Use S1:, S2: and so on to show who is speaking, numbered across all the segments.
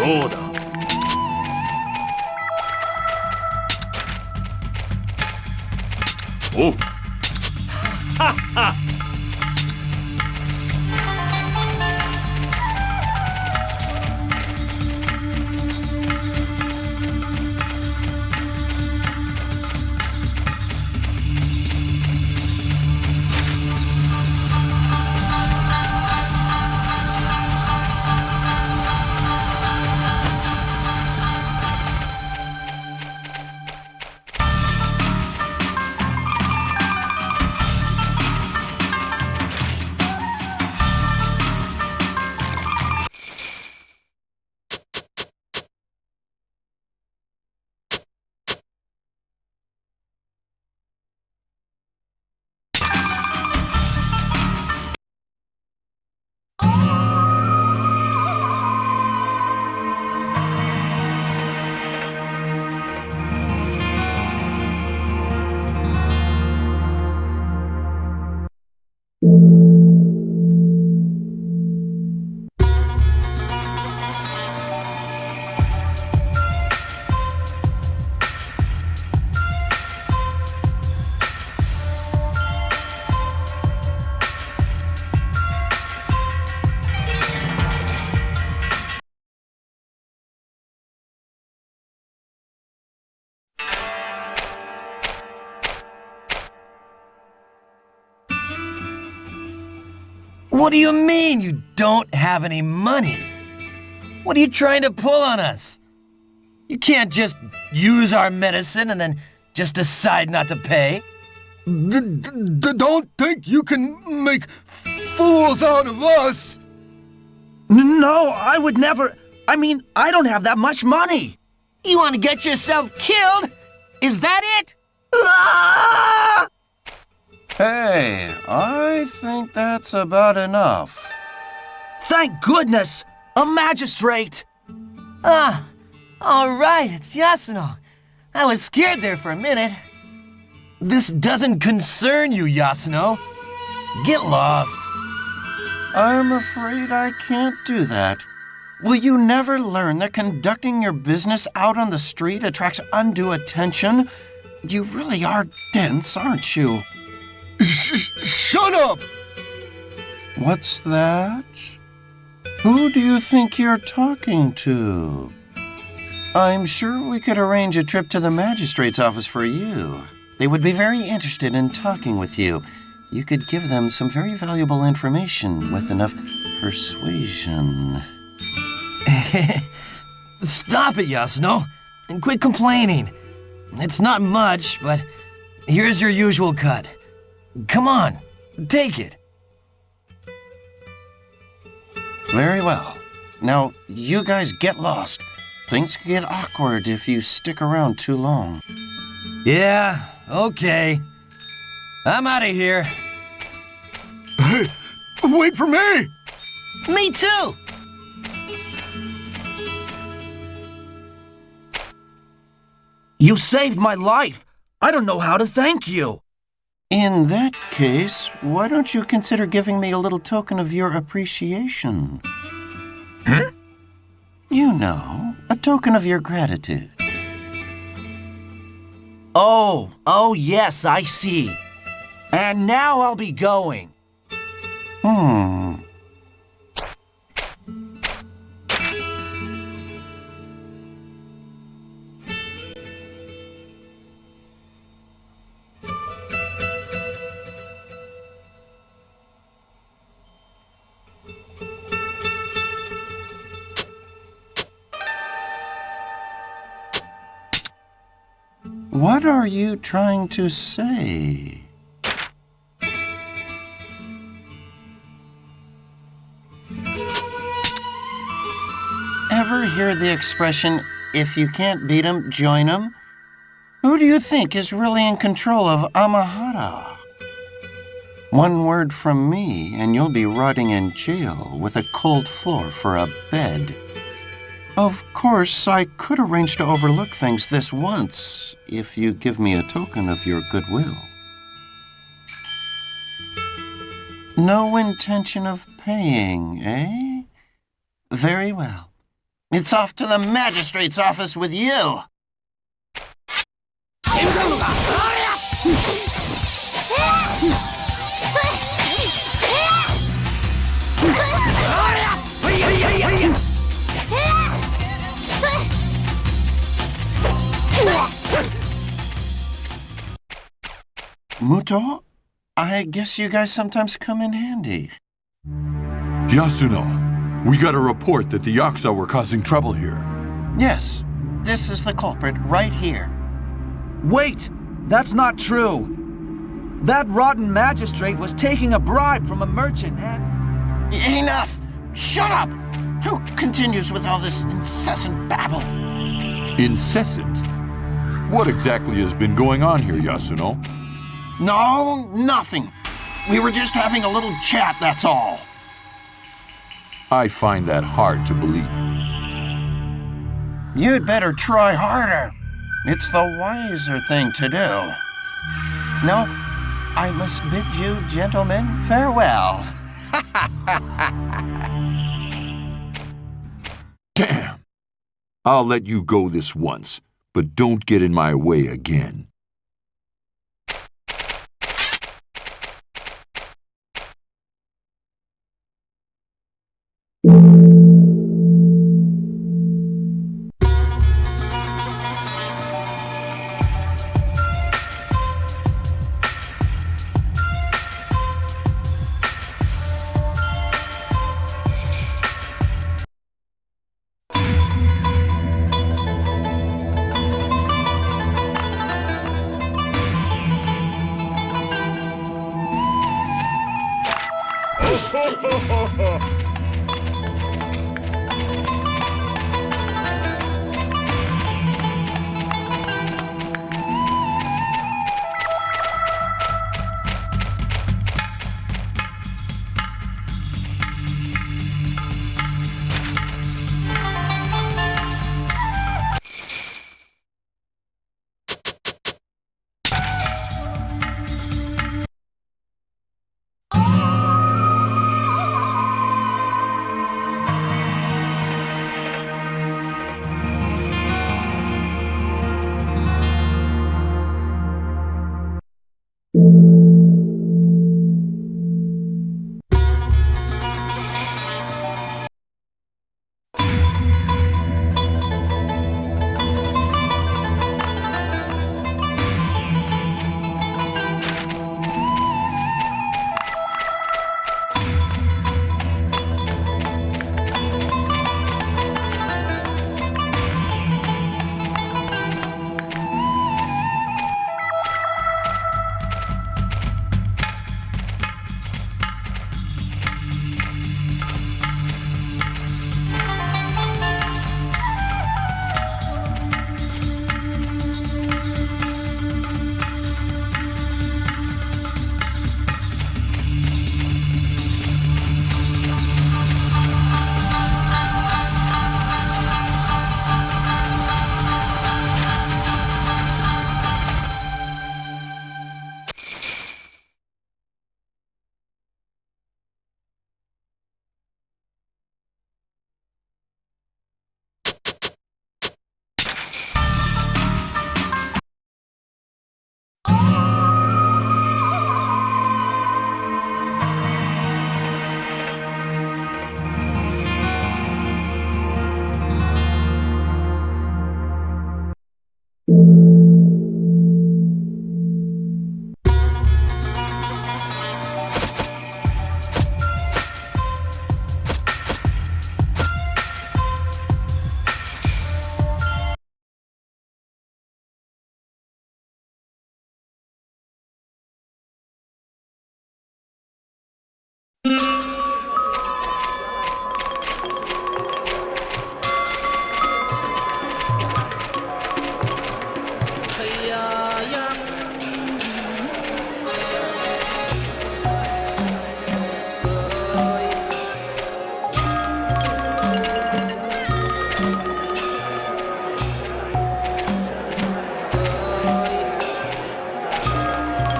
S1: そうだ。おう。はっは。
S2: What do you mean you don't have any money? What are you trying to pull on us? You can't just use our medicine and then just decide not to pay.
S3: Don't think you can make fools out of us!
S4: No, I would never. I mean, I don't have that much money.
S2: You want to get yourself killed? Is that it?
S4: Ah!
S5: Hey, I think that's about enough.
S4: Thank goodness! A magistrate!
S2: Ah, all right, it's Yasuno. I was scared there for a minute. This doesn't concern you, Yasuno. Get lost.
S5: I'm afraid I can't do that. Will you never learn that conducting your business out on the street attracts undue attention? You really are dense, aren't you?
S3: Shut up!
S5: What's that? Who do you think you're talking to? I'm sure we could arrange a trip to the magistrate's office for you. They would be very interested in talking with you. You could give them some very valuable information with enough persuasion.
S2: Stop it, Yasuno, and quit complaining. It's not much, but here's your usual cut. Come on, take it.
S5: Very well. Now, you guys get lost. Things can get awkward if you stick around too long.
S2: Yeah, okay. I'm out of here.
S3: Hey, wait for me!
S2: Me too!
S4: You saved my life. I don't know how to thank you.
S5: In that case, why don't you consider giving me a little token of your appreciation?
S4: Huh?
S5: You know, a token of your gratitude.
S4: Oh, yes, I see. And now I'll be going.
S5: What are you trying to say? Ever hear the expression, if you can't beat 'em, join 'em? Who do you think is really in control of Amahara? One word from me, and you'll be rotting in jail with a cold floor for a bed. Of course, I could arrange to overlook things this once, if you give me a token of your goodwill. No intention of paying, eh? Very well. It's off to the magistrate's office with you. Muto, I guess you guys sometimes come in handy.
S3: Yasuno, we got a report that the Yakuza were causing trouble here.
S5: Yes, this is the culprit right here.
S4: Wait! That's not true! That rotten magistrate was taking a bribe from a merchant and...
S5: Enough! Shut up! Who continues with all this incessant babble?
S3: Incessant? What exactly has been going on here, Yasuno?
S5: No, nothing. We were just having a little chat, that's all.
S3: I find that hard to believe.
S5: You'd better try harder. It's the wiser thing to do. Now, I must bid you, gentlemen, farewell.
S3: Damn! I'll let you go this once, but don't get in my way again.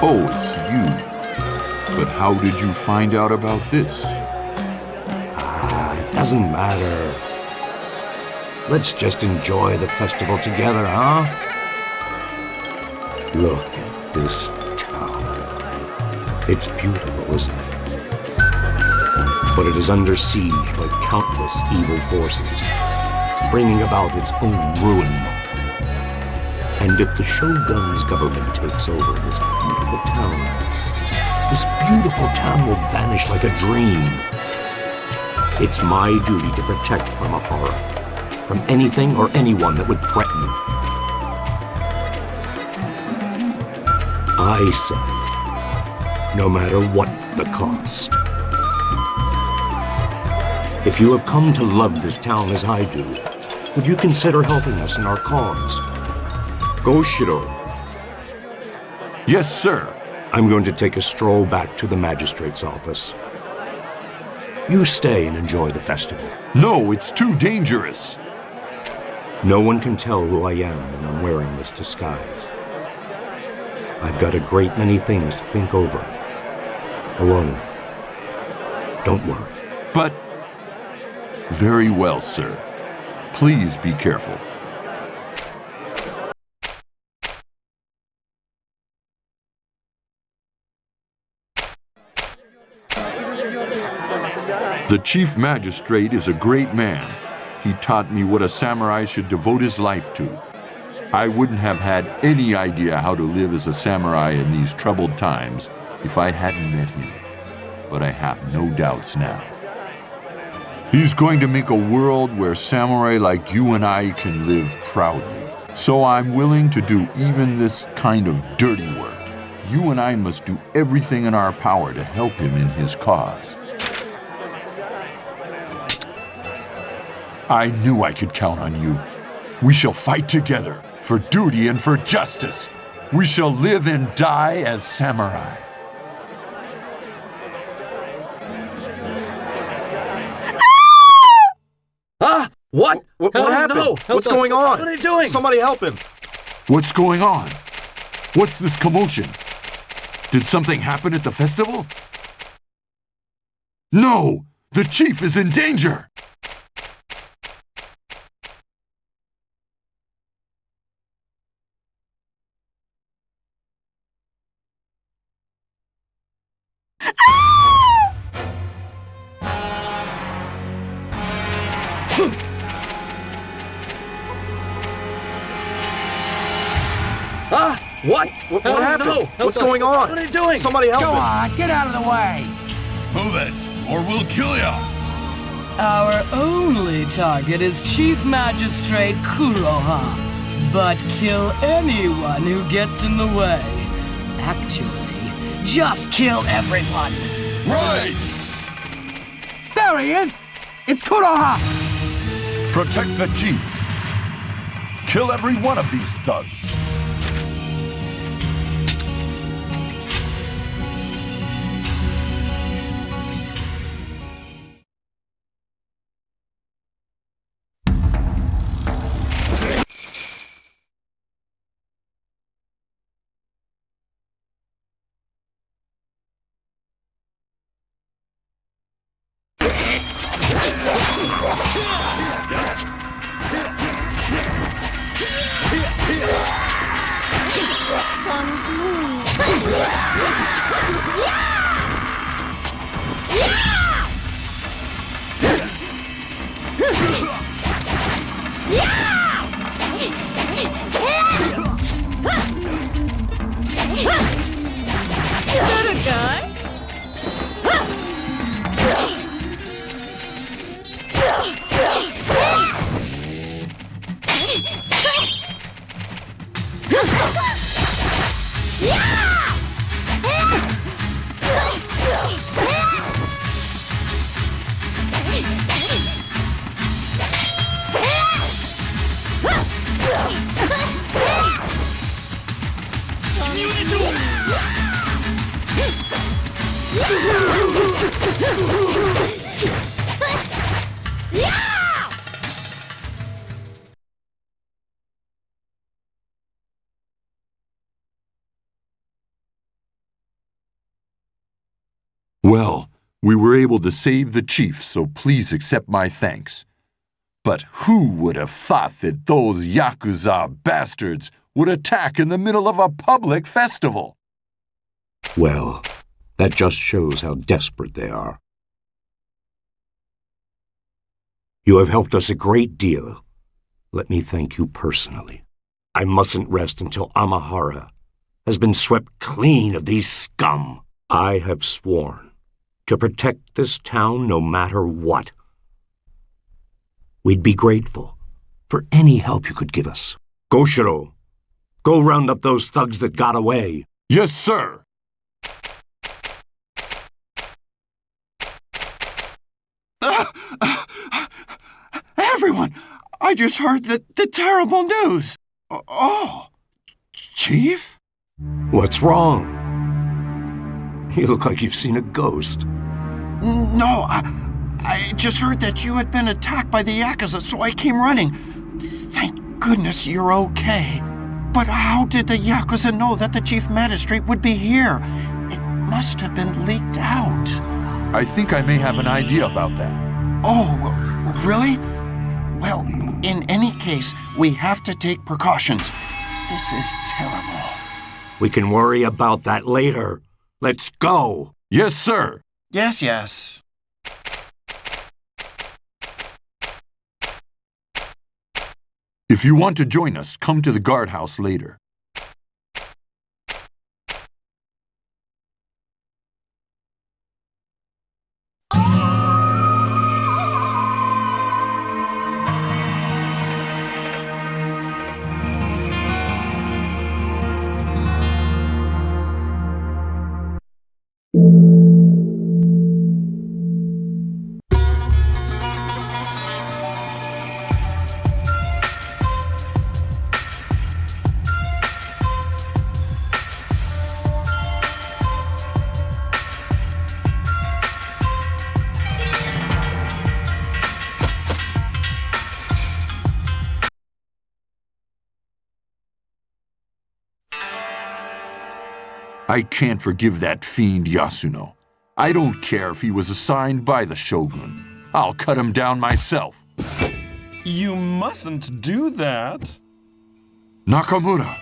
S3: Oh, it's you. But how did you find out about this?
S1: It doesn't matter.
S6: Let's just enjoy the festival together, huh? Look at this town. It's beautiful, isn't it? But it is under siege by countless evil forces, bringing about its own ruin. And if the Shogun's government takes over this beautiful town will vanish like a dream. It's my duty to protect Amahara from anything or anyone that would threaten it. I say, no matter what the cost. If you have come to love this town as I do, would you consider helping us in our cause? Go, Shiro.
S3: Yes, sir.
S6: I'm going to take a stroll back to the magistrate's office. You stay and enjoy the festival.
S3: No, it's too dangerous.
S6: No one can tell who I am when I'm wearing this disguise. I've got a great many things to think over. Alone. Don't worry.
S3: But... Very well, sir. Please be careful. The Chief Magistrate is a great man. He taught me what a samurai should devote his life to. I wouldn't have had any idea how to live as a samurai in these troubled times if I hadn't met him. But I have no doubts now. He's going to make a world where samurai like you and I can live proudly. So I'm willing to do even this kind of dirty work. You and I must do everything in our power to help him in his cause. I knew I could count on you. We shall fight together for duty and for justice. We shall live and die as samurai.
S6: What? What happened?
S1: no!
S6: What's
S1: us.
S6: going on?
S1: What are you doing?
S6: Somebody help him.
S3: What's going on? What's this commotion? Did something happen at the festival? No! The chief is in danger!
S6: What? What happened?
S1: no!
S6: What's going on?
S1: What are you doing?
S6: Somebody help
S7: Go
S6: him.
S7: on, get out of the way!
S3: Move it, or we'll kill ya!
S8: Our only target is Chief Magistrate Kuroha. But kill anyone who gets in the way. Actually, just kill everyone.
S3: Right!
S7: There he is! It's Kuroha!
S3: Protect the chief. Kill every one of these thugs. Well, we were able to save the chief, so please accept my thanks. But who would have thought that those Yakuza bastards would attack in the middle of a public festival?
S6: Well, that just shows how desperate they are. You have helped us a great deal. Let me thank you personally. I mustn't rest until Amahara has been swept clean of these scum. I have sworn to protect this town no matter what. We'd be grateful for any help you could give us. Goshiro, go round up those thugs that got away.
S3: Yes, sir.
S5: Everyone, I just heard the terrible news. Oh, Chief?
S6: What's wrong? You look like you've seen a ghost.
S5: No, I just heard that you had been attacked by the Yakuza, so I came running. Thank goodness you're okay. But how did the Yakuza know that the Chief Magistrate would be here? It must have been leaked out.
S3: I think I may have an idea about that.
S5: Oh, really? Well, in any case, we have to take precautions. This is terrible.
S6: We can worry about that later. Let's go.
S3: Yes, sir.
S5: Yes.
S3: If you want to join us, come to the guardhouse later. I can't forgive that fiend Yasuno. I don't care if he was assigned by the Shogun. I'll cut him down myself.
S1: You mustn't do that.
S3: Nakamura!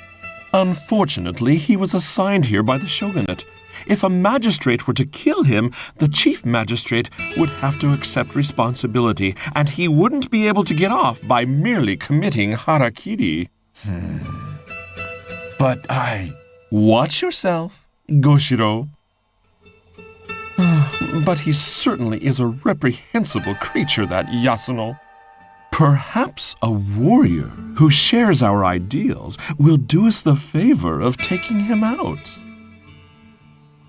S1: Unfortunately, he was assigned here by the shogunate. If a magistrate were to kill him, the chief magistrate would have to accept responsibility, and he wouldn't be able to get off by merely committing harakiri.
S3: But I...
S1: Watch yourself, Goshiro. But he certainly is a reprehensible creature, that Yasuno. Perhaps a warrior who shares our ideals will do us the favor of taking him out.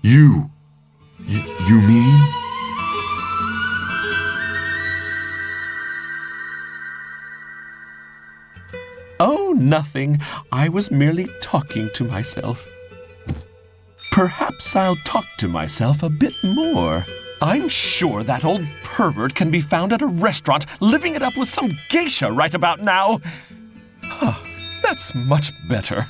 S3: You mean?
S1: Oh, nothing. I was merely talking to myself. Perhaps I'll talk to myself a bit more. I'm sure that old pervert can be found at a restaurant living it up with some geisha right about now. That's much better.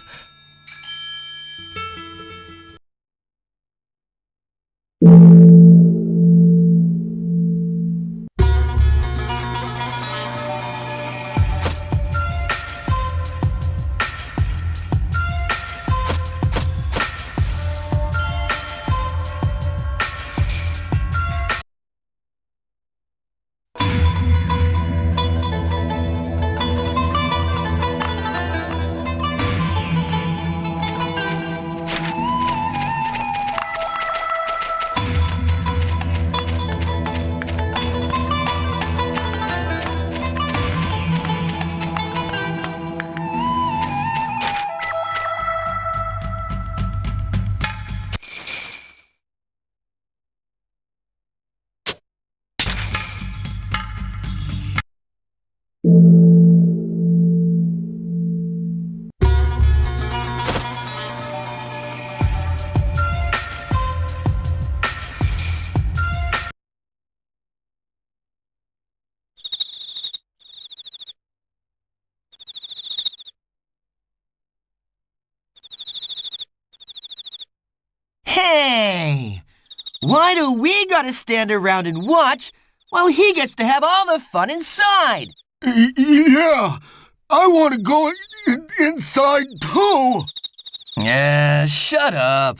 S2: Hey! Why do we gotta stand around and watch while he gets to have all the fun inside?
S3: Yeah, I want to go inside too.
S2: Yeah, shut up.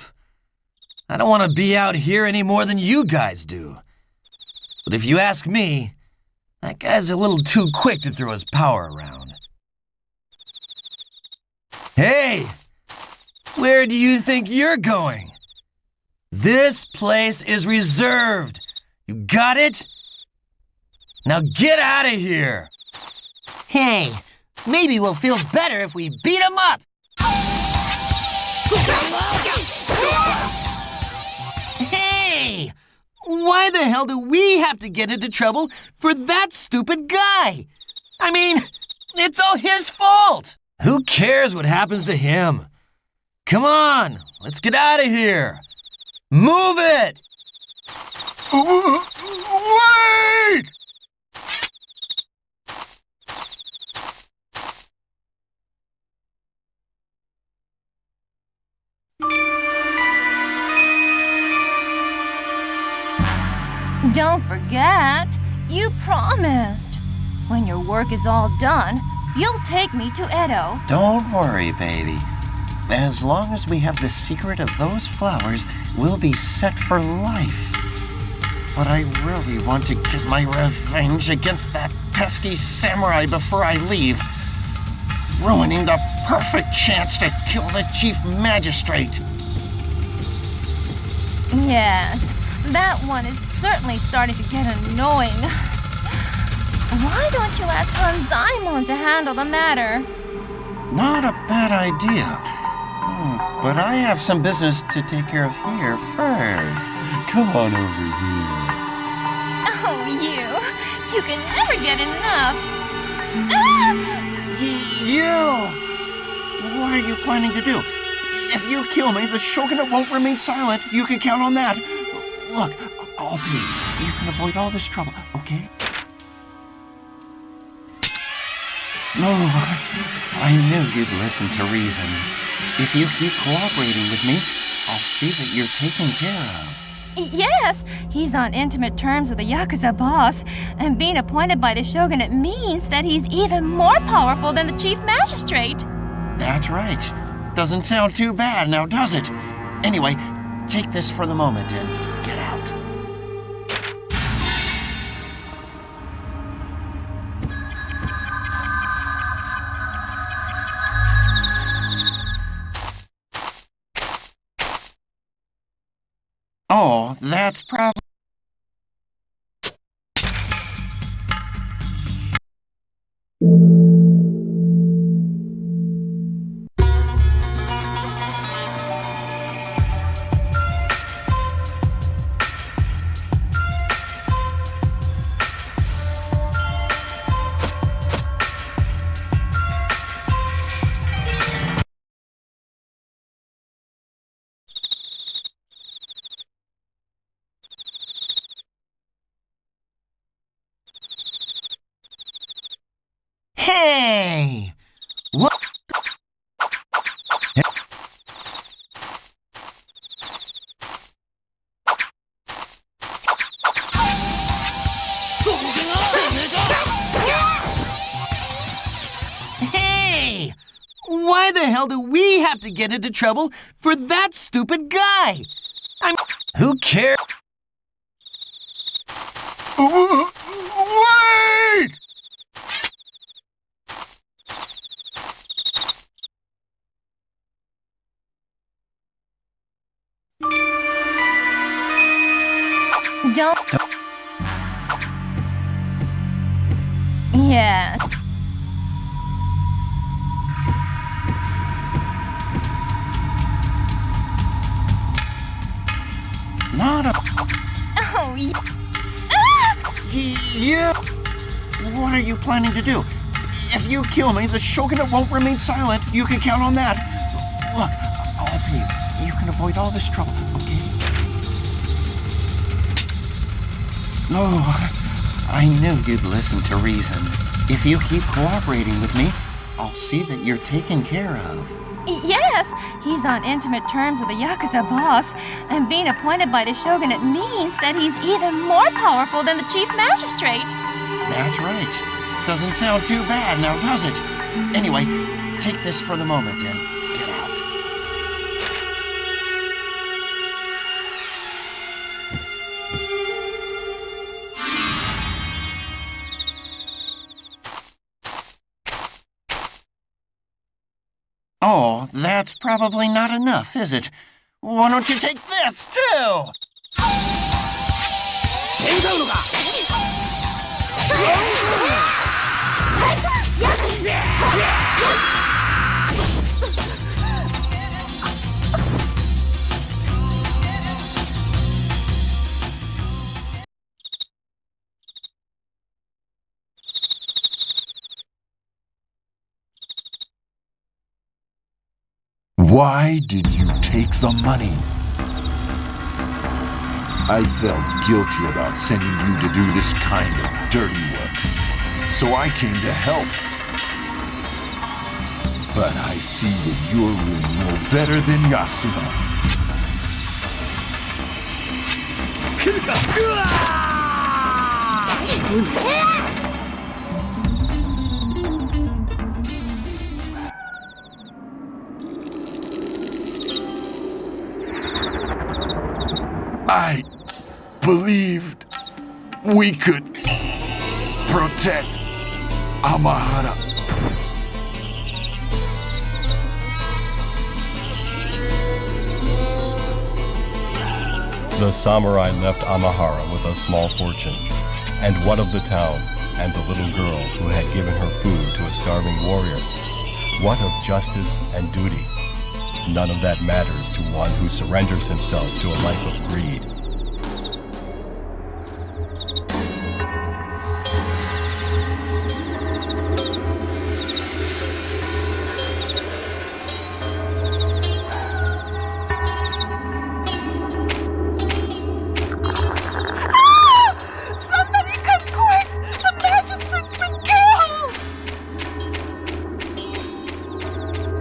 S2: I don't want to be out here any more than you guys do. But if you ask me, that guy's a little too quick to throw his power around. Hey! Where do you think you're going? This place is reserved. You got it? Now get out of here!
S5: Hey, maybe we'll feel better if we beat him up.
S2: Hey! Why the hell do we have to get into trouble for that stupid guy? I mean, it's all his fault! Who cares what happens to him? Come on, let's get out of here! Move it!
S3: Wait!
S9: Don't forget, you promised. When your work is all done, you'll take me to Edo.
S5: Don't worry, baby. As long as we have the secret of those flowers, we'll be set for life. But I really want to get my revenge against that pesky samurai before I leave, ruining the perfect chance to kill the chief magistrate.
S9: Yes, that one is certainly starting to get annoying. Why don't you ask Hanzaemon to handle the matter?
S5: Not a bad idea. But I have some business to take care of here first. Come on over here.
S9: Oh, you can never get enough. Ah!
S5: You! What are you planning to do? If you kill me, the shogunate won't remain silent. You can count on that. Look, oh please, you can avoid all this trouble, okay? No, I knew you'd listen to reason. If you keep cooperating with me, I'll see that you're taken care of.
S9: Yes, he's on intimate terms with the Yakuza boss, and being appointed by the shogunate means that he's even more powerful than the chief magistrate.
S5: That's right. Doesn't sound too bad now, does it? Anyway, take this for the moment and get out. Oh, that's probably...
S2: Hey! What? Hey! Why the hell do we have to get into trouble for that stupid guy? Who cares?
S3: Wait!
S9: Don't... Yes.
S5: Not a...
S9: Oh, ah!
S5: Yeah! What are you planning to do? If you kill me, the shogunate won't remain silent. You can count on that. Look, I'll pay you. You can avoid all this trouble, okay? No, I knew you'd listen to reason. If you keep cooperating with me, I'll see that you're taken care of.
S9: Yes, he's on intimate terms with the Yakuza boss, and being appointed by the shogunate means that he's even more powerful than the chief magistrate.
S5: That's right. Doesn't sound too bad now, does it? Anyway, take this for the moment and get out. Oh, that's probably not enough, is it? Why don't you take this, too?
S3: Why did you take the money? I felt guilty about sending you to do this kind of dirty work, so I came to help. But I see that you're really no better than Yasuno. I believed we could protect Amahara.
S10: The samurai left Amahara with a small fortune, and what of the town and the little girl who had given her food to a starving warrior? What of justice and duty? None of that matters to one who surrenders himself to a life of greed.
S8: Somebody come quick! The magistrate's been killed!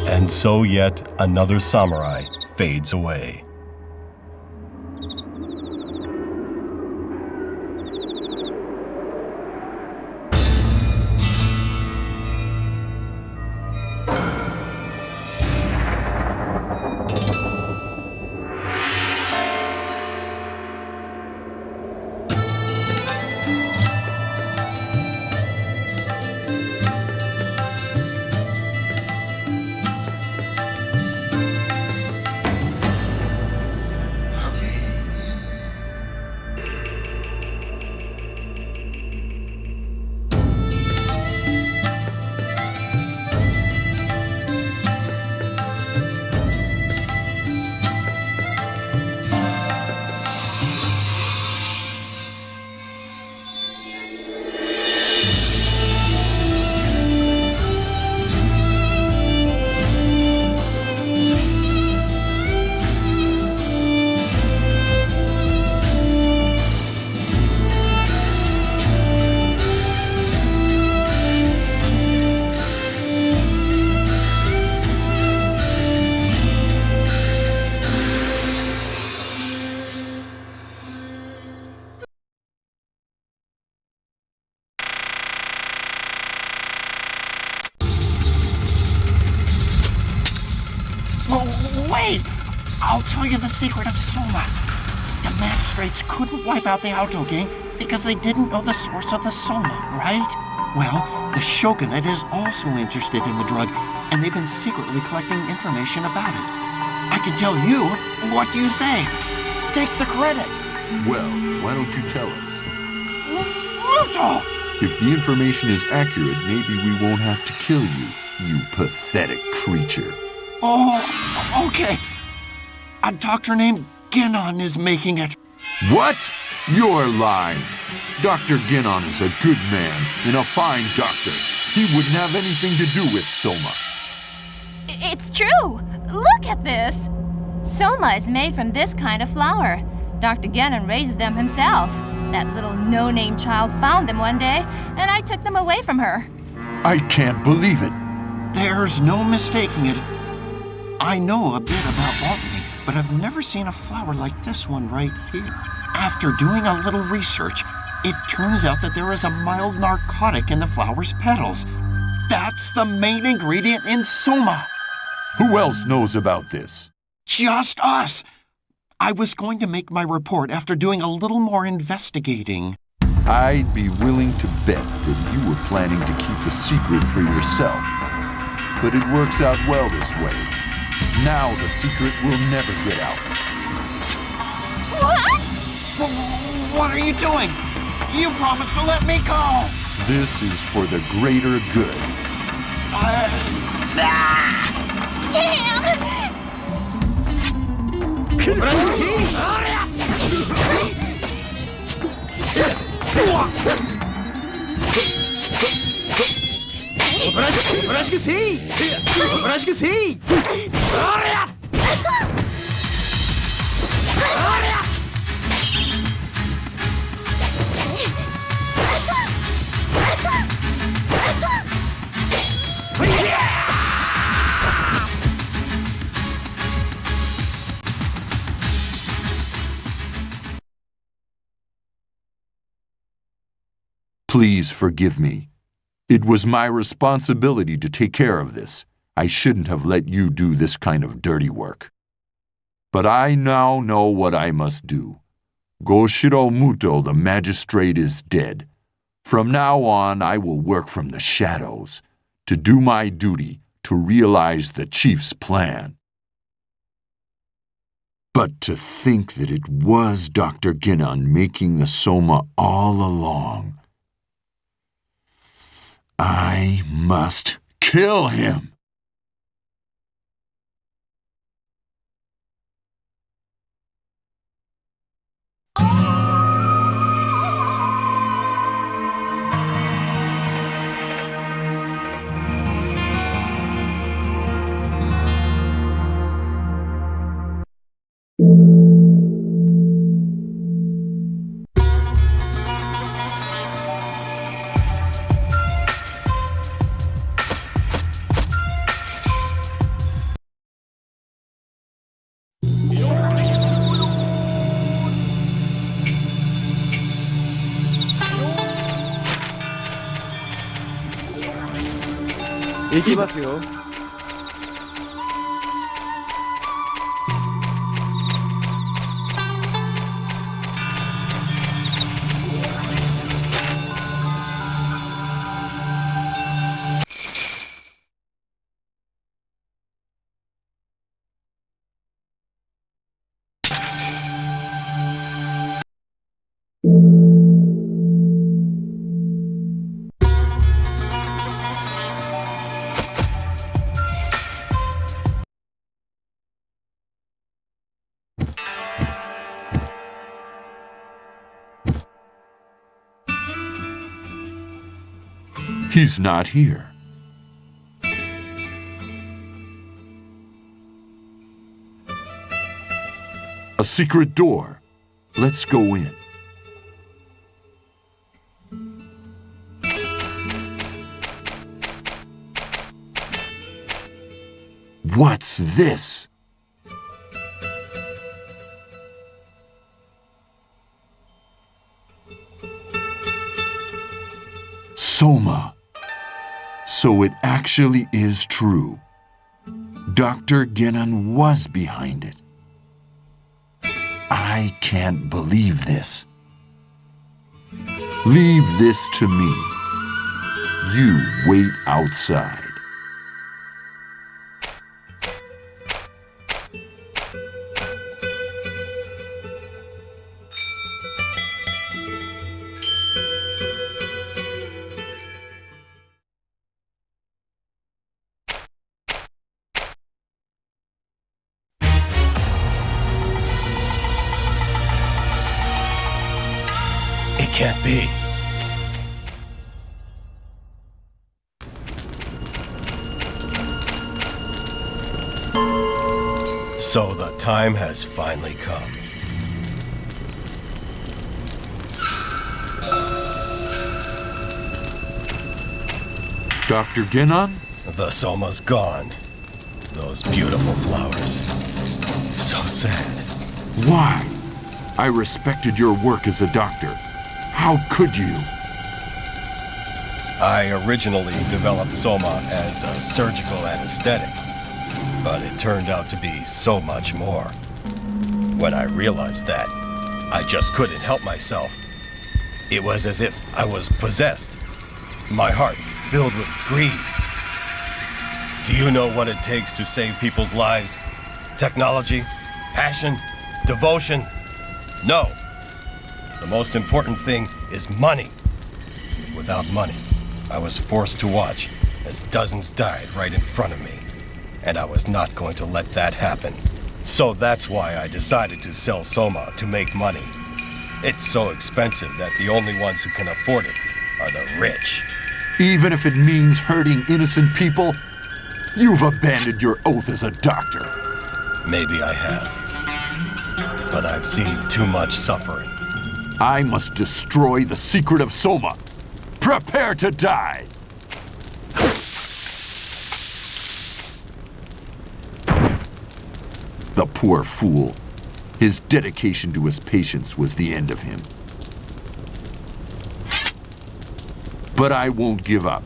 S10: And so yet another samurai fades away.
S5: Wait! I'll tell you the secret of Soma. The magistrates couldn't wipe out the Auto Gang because they didn't know the source of the Soma, right? Well, the shogunate is also interested in the drug, and they've been secretly collecting information about it. I can tell you. What do you say? Take the credit.
S3: Well, why don't you tell us?
S5: Muto!
S3: If the information is accurate, maybe we won't have to kill you, you pathetic creature.
S5: Oh, okay. A doctor named Genon is making it.
S3: What? You're lying. Dr. Genon is a good man and a fine doctor. He wouldn't have anything to do with Soma.
S9: It's true. Look at this. Soma is made from this kind of flour. Dr. Genon raises them himself. That little no-name child found them one day, and I took them away from her.
S3: I can't believe it.
S5: There's no mistaking it. I know a bit about botany, but I've never seen a flower like this one right here. After doing a little research, It turns out that there is a mild narcotic in the flower's petals. That's the main ingredient in Soma.
S3: Who else knows about this?
S5: Just us. I was going to make my report after doing a little more investigating.
S3: I'd be willing to bet that you were planning to keep the secret for yourself. But it works out well this way. Now the secret will never get out.
S9: What?
S5: What are you doing? You promised to let me go!
S3: This is for the greater good.
S9: Damn!
S3: Please forgive me. It was my responsibility to take care of this. I shouldn't have let you do this kind of dirty work. But I now know what I must do. Goshiro Muto, the magistrate, is dead. From now on, I will work from the shadows to do my duty to realize the chief's plan. But to think that it was Dr. Ginnan making the Soma all along. I must kill him! He's not here. A secret door. Let's go in. What's this? Soma. So it actually is true. Dr. Ginnan was behind it. I can't believe this. Leave this to me. You wait outside.
S5: Can't be.
S10: So the time has finally come.
S3: Dr. Ginnan?
S10: The Soma's gone. Those beautiful flowers. So sad.
S3: Why? I respected your work as a doctor. How could you?
S10: I originally developed Soma as a surgical anesthetic, but it turned out to be so much more. When I realized that, I just couldn't help myself. It was as if I was possessed, my heart filled with greed. Do you know what it takes to save people's lives? Technology? Passion? Devotion? No. The most important thing is money. Without money, I was forced to watch as dozens died right in front of me. And I was not going to let that happen. So that's why I decided to sell Soma to make money. It's so expensive that the only ones who can afford it are the rich.
S3: Even if it means hurting innocent people? You've abandoned your oath as a doctor.
S10: Maybe I have. But I've seen too much suffering.
S3: I must destroy the secret of Soma. Prepare to die! The poor fool. His dedication to his patients was the end of him. But I won't give up.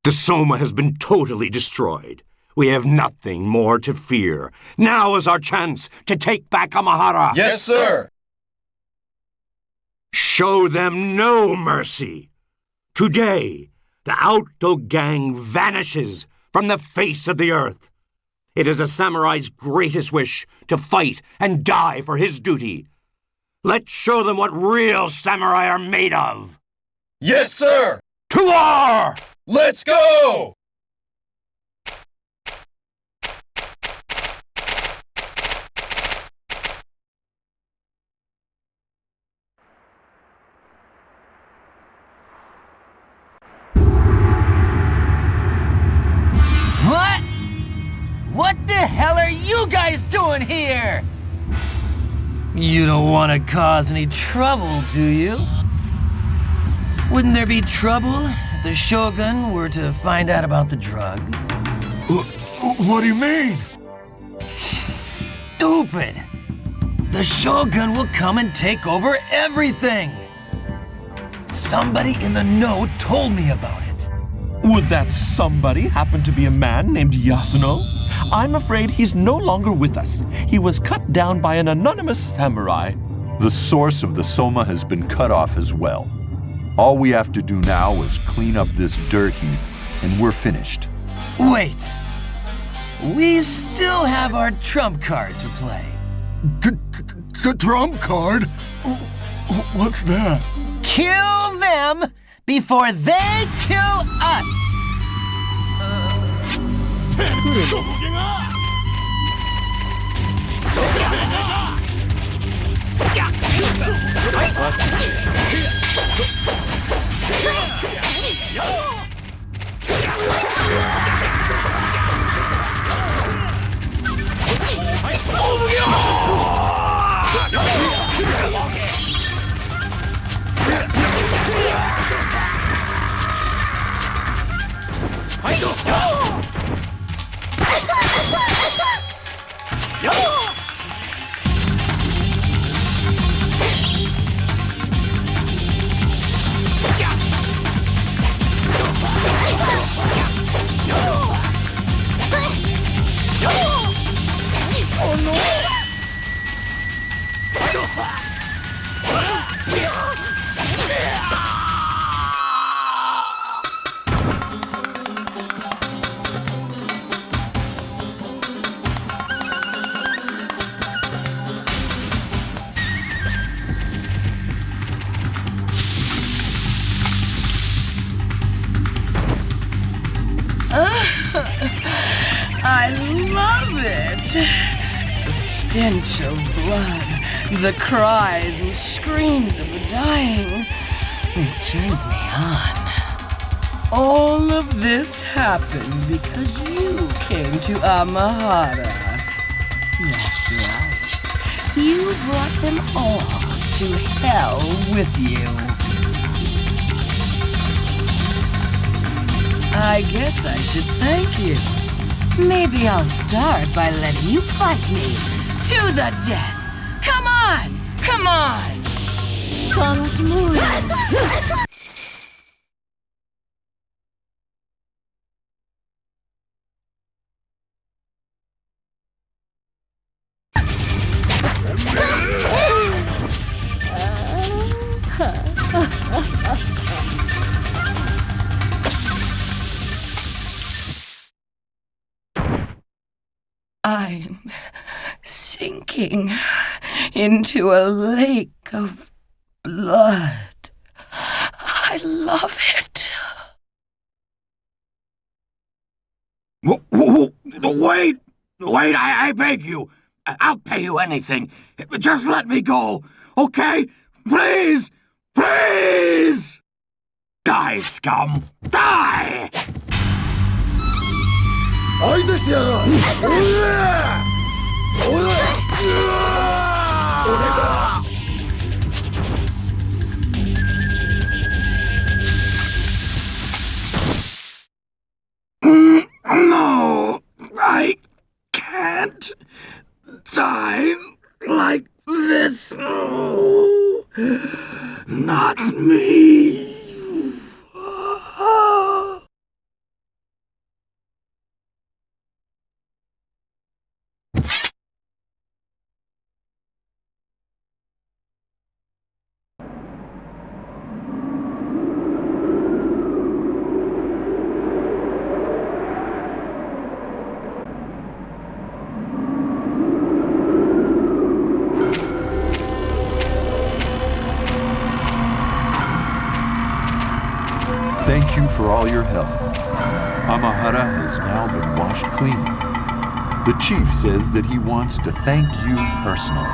S6: The Soma has been totally destroyed. We have nothing more to fear. Now is our chance to take back Amahara.
S10: Yes, sir!
S6: Show them no mercy. Today, the Aoto gang vanishes from the face of the earth. It is a samurai's greatest wish to fight and die for his duty. Let's show them what real samurai are made of.
S10: Yes, sir!
S6: To war!
S10: Let's go!
S2: What? What the hell are you guys doing here? You don't want to cause any trouble, do you? Wouldn't there be trouble if the Shogun were to find out about the drug?
S3: What do you mean?
S2: Stupid! The Shogun will come and take over everything! Somebody in the know told me about it.
S1: Would that somebody happen to be a man named Yasuno? I'm afraid he's no longer with us. He was cut down by an anonymous samurai.
S3: The source of the Soma has been cut off as well. All we have to do now is clean up this dirt heap, and we're finished.
S2: Wait. We still have our trump card to play.
S11: The trump card? What's that?
S2: Kill them before they kill us!
S8: I love it. The stench of blood, the cries and screams of the dying. It turns me on. All of this happened because you came to Amahara. That's right. You brought them all to hell with you. I guess I should thank you. Maybe I'll start by letting you fight me to the death. Come on! Come on! I'm sinking into a lake of blood. I love it.
S7: Wait, I beg you. I'll pay you anything. Just let me go, okay? Please! Please! Die, scum! Die! No, I can't die like this. Not me.
S3: Thank you for all your help. Amahara has now been washed clean. The chief says that he wants to thank you personally.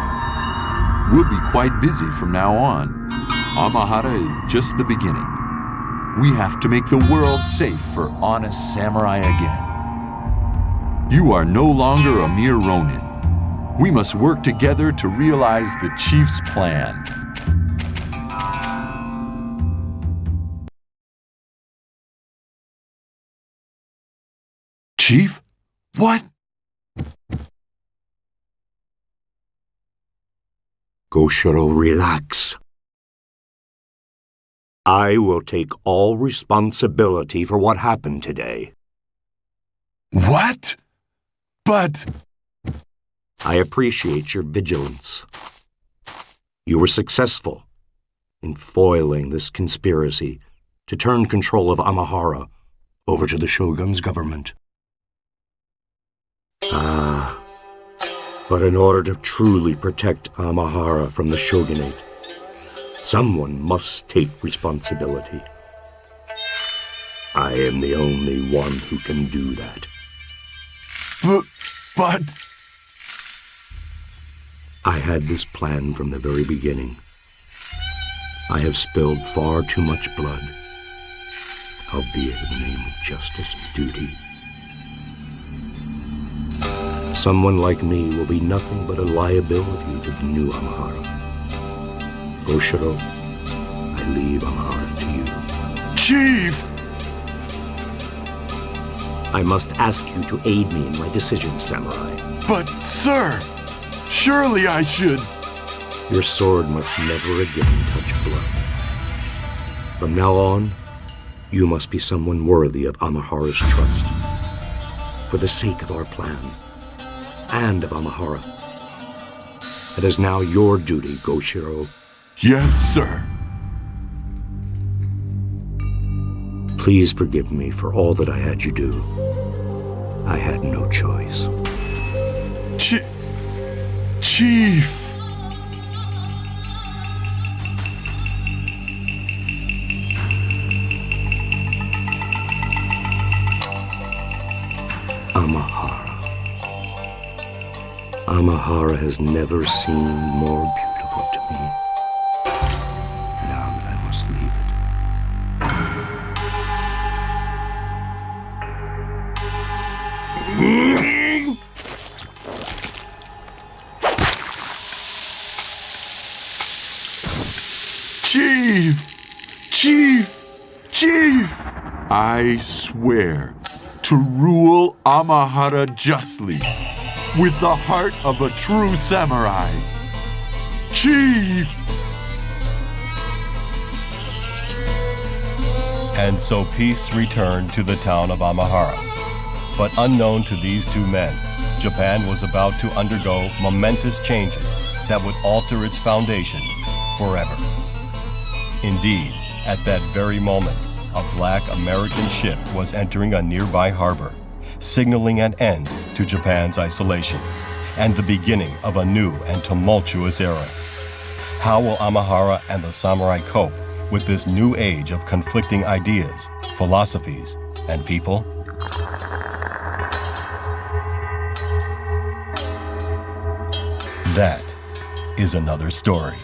S3: We'll be quite busy from now on. Amahara is just the beginning. We have to make the world safe for honest samurai again. You are no longer a mere ronin. We must work together to realize the chief's plan. Chief? What?
S6: Goshiro, relax. I will take all responsibility for what happened today.
S3: What?
S11: But...
S6: I appreciate your vigilance. You were successful in foiling this conspiracy to turn control of Amahara over to the Shogun's government. But in order to truly protect Amahara from the shogunate, someone must take responsibility. I am the only one who can do that.
S11: But...
S6: I had this plan from the very beginning. I have spilled far too much blood, albeit in the name of justice and duty. Someone like me will be nothing but a liability to the new Amahara. Goshiro, I leave Amahara to you.
S11: Chief!
S6: I must ask you to aid me in my decision, Samurai.
S11: But, sir, surely I should...
S6: Your sword must never again touch blood. From now on, you must be someone worthy of Amahara's trust. For the sake of our plan, and of Amahara. It is now your duty, Goshiro.
S11: Yes, sir.
S6: Please forgive me for all that I had you do. I had no choice.
S11: Chief!
S6: Amahara has never seemed more beautiful to me. Now that I must leave
S11: Chief!
S3: I swear to rule Amahara justly, with the heart of a true samurai. Chief!
S10: And so peace returned to the town of Amahara. But unknown to these two men, Japan was about to undergo momentous changes that would alter its foundation forever. Indeed, at that very moment, a black American ship was entering a nearby harbor, signaling an end to Japan's isolation and the beginning of a new and tumultuous era. How will Amahara and the samurai cope with this new age of conflicting ideas, philosophies, and people? That is another story.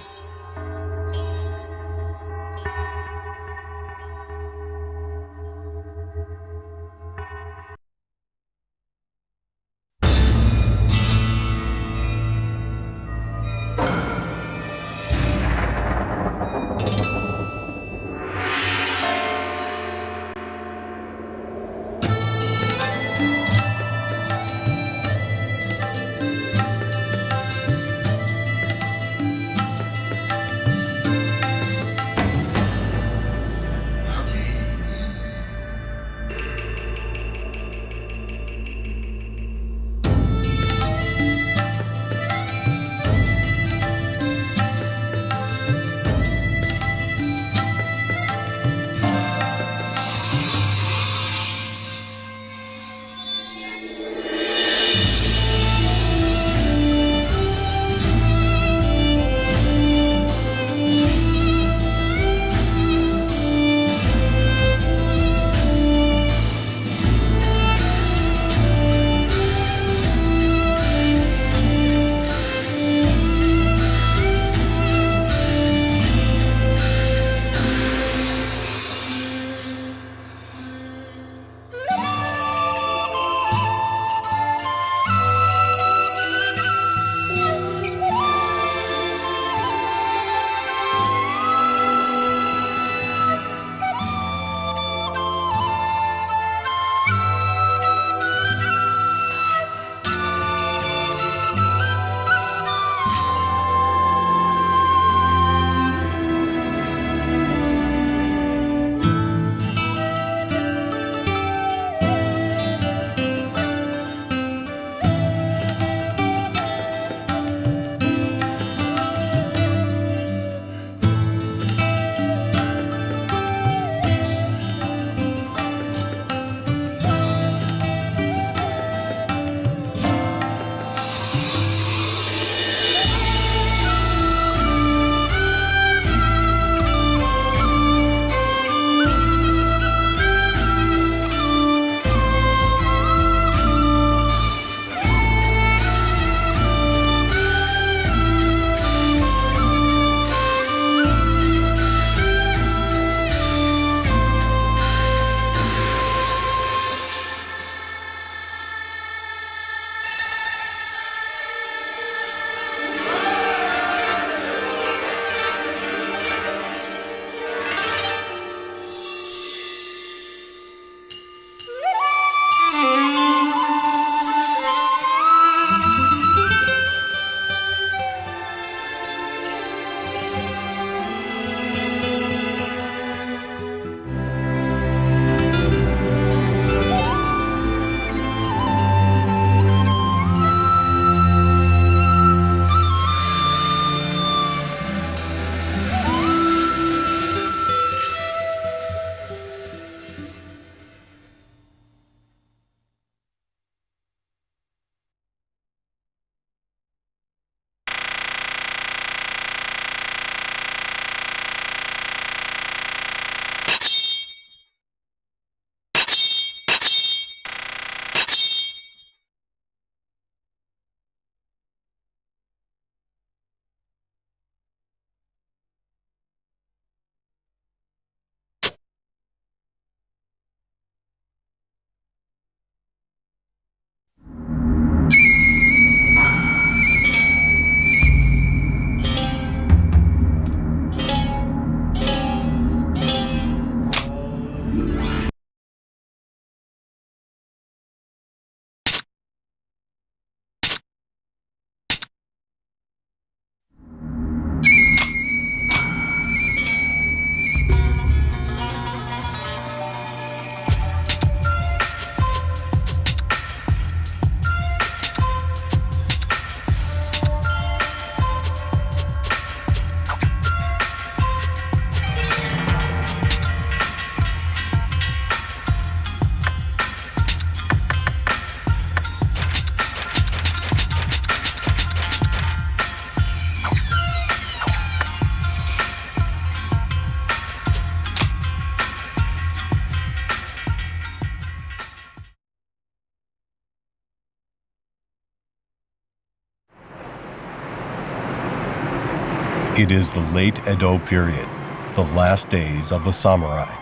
S10: It is the late Edo period, the last days of the samurai.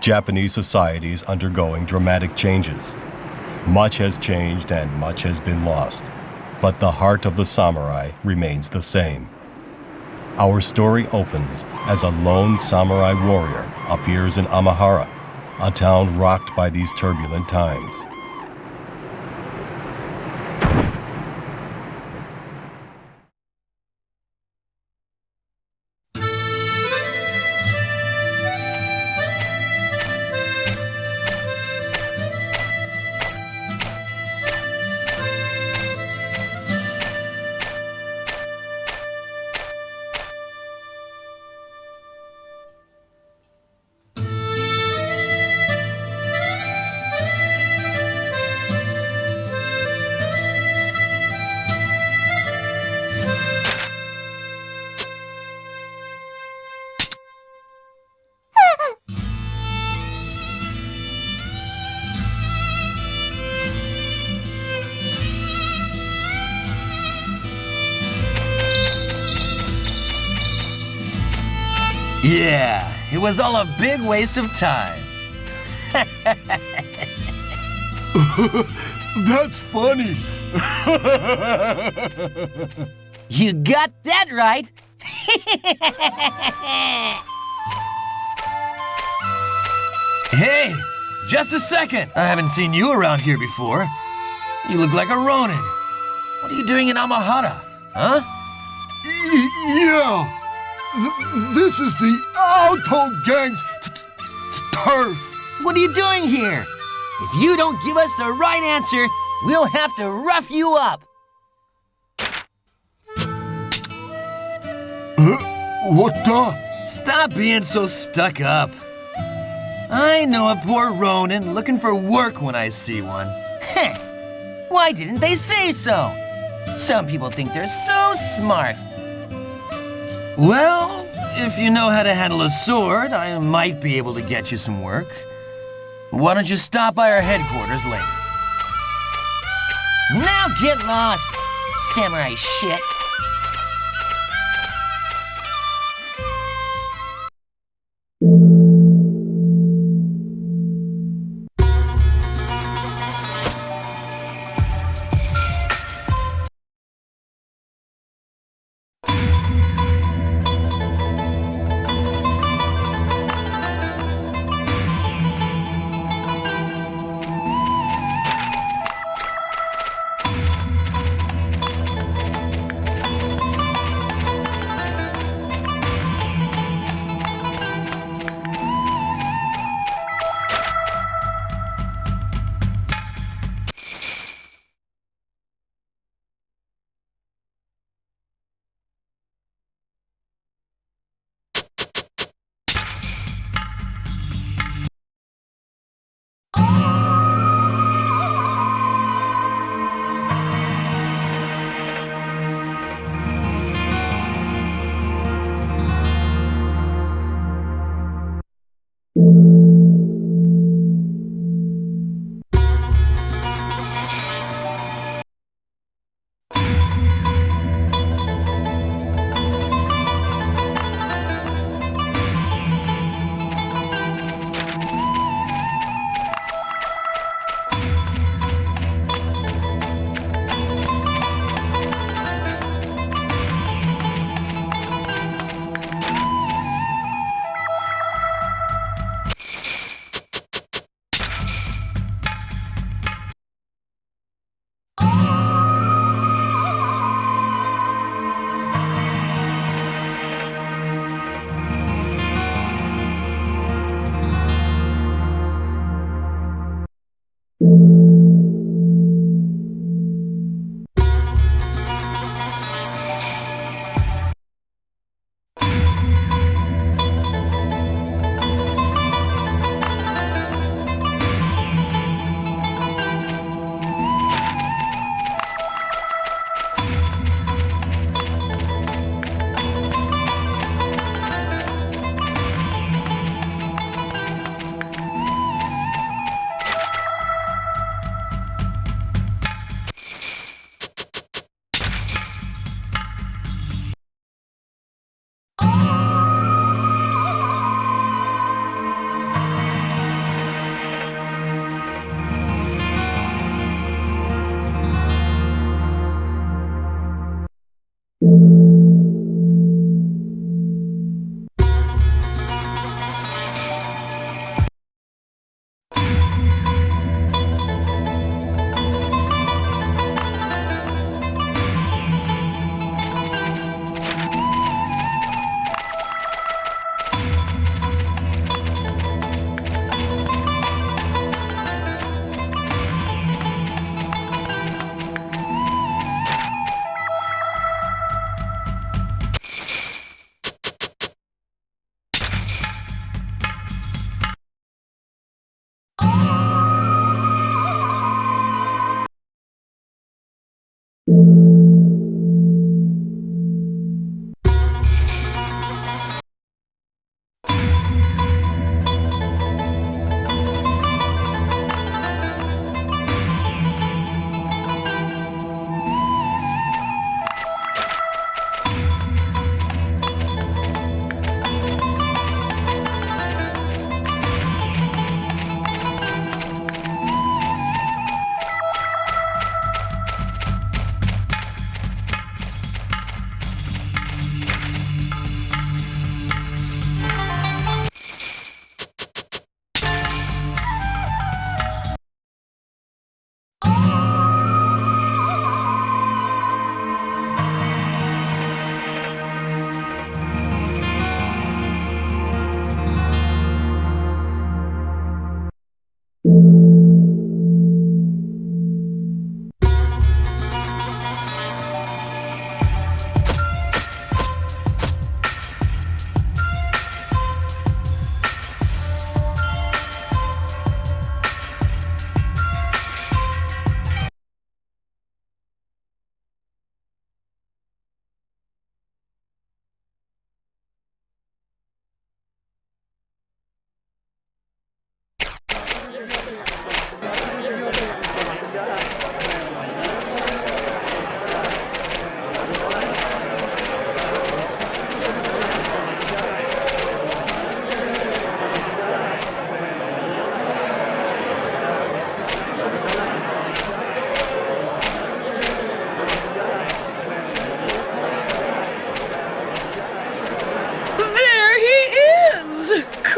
S10: Japanese society is undergoing dramatic changes. Much has changed and much has been lost, but the heart of the samurai remains the same. Our story opens as a lone samurai warrior appears in Amahara, a town rocked by these turbulent times.
S2: Yeah, it was all a big waste of time.
S11: That's funny.
S2: You got that right. Hey, just a second. I haven't seen you around here before. You look like a Ronin. What are you doing in Amahara, huh?
S11: Yeah. This is the Alto Gang's turf.
S2: What are you doing here? If you don't give us the right answer, we'll have to rough you up.
S11: What the?
S2: Stop being so stuck up. I know a poor Ronin looking for work when I see one. Heh. Why didn't they say so? Some people think they're so smart. Well, if you know how to handle a sword, I might be able to get you some work. Why don't you stop by our headquarters later? Now get lost, samurai shit.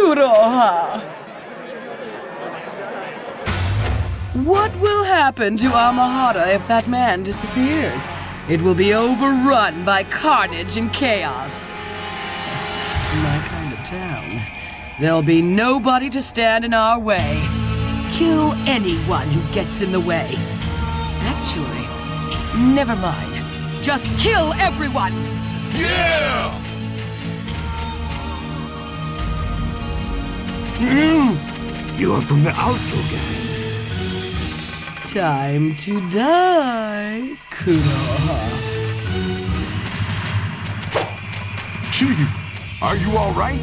S8: Kuroha! What will happen to Amahara if that man disappears? It will be overrun by carnage and chaos. My kind of town. There'll be nobody to stand in our way. Kill anyone who gets in the way. Actually, never mind. Just kill everyone!
S11: Yeah!
S7: You are from the Alto Gang.
S8: Time to die, Kuroha.
S11: Chief, are you all right?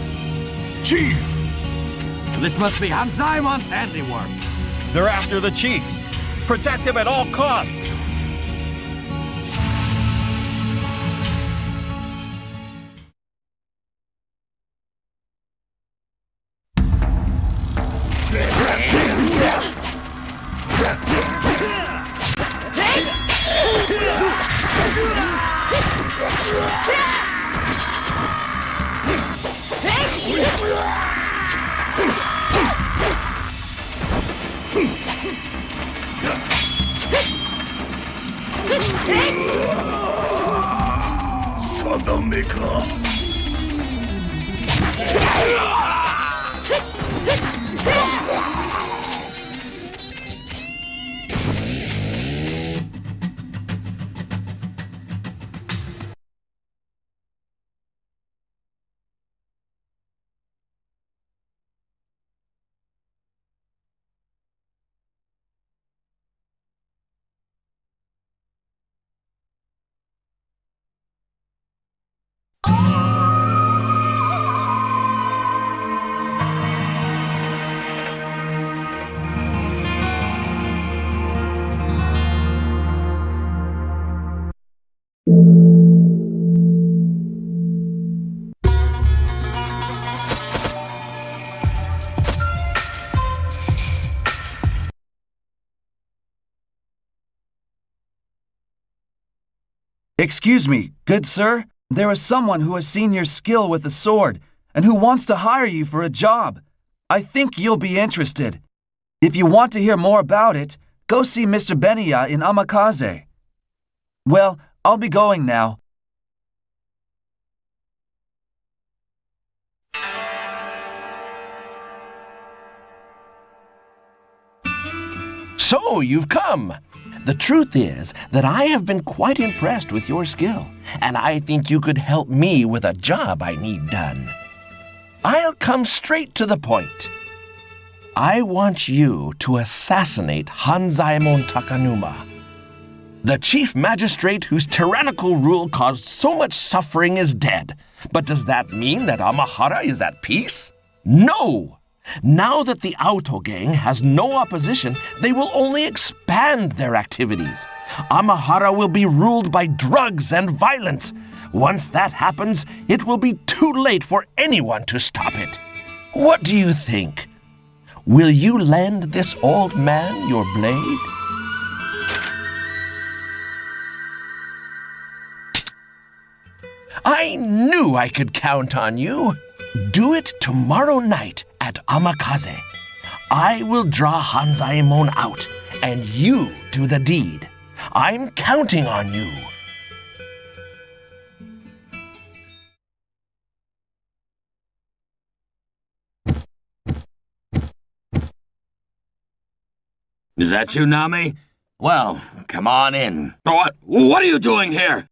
S11: Chief!
S7: This must be Hanzaimon's handiwork.
S5: They're after the chief. Protect him at all costs.
S4: Excuse me, good sir. There is someone who has seen your skill with the sword and who wants to hire you for a job. I think you'll be interested. If you want to hear more about it, go see Mr. Beniya in Amakaze. Well, I'll be going now.
S1: So you've come. The truth is that I have been quite impressed with your skill, and I think you could help me with a job I need done. I'll come straight to the point. I want you to assassinate Hanzaemon Takanuma, the chief magistrate whose tyrannical rule caused so much suffering is dead. But does that mean that Amahara is at peace? No! Now that the Auto Gang has no opposition, they will only expand their activities. Amahara will be ruled by drugs and violence. Once that happens, it will be too late for anyone to stop it. What do you think? Will you lend this old man your blade? I knew I could count on you. Do it tomorrow night at Amakaze. I will draw Hanzaemon out, and you do the deed. I'm counting on you.
S7: Is that you, Nami? Well, come on in. What are you doing here?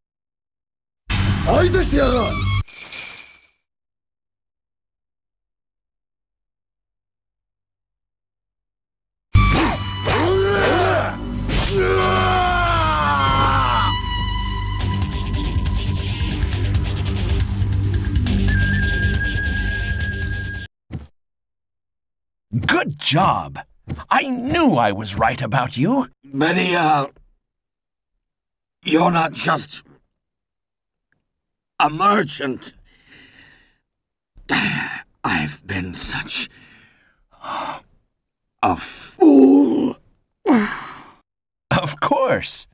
S1: Good job. I knew I was right about you.
S7: Beniya, you're not just a merchant. I've been such a fool.
S1: Of course.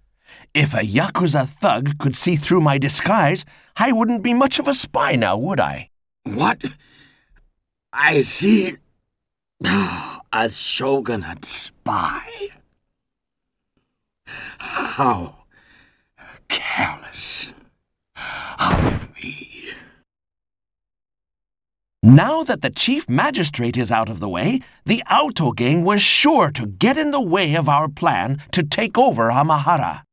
S1: If a Yakuza thug could see through my disguise, I wouldn't be much of a spy now, would I?
S7: What? I see a shogunate spy. How careless of me.
S1: Now that the chief magistrate is out of the way, the Auto gang was sure to get in the way of our plan to take over Amahara.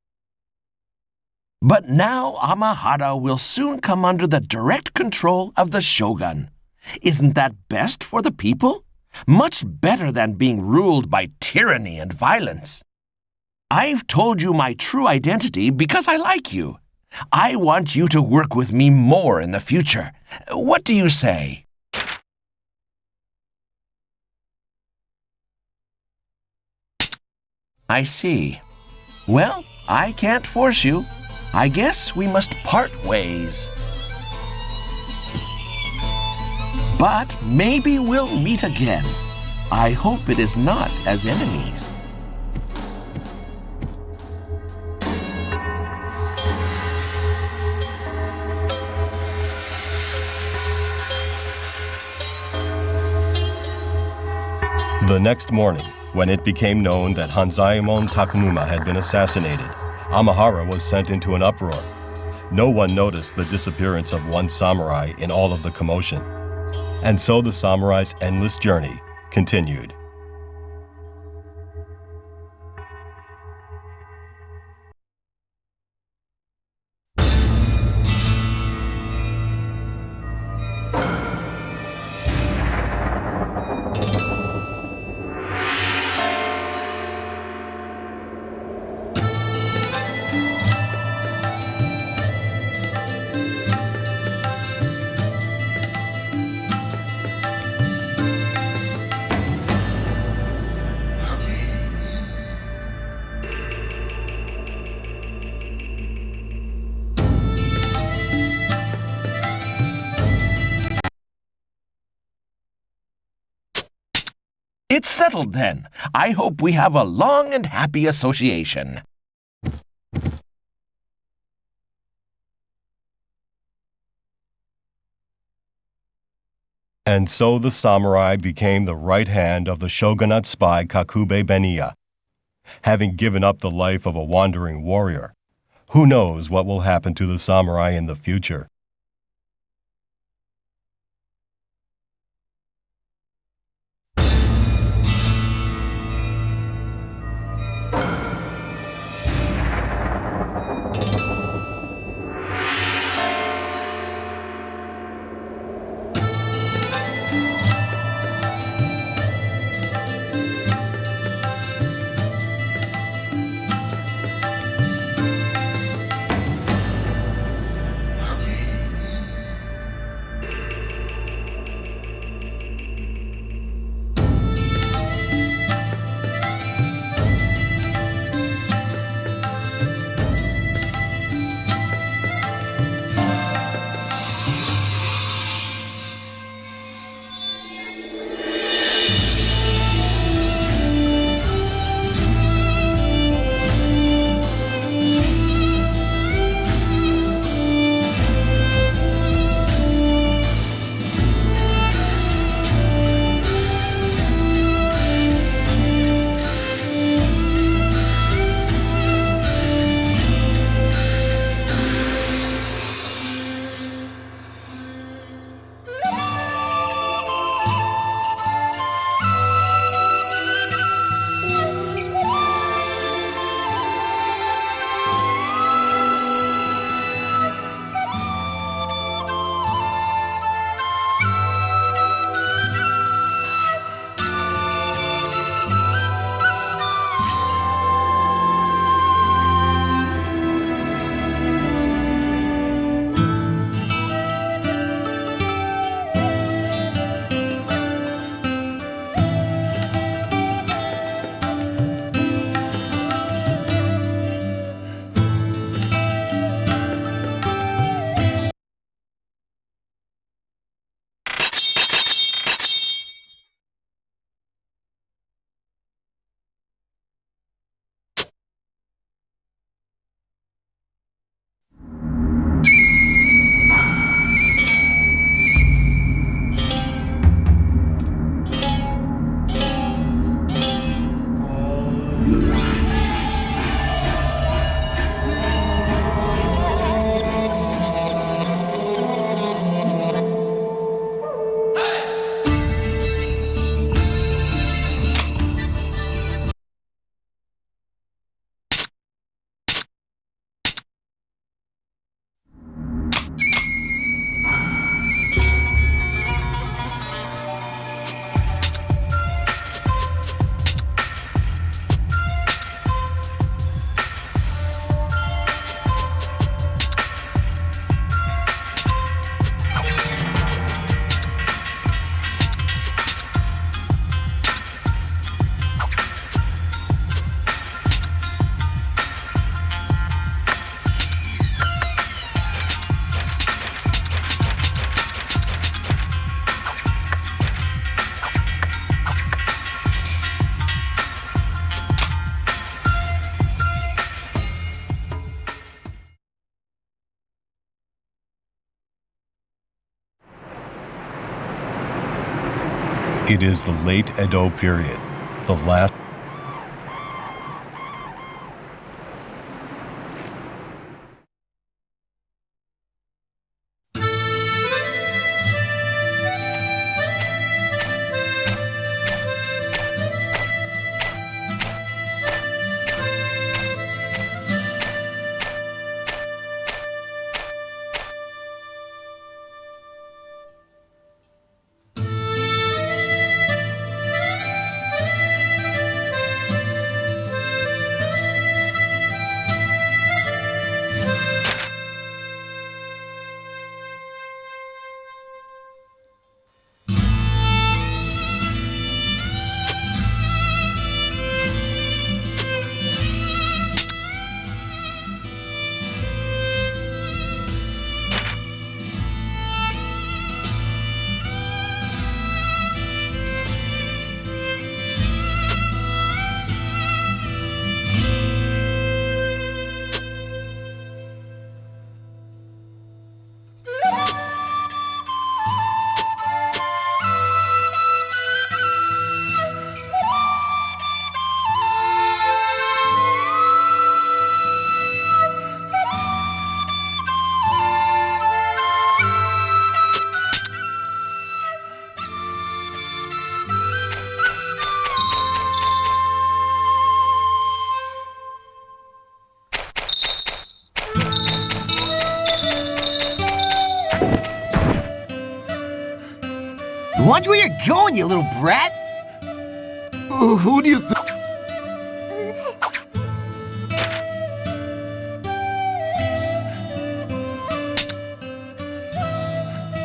S1: But now Amahara will soon come under the direct control of the shogun. Isn't that best for the people? Much better than being ruled by tyranny and violence. I've told you my true identity because I like you. I want you to work with me more in the future. What do you say? I see. Well, I can't force you. I guess we must part ways. But maybe we'll meet again. I hope it is not as enemies.
S10: The next morning, when it became known that Hanzaemon Takenuma had been assassinated, Amahara was sent into an uproar. No one noticed the disappearance of one samurai in all of the commotion. And so the samurai's endless journey continued.
S1: It's settled then. I hope we have a long and happy association.
S10: And so the samurai became the right hand of the shogunate spy Kakube Beniya. Having given up the life of a wandering warrior, who knows what will happen to the samurai in the future? It is the late Edo period, the last
S2: Watch where you're going, you little brat!
S11: Who do you think?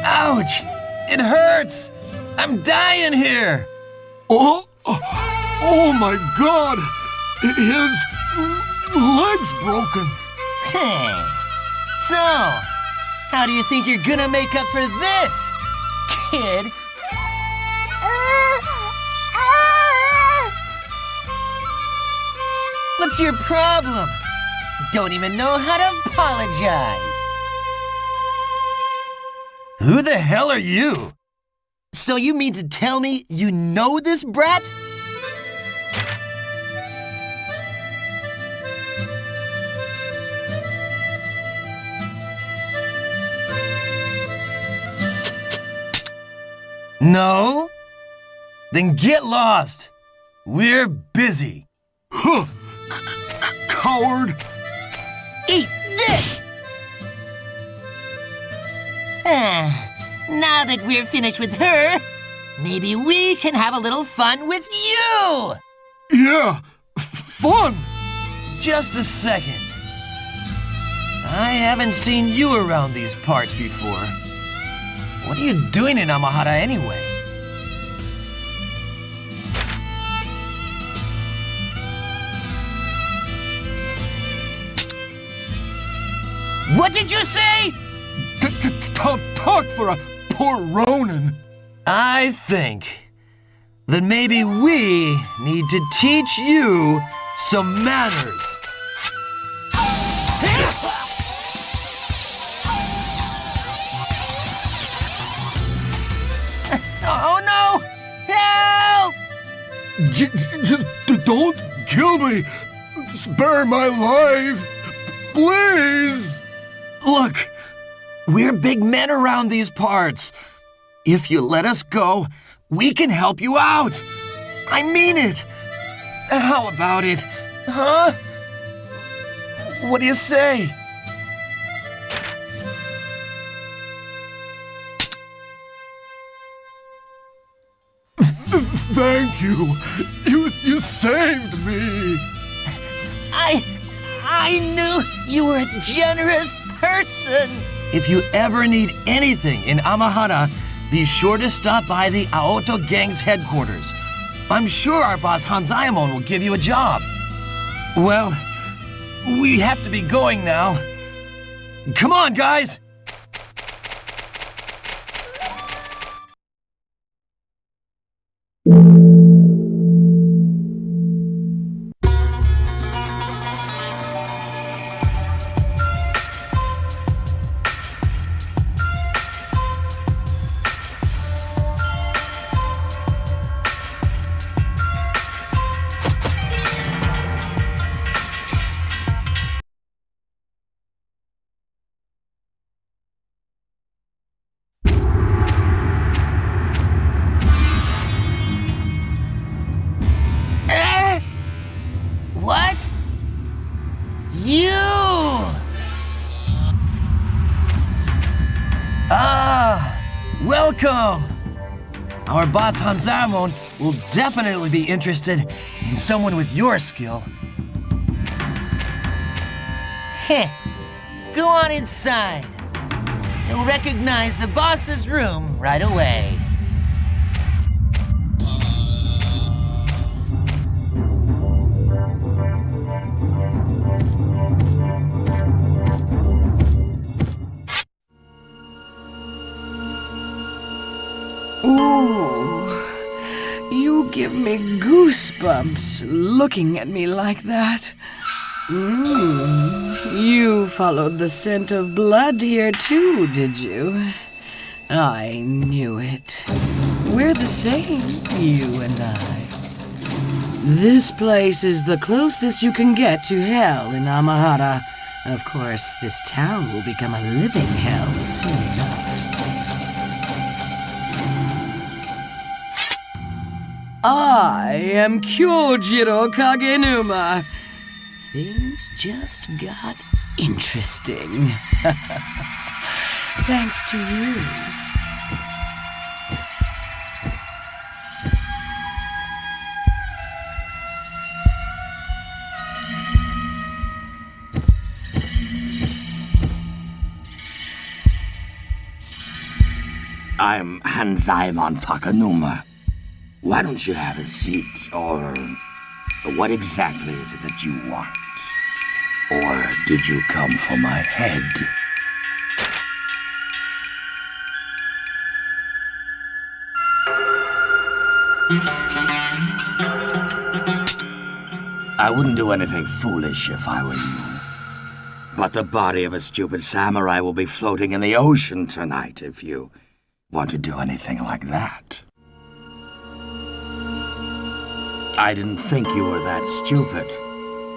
S2: Ouch! It hurts! I'm dying here!
S11: Oh my God! His leg's broken.
S2: So, how do you think you're gonna make up for this, kid? What's your problem? Don't even know how to apologize. Who the hell are you? So you mean to tell me you know this brat? No? Then get lost. We're busy.
S11: Huh. Coward.
S2: Eat this! Now that we're finished with her, maybe we can have a little fun with you!
S11: Yeah, fun!
S2: Just a second. I haven't seen you around these parts before. What are you doing in Amahara anyway? What did you say?
S11: Tough talk for a poor Ronin.
S2: I think that maybe we need to teach you some manners. Oh no! Help!
S11: Just don't kill me. Spare my life. Please.
S2: Look, we're big men around these parts. If you let us go, we can help you out. I mean it. How about it? Huh? What do you say?
S11: Thank you. You saved me.
S2: I knew you were a generous person. If you ever need anything in Amahara, be sure to stop by the Aoto Gang's headquarters. I'm sure our boss Hanzayamon will give you a job. Well, we have to be going now. Come on, guys! welcome! Our boss Hanzamon will definitely be interested in someone with your skill. Heh. Go on inside. You'll recognize the boss's room right away.
S8: Ooh, you give me goosebumps looking at me like that. You followed the scent of blood here too, did you? I knew it. We're the same, you and I. This place is the closest you can get to hell in Amahara. Of course, this town will become a living hell soon enough. I am Kyojiro Kagenuma. Things just got interesting. Thanks to you.
S7: I'm Hanzaemon Takanuma. Why don't you have a seat, or what exactly is it that you want? Or did you come for my head? I wouldn't do anything foolish if I were you. But the body of a stupid samurai will be floating in the ocean tonight if you want to do anything like that. I didn't think you were that stupid.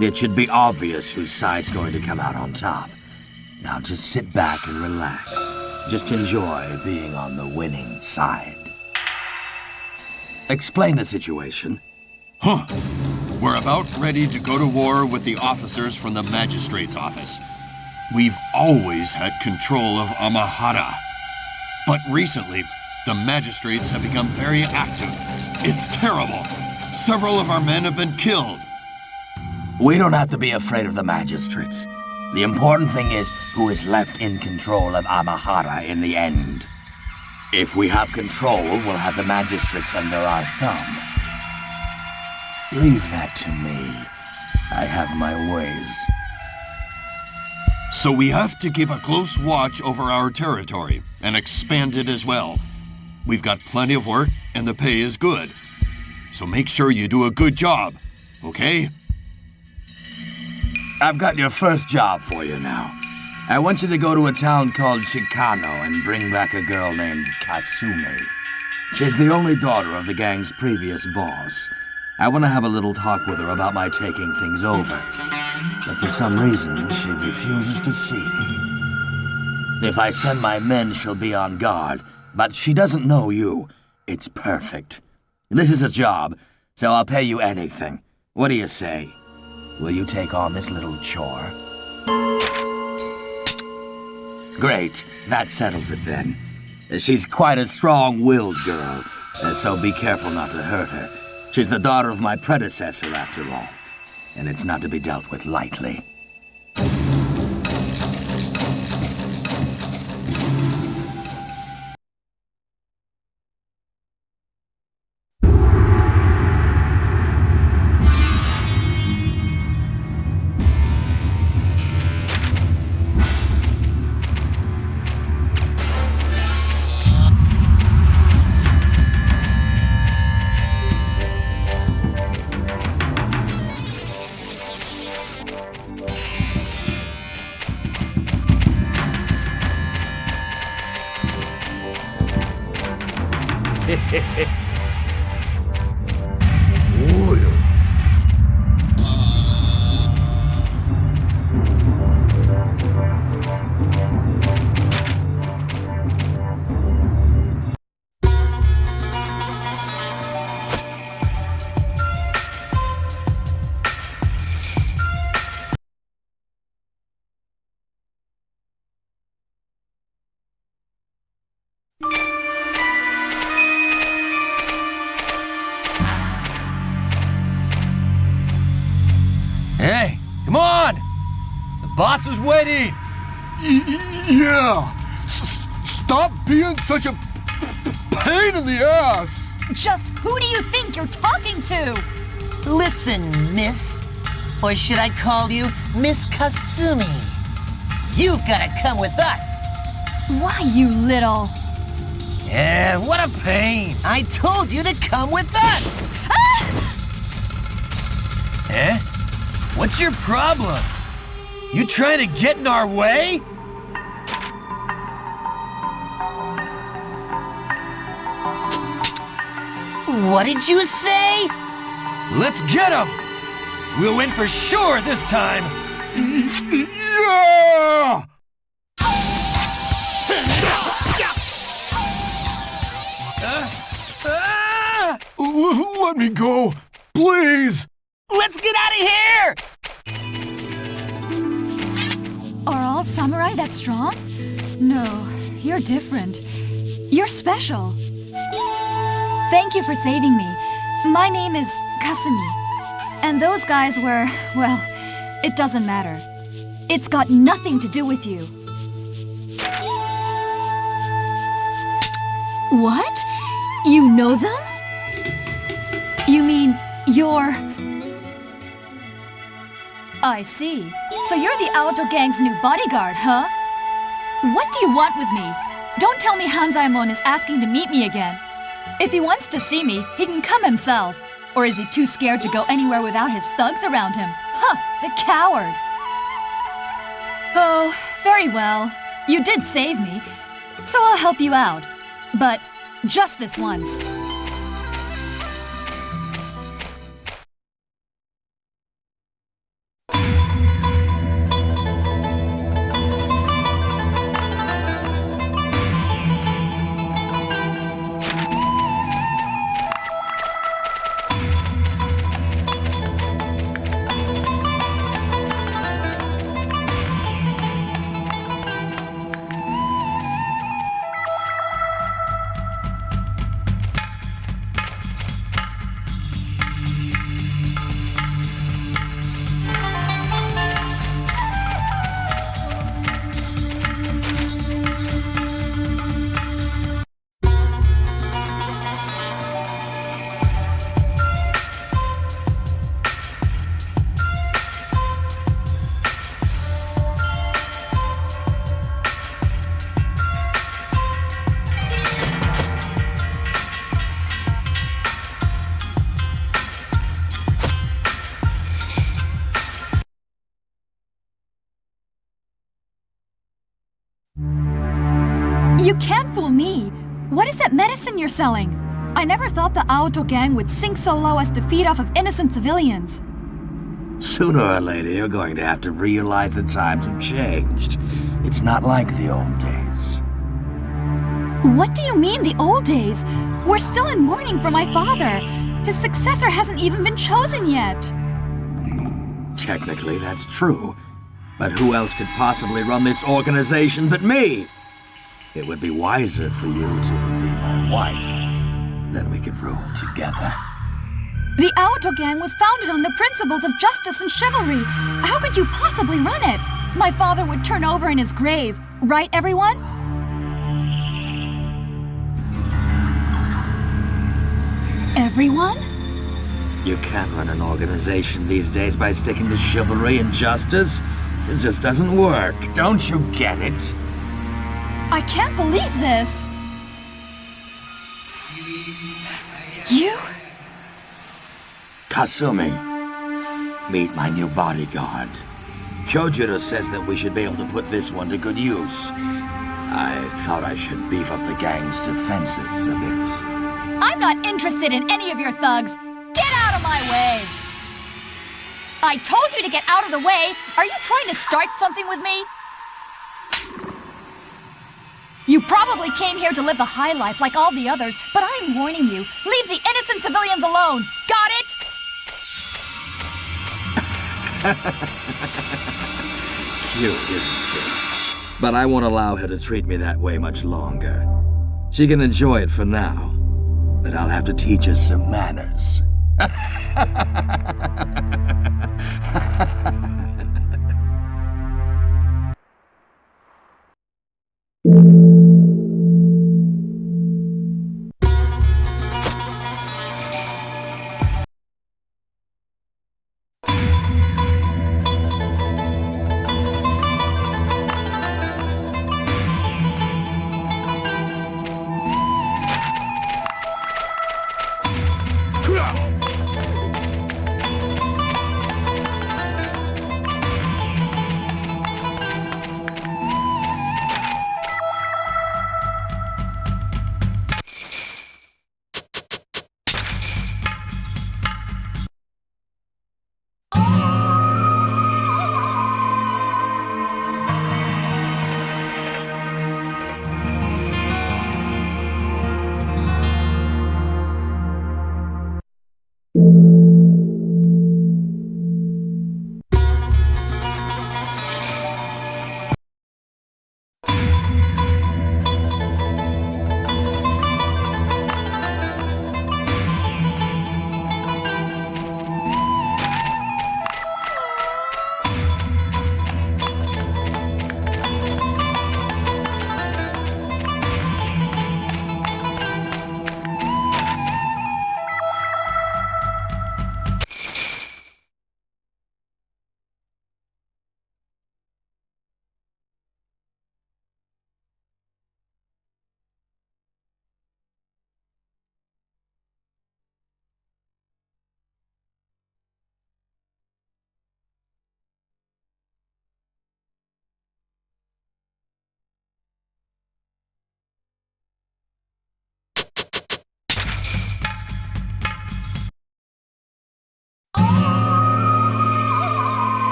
S7: It should be obvious whose side's going to come out on top. Now just sit back and relax. Just enjoy being on the winning side. Explain the situation.
S11: We're about ready to go to war with the officers from the magistrate's office. We've always had control of Amahara. But recently, the magistrates have become very active. It's terrible. Several of our men have been killed.
S7: We don't have to be afraid of the magistrates. The important thing is who is left in control of Amahara in the end. If we have control, we'll have the magistrates under our thumb. Leave that to me. I have my ways.
S11: So we have to keep a close watch over our territory and expand it as well. We've got plenty of work and the pay is good. So make sure you do a good job, okay?
S7: I've got your first job for you now. I want you to go to a town called Shikano and bring back a girl named Kasumi. She's the only daughter of the gang's previous boss. I want to have a little talk with her about my taking things over. But for some reason, she refuses to see me. If I send my men, she'll be on guard. But she doesn't know you. It's perfect. This is a job, so I'll pay you anything. What do you say? Will you take on this little chore? Great. That settles it then. She's quite a strong-willed girl, so be careful not to hurt her. She's the daughter of my predecessor, after all, and it's not to be dealt with lightly.
S2: boss is waiting!
S11: Yeah! Stop being such a pain in the ass!
S9: Just who do you think you're talking to?
S2: Listen, miss. Or should I call you Miss Kasumi? You've gotta come with us!
S9: Why, you little...
S2: Yeah, what a pain! I told you to come with us! Eh? What's your problem? You trying to get in our way? What did you say? Let's get him! We'll win for sure this time!
S11: Yeah! Let me go, please!
S2: Let's get out of here!
S9: Are all samurai that strong? No, you're different. You're special. Thank you for saving me. My name is Kasumi. And those guys were, well, it doesn't matter. It's got nothing to do with you. What? You know them? You mean you're... I see. So you're the Aoto Gang's new bodyguard, huh? What do you want with me? Don't tell me Hanzaemon is asking to meet me again. If he wants to see me, he can come himself. Or is he too scared to go anywhere without his thugs around him? Huh, the coward. Oh, very well. You did save me, so I'll help you out. But just this once. You can't fool me! What is that medicine you're selling? I never thought the Aoto Gang would sink so low as to feed off of innocent civilians.
S7: Sooner or later, you're going to have to realize the times have changed. It's not like the old days.
S9: What do you mean, the old days? We're still in mourning for my father. His successor hasn't even been chosen yet.
S7: Technically, that's true. But who else could possibly run this organization but me? It would be wiser for you to be my wife. Then we could rule together.
S9: The Aoto Gang was founded on the principles of justice and chivalry. How could you possibly run it? My father would turn over in his grave. Right, everyone? Everyone?
S7: You can't run an organization these days by sticking to chivalry and justice. It just doesn't work. Don't you get it?
S9: I can't believe this! You?
S7: Kasumi, meet my new bodyguard. Kyojiro says that we should be able to put this one to good use. I thought I should beef up the gang's defenses a bit.
S9: I'm not interested in any of your thugs. Get out of my way! I told you to get out of the way! Are you trying to start something with me? You probably came here to live the high life like all the others, but I'm warning you, leave the innocent civilians alone! Got it?
S7: Cute, isn't she? But I won't allow her to treat me that way much longer. She can enjoy it for now, but I'll have to teach her some manners.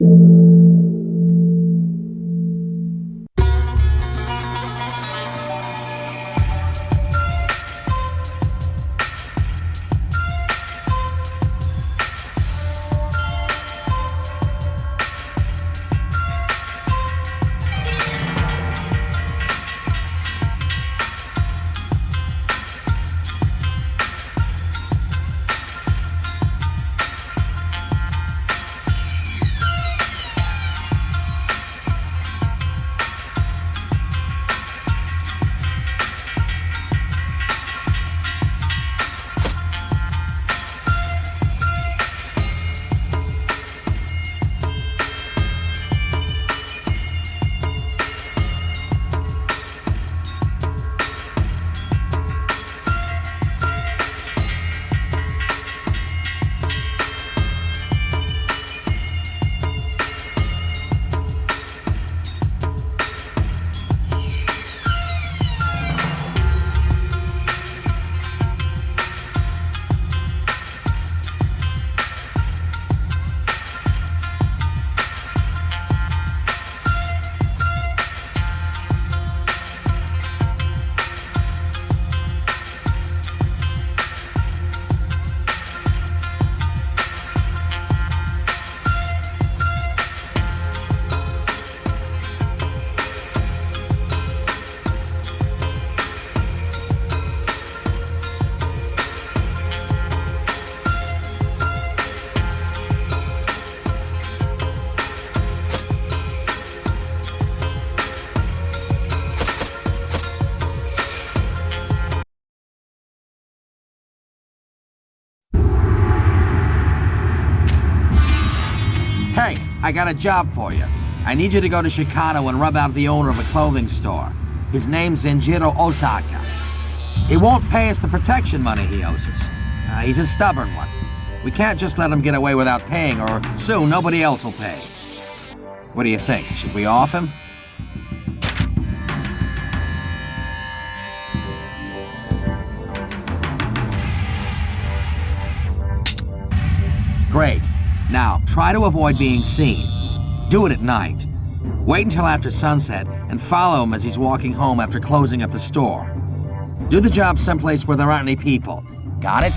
S7: Hey, I got a job for you. I need you to go to Shikano and rub out the owner of a clothing store. His name's Zenjiro Otaka. He won't pay us the protection money he owes us. He's a stubborn one. We can't just let him get away without paying, or soon nobody else will pay. What do you think? Should we off him? Great. Now, try to avoid being seen. Do it at night. Wait until after sunset and follow him as he's walking home after closing up the store. Do the job someplace where there aren't any people. Got it?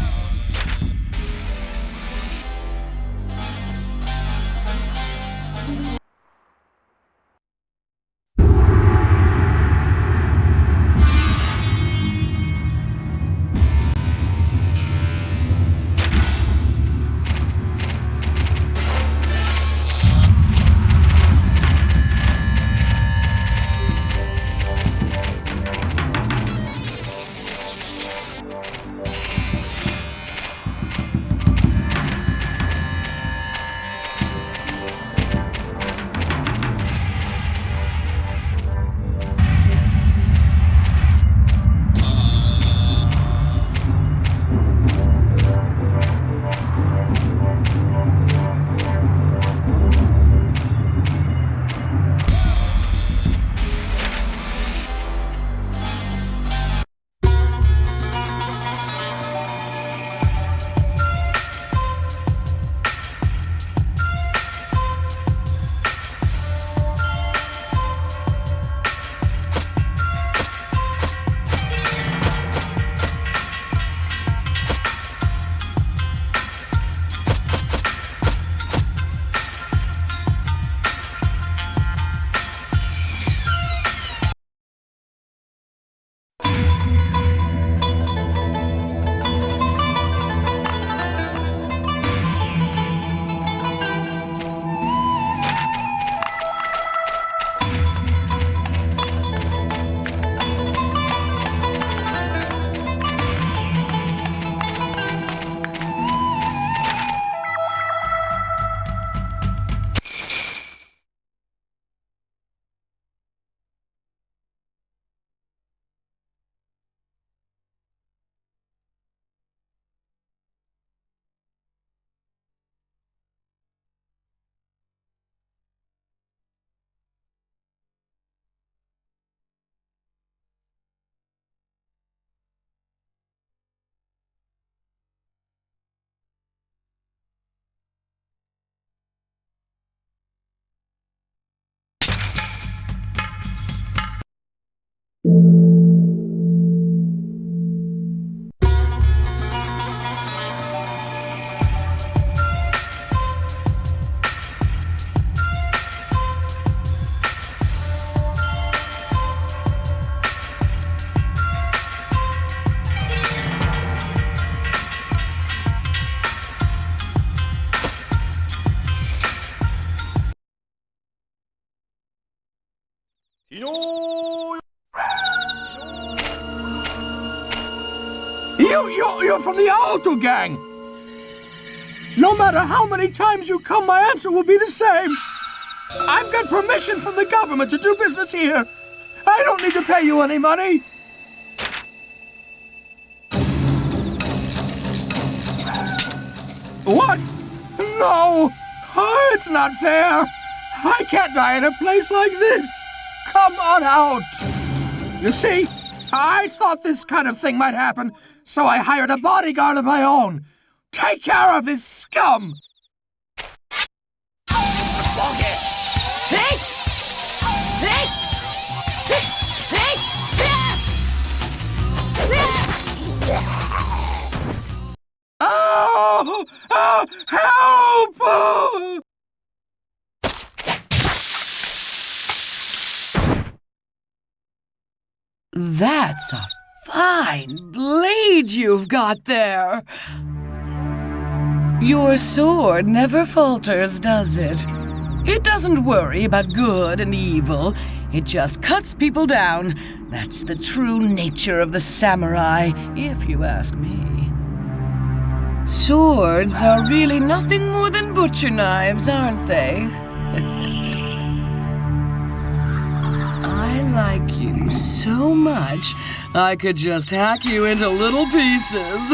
S7: You're from the Alto gang! No matter how many times you come, my answer will be the same. I've got permission from the government to do business here. I don't need to pay you any money. What? No! Oh, it's not fair. I can't die in a place like this. Come on out. You see, I thought this kind of thing might happen, so I hired a bodyguard of my own. Take care of this scum! Oh! Oh! Help! Oh!
S8: That's a fine blade you've got there. Your sword never falters, does it? It doesn't worry about good and evil. It just cuts people down. That's the true nature of the samurai, if you ask me. Swords are really nothing more than butcher knives, aren't they? I like you so much, I could just hack you into little pieces.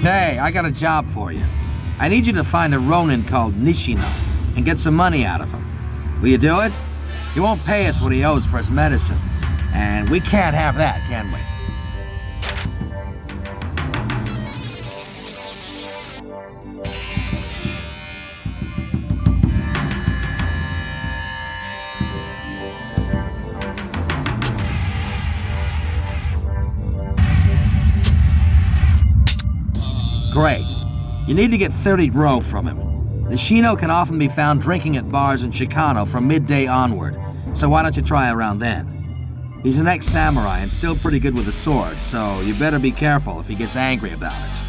S7: Hey, I got a job for you. I need you to find a Ronin called Nishino and get some money out of him. Will you do it? He won't pay us what he owes for his medicine. And we can't have that, can we? Great. You need to get 30 row from him. Nishino can often be found drinking at bars in Chicano from midday onward, so why don't you try around then? He's an ex-samurai and still pretty good with a sword, so you better be careful if he gets angry about it.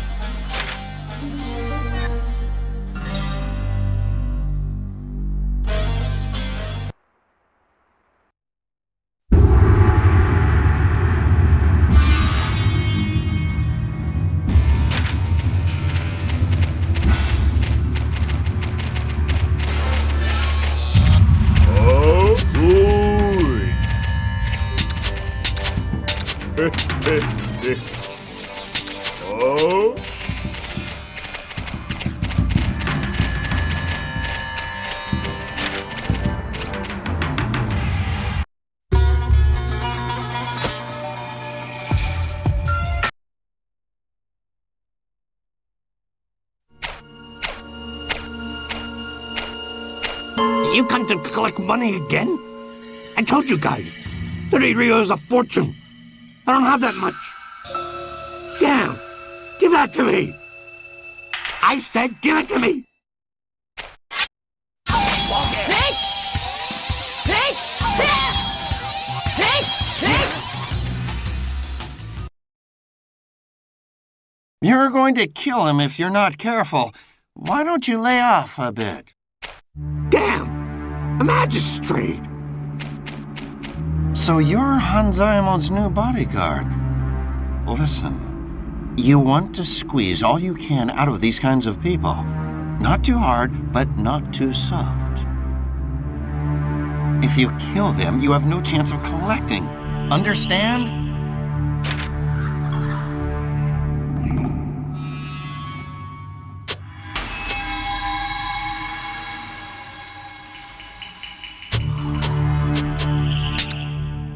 S6: Oh? You come to collect money again? I told you guys, 30 Rio is a fortune. I don't have that much. Damn! Give that to me! I said give it to me!
S5: You're going to kill him if you're not careful. Why don't you lay off a bit?
S6: Damn! A magistrate!
S5: So you're Hanzaimon's new bodyguard. Listen, you want to squeeze all you can out of these kinds of people. Not too hard, but not too soft. If you kill them, you have no chance of collecting. Understand?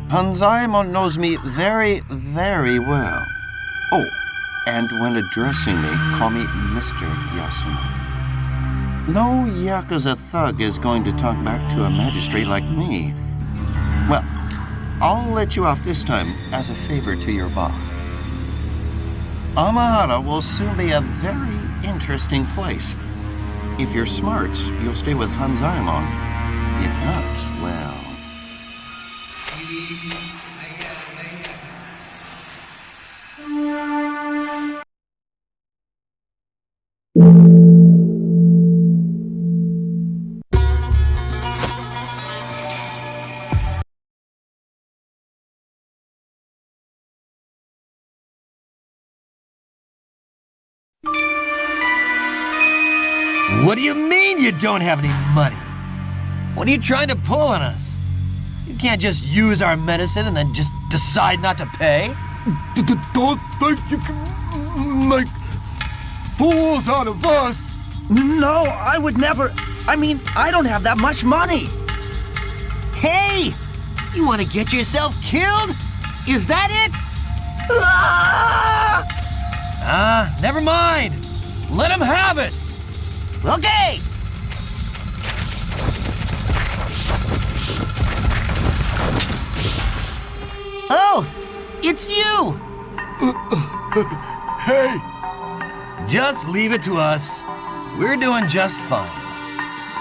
S5: Hanzaemon knows me very, very well. Oh, and when addressing me, call me Mr. Yasuno. No Yakuza thug is going to talk back to a magistrate like me. Well, I'll let you off this time as a favor to your boss. Amahara will soon be a very interesting place. If you're smart, you'll stay with Hanzaemon. If not, well...
S2: What do you mean you don't have any money? What are you trying to pull on us? You can't just use our medicine and then just decide not to pay.
S11: Don't think you can make fools out of us.
S4: No, I would never. I mean, I don't have that much money.
S2: Hey! You want to get yourself killed? Is that it? Never mind. Let him have it. Okay. Oh, it's you.
S11: Hey!
S2: Just leave it to us. We're doing just fine.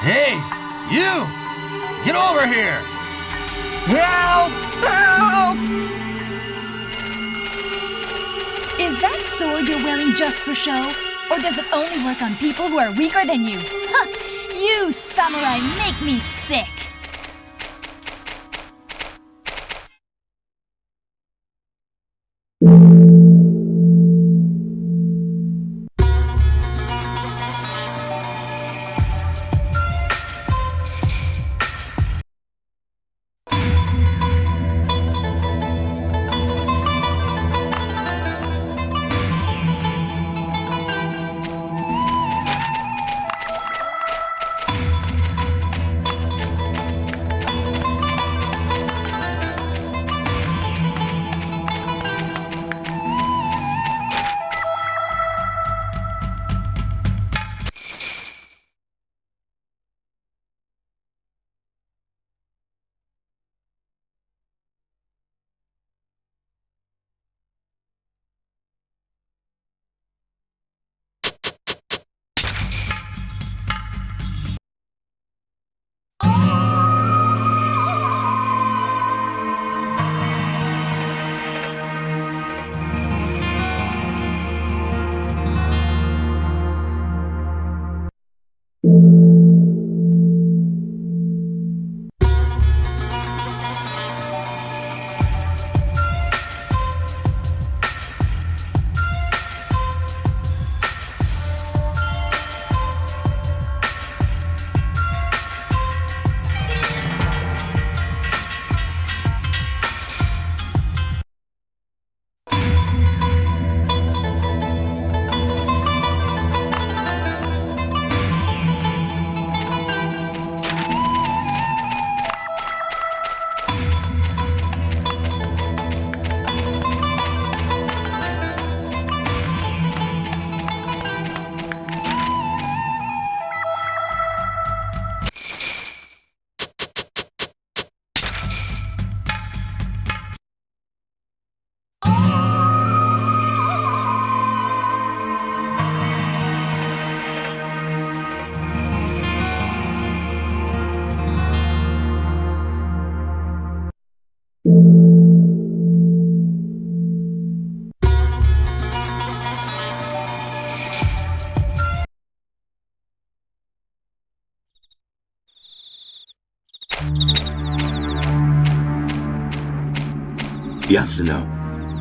S2: Hey, you! Get over here!
S4: Help! Help!
S9: Is that sword you're wearing just for show? Or does it only work on people who are weaker than you? Ha! You samurai make me sick!
S7: Yasuno.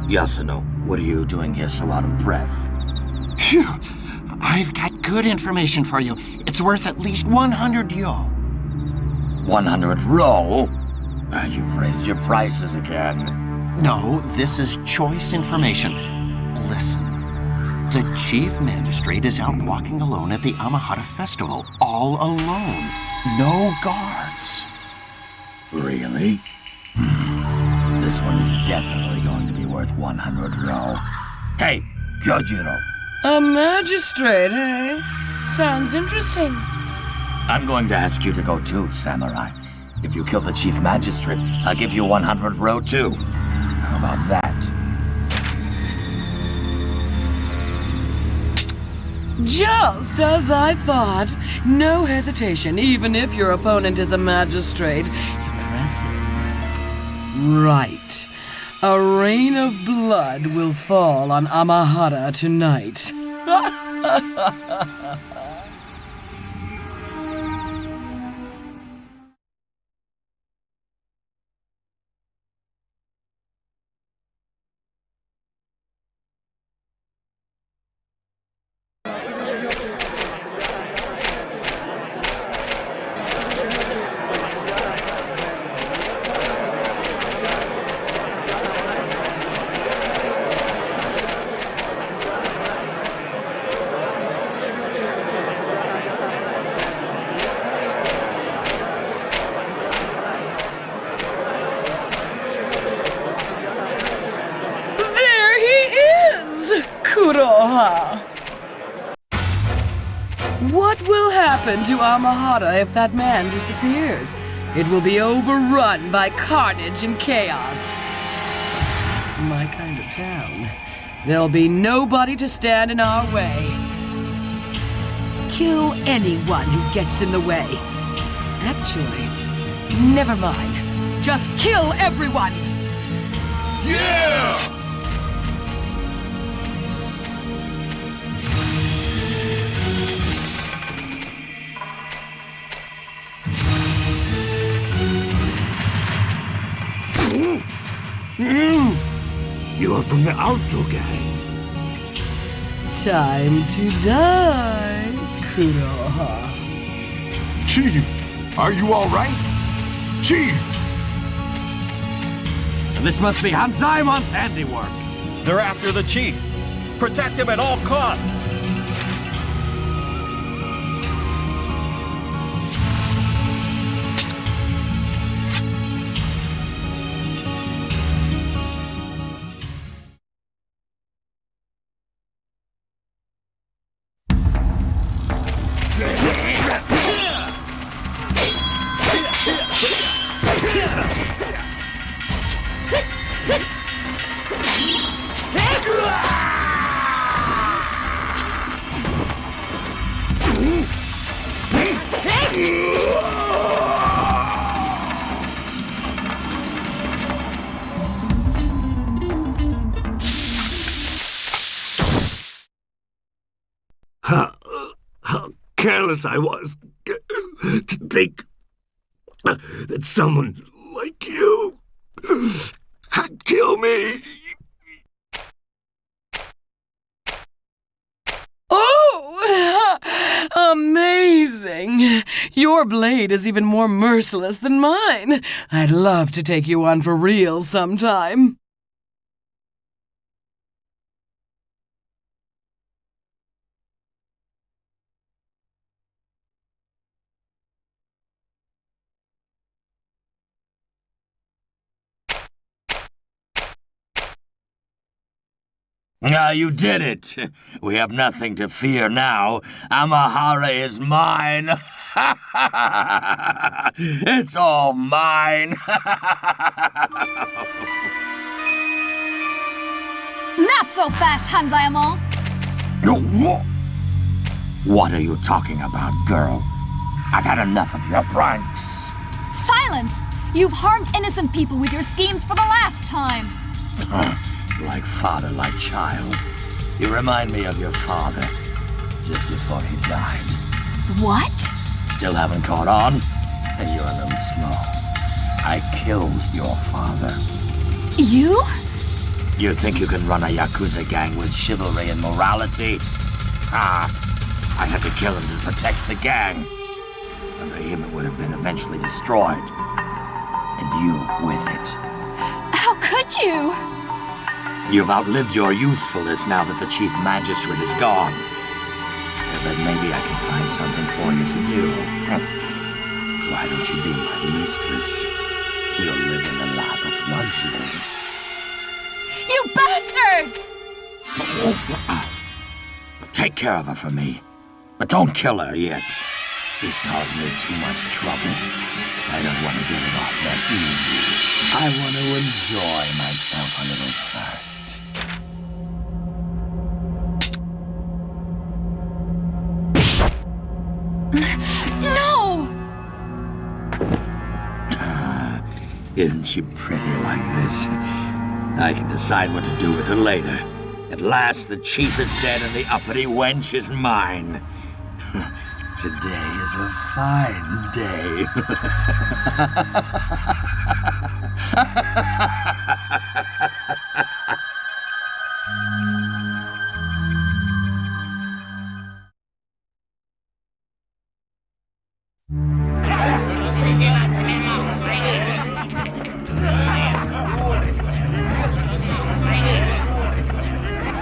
S7: Yasuno, what are you doing here so out of breath?
S5: Phew. I've got good information for you. It's worth at least 100 yo.
S7: 100 ro? You've raised your prices again.
S5: No, this is choice information. Listen. The chief magistrate is out walking alone at the Amahara festival, all alone. No guards.
S7: Really? This one is definitely going to be worth 100 ro. Hey, Kyojiro.
S8: A magistrate, eh? Sounds interesting.
S7: I'm going to ask you to go too, Samurai. If you kill the chief magistrate, I'll give you 100 ro too. How about that?
S8: Just as I thought. No hesitation, even if your opponent is a magistrate. Impressive. Right. A rain of blood will fall on Amahara tonight. Kuroha! What will happen to Amahara if that man disappears? It will be overrun by carnage and chaos. My kind of town. There'll be nobody to stand in our way. Kill anyone who gets in the way. Actually, never mind. Just kill everyone!
S11: Yeah!
S6: You're from the Alto gang.
S8: Time to die, Kuroha.
S3: Chief, are you all right? Chief!
S7: This must be Hanzaimon's handiwork.
S11: They're after the chief. Protect him at all costs.
S6: How careless I was to think that someone like you could kill me.
S8: Oh! Amazing! Your blade is even more merciless than mine. I'd love to take you on for real sometime.
S7: Ah, you did it. We have nothing to fear now. Amahara is mine. It's all mine.
S9: Not so fast, Hanzaemon!
S7: What are you talking about, girl? I've had enough of your pranks.
S9: Silence! You've harmed innocent people with your schemes for the last time.
S7: Like father, like child. You remind me of your father, just before he died.
S9: What?
S7: Still haven't caught on? Then you're a little slow. I killed your father.
S9: You?
S7: You think you can run a Yakuza gang with chivalry and morality? I had to kill him to protect the gang. Under him, it would have been eventually destroyed. And you with it.
S9: How could you?
S7: You've outlived your usefulness now that the Chief Magistrate is gone. But maybe I can find something for you to do. Why don't you be my mistress? You'll live in the lap of luxury.
S9: You bastard!
S7: Take care of her for me. But don't kill her yet. She's caused me too much trouble. I don't want to get it off that easy. I want to enjoy myself a little first.
S9: No!
S7: Isn't she pretty like this? I can decide what to do with her later. At last, the chief is dead and the uppity wench is mine. Today is a fine day.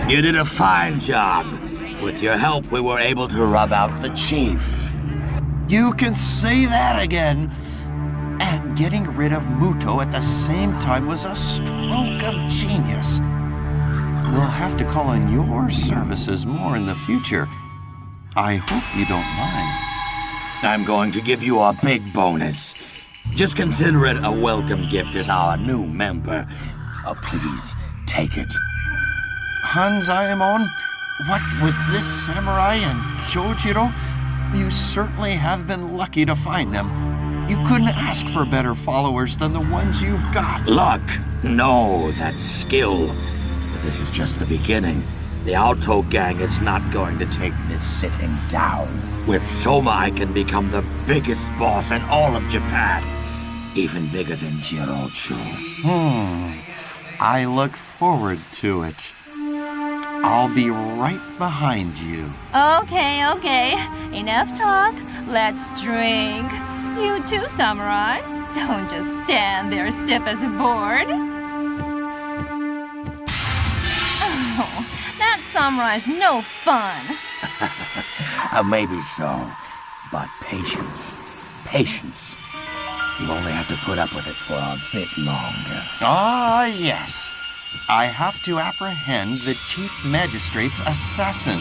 S7: You did a fine job. With your help, we were able to rub out the chief.
S5: You can say that again. And getting rid of Muto at the same time was a stroke of genius. We'll have to call on your services more in the future. I hope you don't mind.
S7: I'm going to give you a big bonus. Just consider it a welcome gift as our new member. Please, take it.
S5: Hanzaemon, what with this samurai and Kyojiro, you certainly have been lucky to find them. You couldn't ask for better followers than the ones you've got.
S7: Luck? No, that's skill. But this is just the beginning. The Alto gang is not going to take this sitting down. With Soma, I can become the biggest boss in all of Japan. Even bigger than Jirocho.
S5: I look forward to it. I'll be right behind you.
S9: Okay. Enough talk. Let's drink. You too, samurai. Don't just stand there stiff as a board. Oh, that samurai's no fun.
S7: Maybe so. But patience. Patience. You only have to put up with it for a bit longer.
S5: Ah, yes. I have to apprehend the Chief Magistrate's assassin.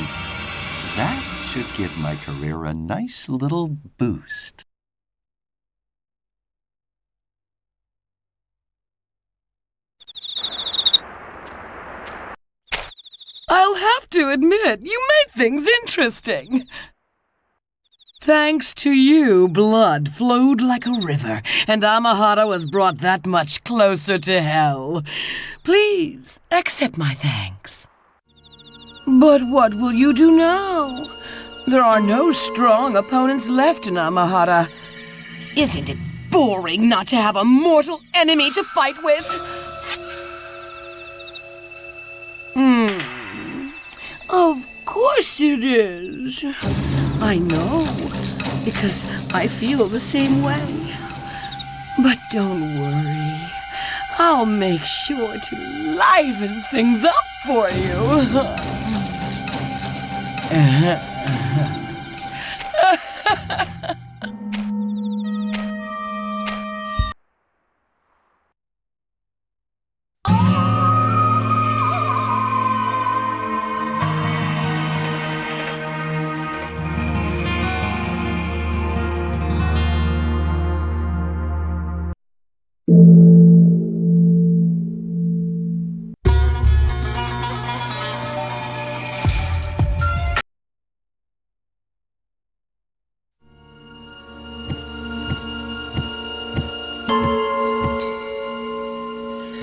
S5: That should give my career a nice little boost.
S8: I'll have to admit, you made things interesting. Thanks to you, blood flowed like a river, and Amahara was brought that much closer to hell. Please, accept my thanks. But what will you do now? There are no strong opponents left in Amahara. Isn't it boring not to have a mortal enemy to fight with? Of course it is. I know, because I feel the same way. But don't worry. I'll make sure to liven things up for you.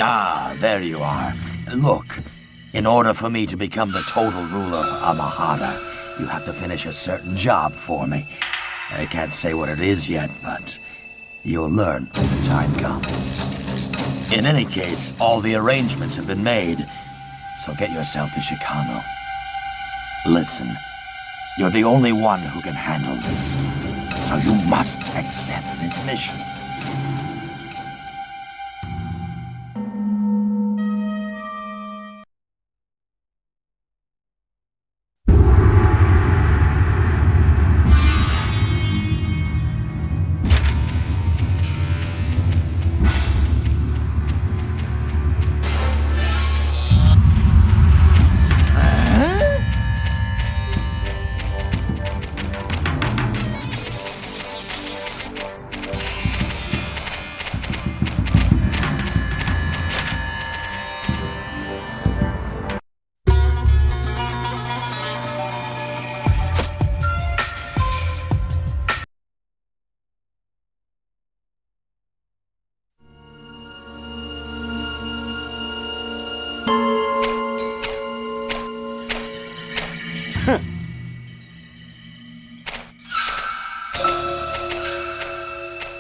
S7: Ah, there you are. Look, in order for me to become the total ruler of Amahara, you have to finish a certain job for me. I can't say what it is yet, but you'll learn when the time comes. In any case, all the arrangements have been made, so get yourself to Chicano. Listen, you're the only one who can handle this, so you must accept this mission.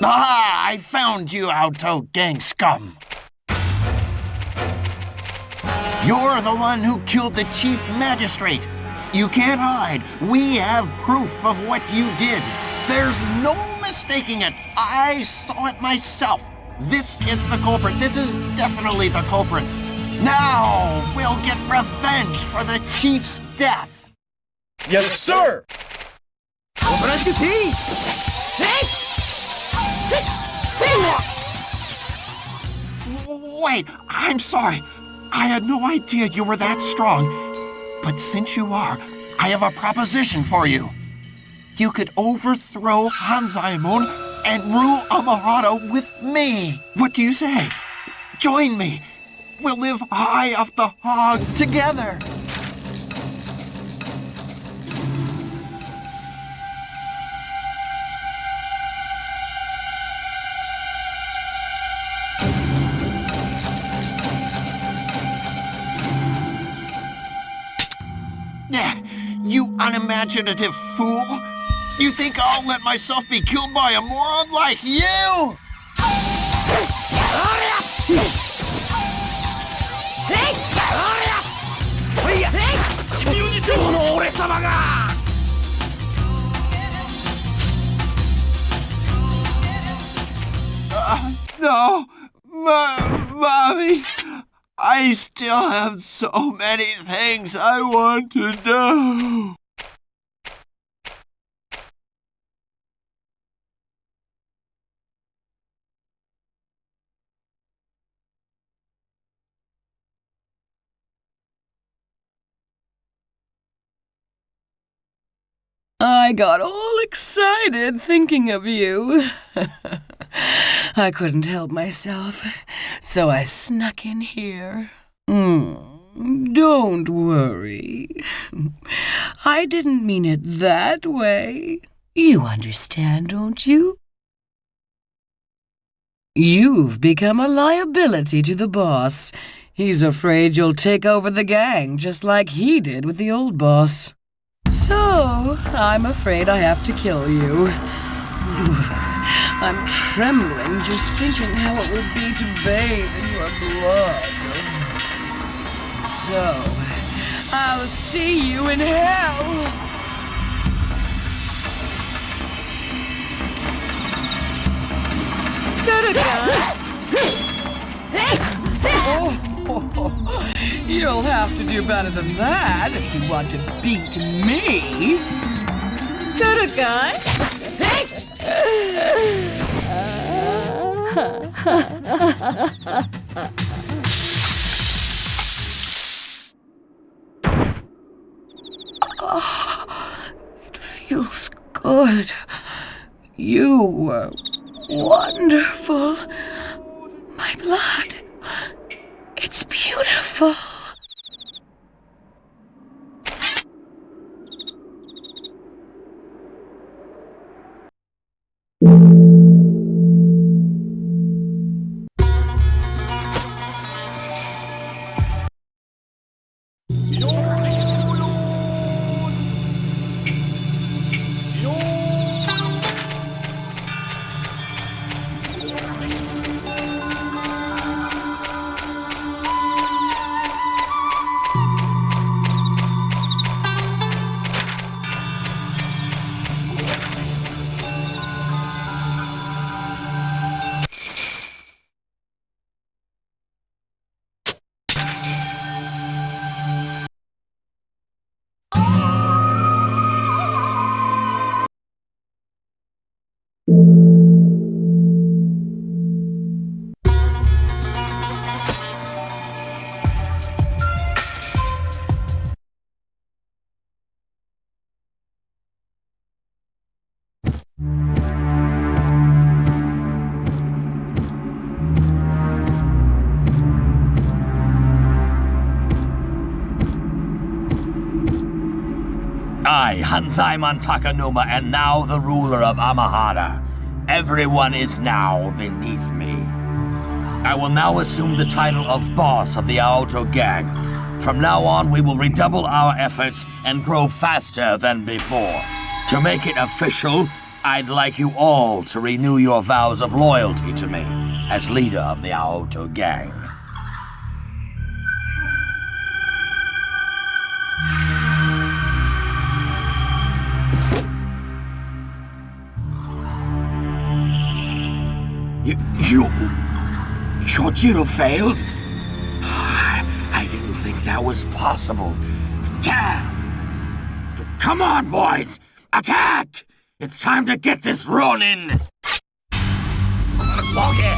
S5: Ah, I found you, Auto Gang scum! You're the one who killed the Chief Magistrate. You can't hide. We have proof of what you did. There's no mistaking it. I saw it myself. This is the culprit. This is definitely the culprit. Now we'll get revenge for the Chief's death.
S4: Yes, sir!
S5: Wait, I'm sorry. I had no idea you were that strong. But since you are, I have a proposition for you. You could overthrow Hanzaemon and rule Amahara with me. What do you say? Join me. We'll live high off the hog together. You unimaginative fool! You think I'll let myself be killed by a moron like you? No, Mommy. I still have so many things I want to do.
S8: I got all excited thinking of you. I couldn't help myself, so I snuck in here. Don't worry. I didn't mean it that way. You understand, don't you? You've become a liability to the boss. He's afraid you'll take over the gang, just like he did with the old boss. So, I'm afraid I have to kill you. I'm trembling just thinking how it would be to bathe in your blood. So, I'll see you in hell. Oh, you'll have to do better than that if you want to beat me. Got a gun? Oh, it feels good. You were wonderful. My blood. It's beautiful.
S7: I, Hanzaemon Takanuma, am now the ruler of Amahara. Everyone is now beneath me. I will now assume the title of boss of the Aoto gang. From now on, we will redouble our efforts and grow faster than before. To make it official, I'd like you all to renew your vows of loyalty to me as leader of the Aoto gang. Chojiro failed? I didn't think that was possible. Damn! Come on, boys! Attack! It's time to get this Ronin! Walk here!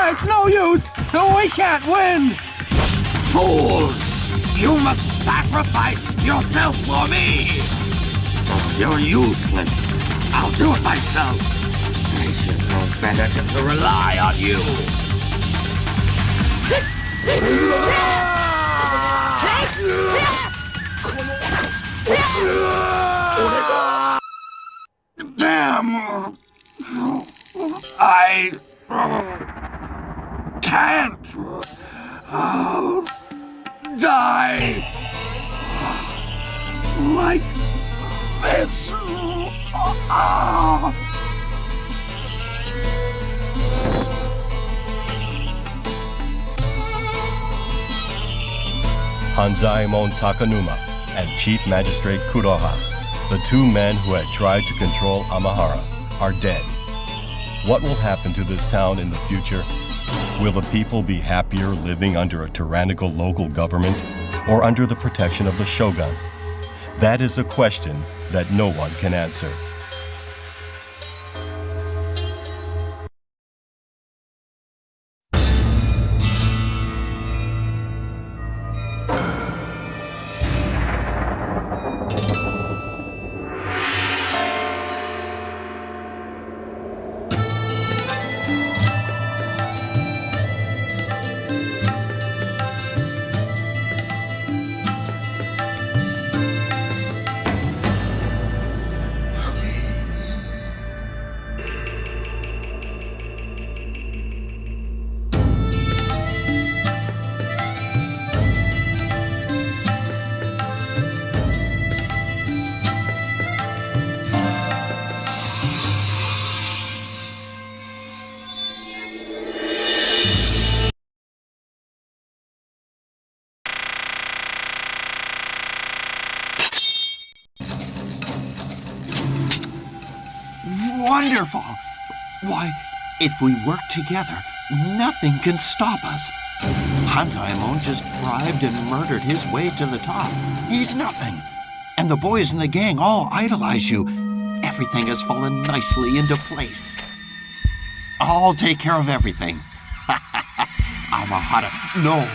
S6: It's no use! We can't win!
S7: Fools! You must sacrifice yourself for me! You're useless. I'll do it myself. I should know better to rely on you. Damn! I can't die like this.
S10: Hanzaemon Takanuma and Chief Magistrate Kuroha, the two men who had tried to control Amahara, are dead. What will happen to this town in the future? Will the people be happier living under a tyrannical local government or under the protection of the shogun? That is a question that no one can answer.
S5: Wonderful! Why, if we work together, nothing can stop us. Hanzaemon just bribed and murdered his way to the top. He's nothing. And the boys in the gang all idolize you. Everything has fallen nicely into place. I'll take care of everything. Amahara, no,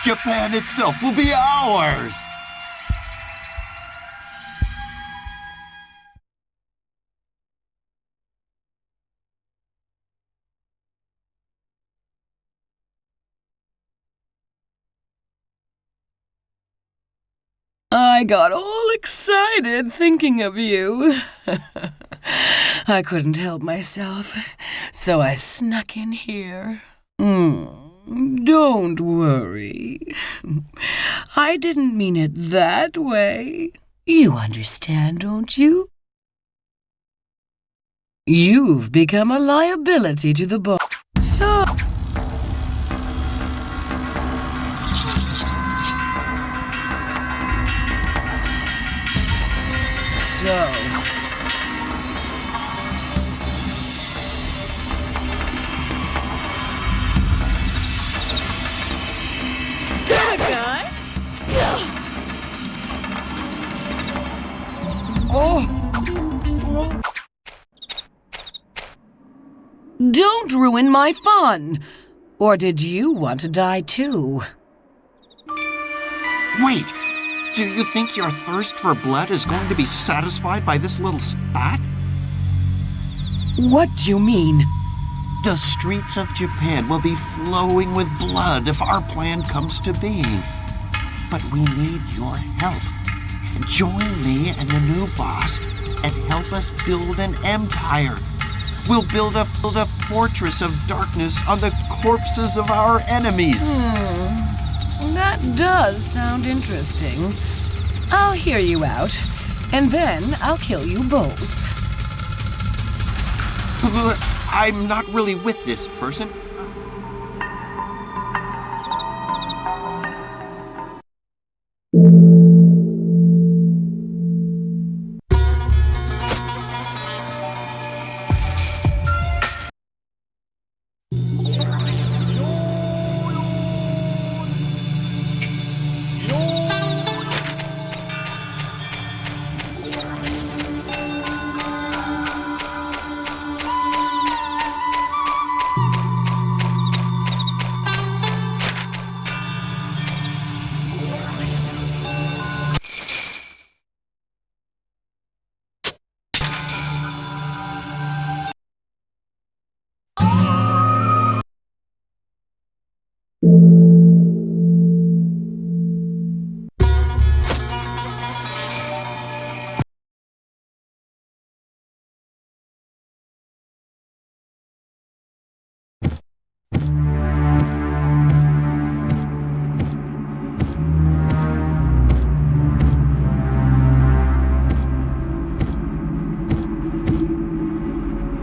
S5: Japan itself will be ours!
S8: I got all excited thinking of you. I couldn't help myself, so I snuck in here. Don't worry. I didn't mean it that way. You understand, don't you? You've become a liability to the boss. So... Got a guy? Don't ruin my fun. Or did you want to die too?
S5: Wait! Do you think your thirst for blood is going to be satisfied by this little spat?
S8: What do you mean?
S5: The streets of Japan will be flowing with blood if our plan comes to being. But we need your help. Join me and the new boss and help us build an empire. We'll build a fortress of darkness on the corpses of our enemies.
S8: That does sound interesting. I'll hear you out, and then I'll kill you both.
S5: But I'm not really with this person.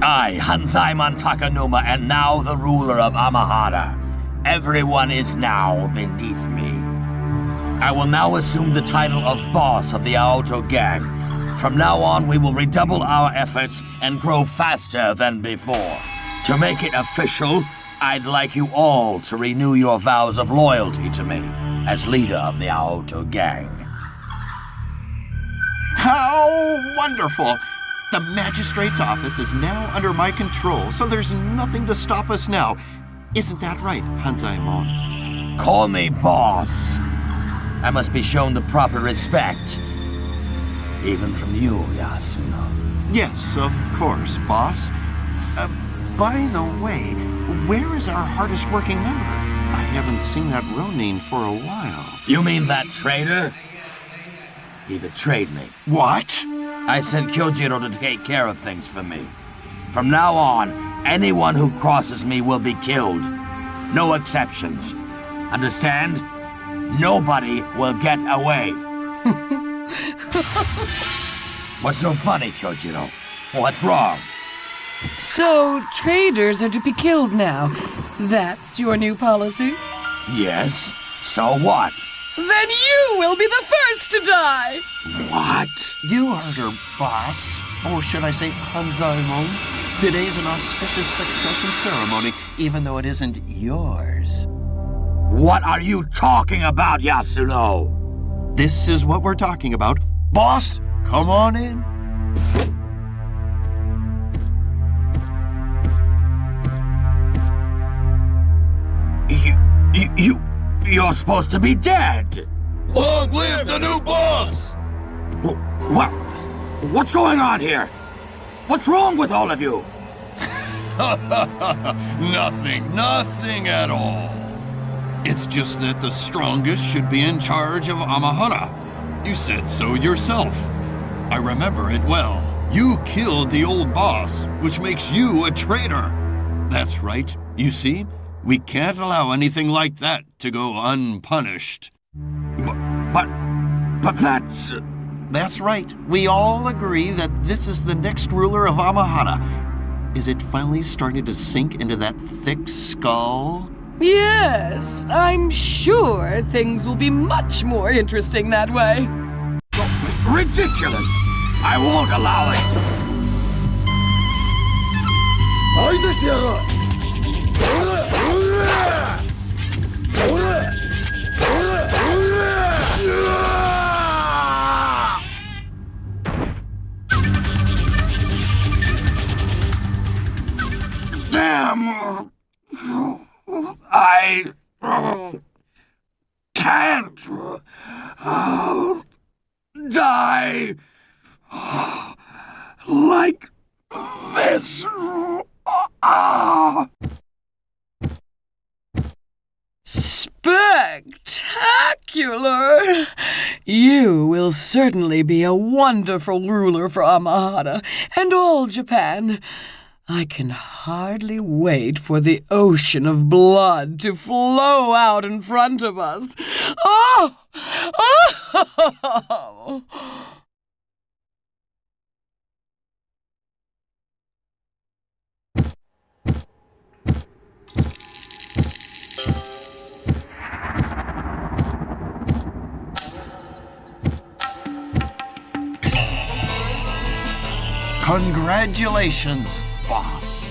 S7: I, Hanzaemon Takanuma, am now the ruler of Amahara. Everyone is now beneath me. I will now assume the title of boss of the Aoto gang. From now on, we will redouble our efforts and grow faster than before. To make it official, I'd like you all to renew your vows of loyalty to me as leader of the Aoto gang.
S5: How wonderful! The magistrate's office is now under my control, so there's nothing to stop us now. Isn't that right, Hanzaemon?
S7: Call me boss. I must be shown the proper respect. Even from you, Yasuno.
S5: Yes, of course, boss. By the way, where is our hardest working member? I haven't seen that Ronin for a while.
S7: You mean that traitor? He betrayed me.
S5: What?
S7: I sent Kyojiro to take care of things for me. From now on, anyone who crosses me will be killed. No exceptions. Understand? Nobody will get away. What's so funny, Kyojiro? What's wrong?
S8: So, traders are to be killed now. That's your new policy?
S7: Yes. So what?
S8: Then you will be the first to die!
S7: What?
S5: You heard her, boss. Or should I say Hanzaemon? Today's an auspicious succession ceremony, even though it isn't yours.
S7: What are you talking about, Yasuno?
S5: This is what we're talking about. Boss, come on in.
S7: You're supposed to be dead!
S11: Long live the new boss!
S7: What? What's going on here? What's wrong with all of you?
S11: Nothing at all. It's just that the strongest should be in charge of Amahara. You said so yourself. I remember it well. You killed the old boss, which makes you a traitor. That's right. You see, we can't allow anything like that to go unpunished.
S7: But that's...
S5: That's right. We all agree that this is the next ruler of Amahara. Is it finally starting to sink into that thick skull?
S8: Yes, I'm sure things will be much more interesting that way.
S7: Ridiculous! I won't allow it! I'll die like this.
S8: Spectacular! You will certainly be a wonderful ruler for Amahara and all Japan. I can hardly wait for the ocean of blood to flow out in front of us. Oh! Oh!
S5: Congratulations, boss.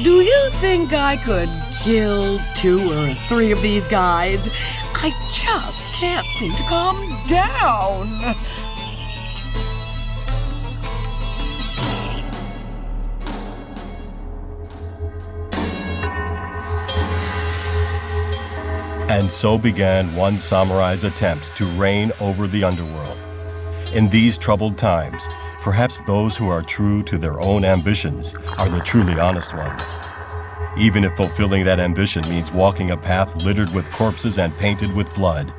S8: Do you think I could kill 2 or 3 of these guys? I just can't seem to calm down.
S10: And so began one samurai's attempt to reign over the underworld. In these troubled times, perhaps those who are true to their own ambitions are the truly honest ones. Even if fulfilling that ambition means walking a path littered with corpses and painted with blood.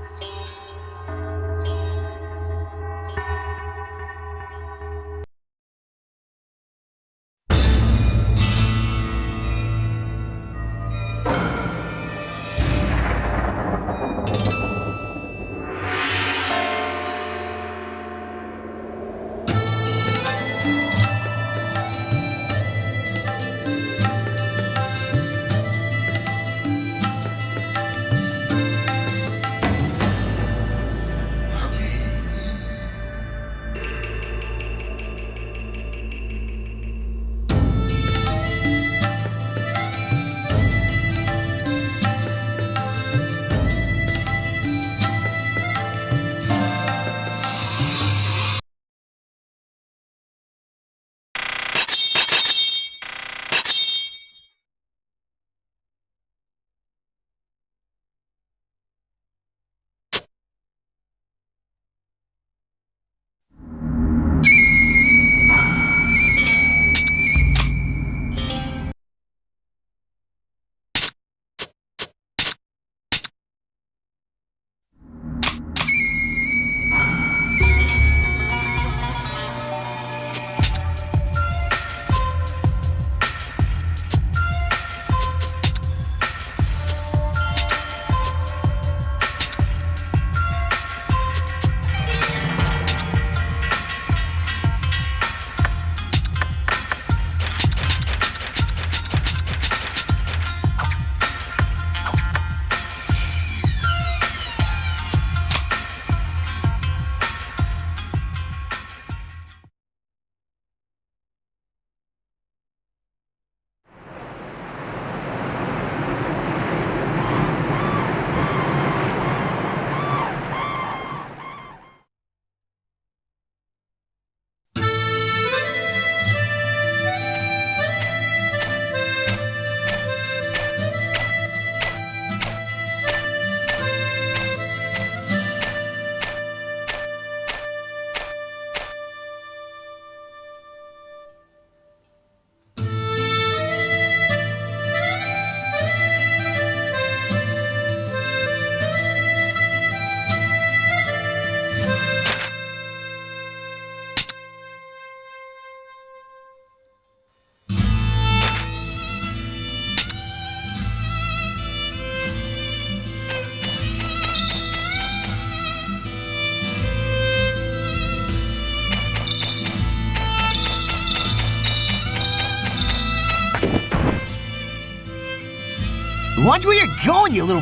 S2: Watch where you're going, you little...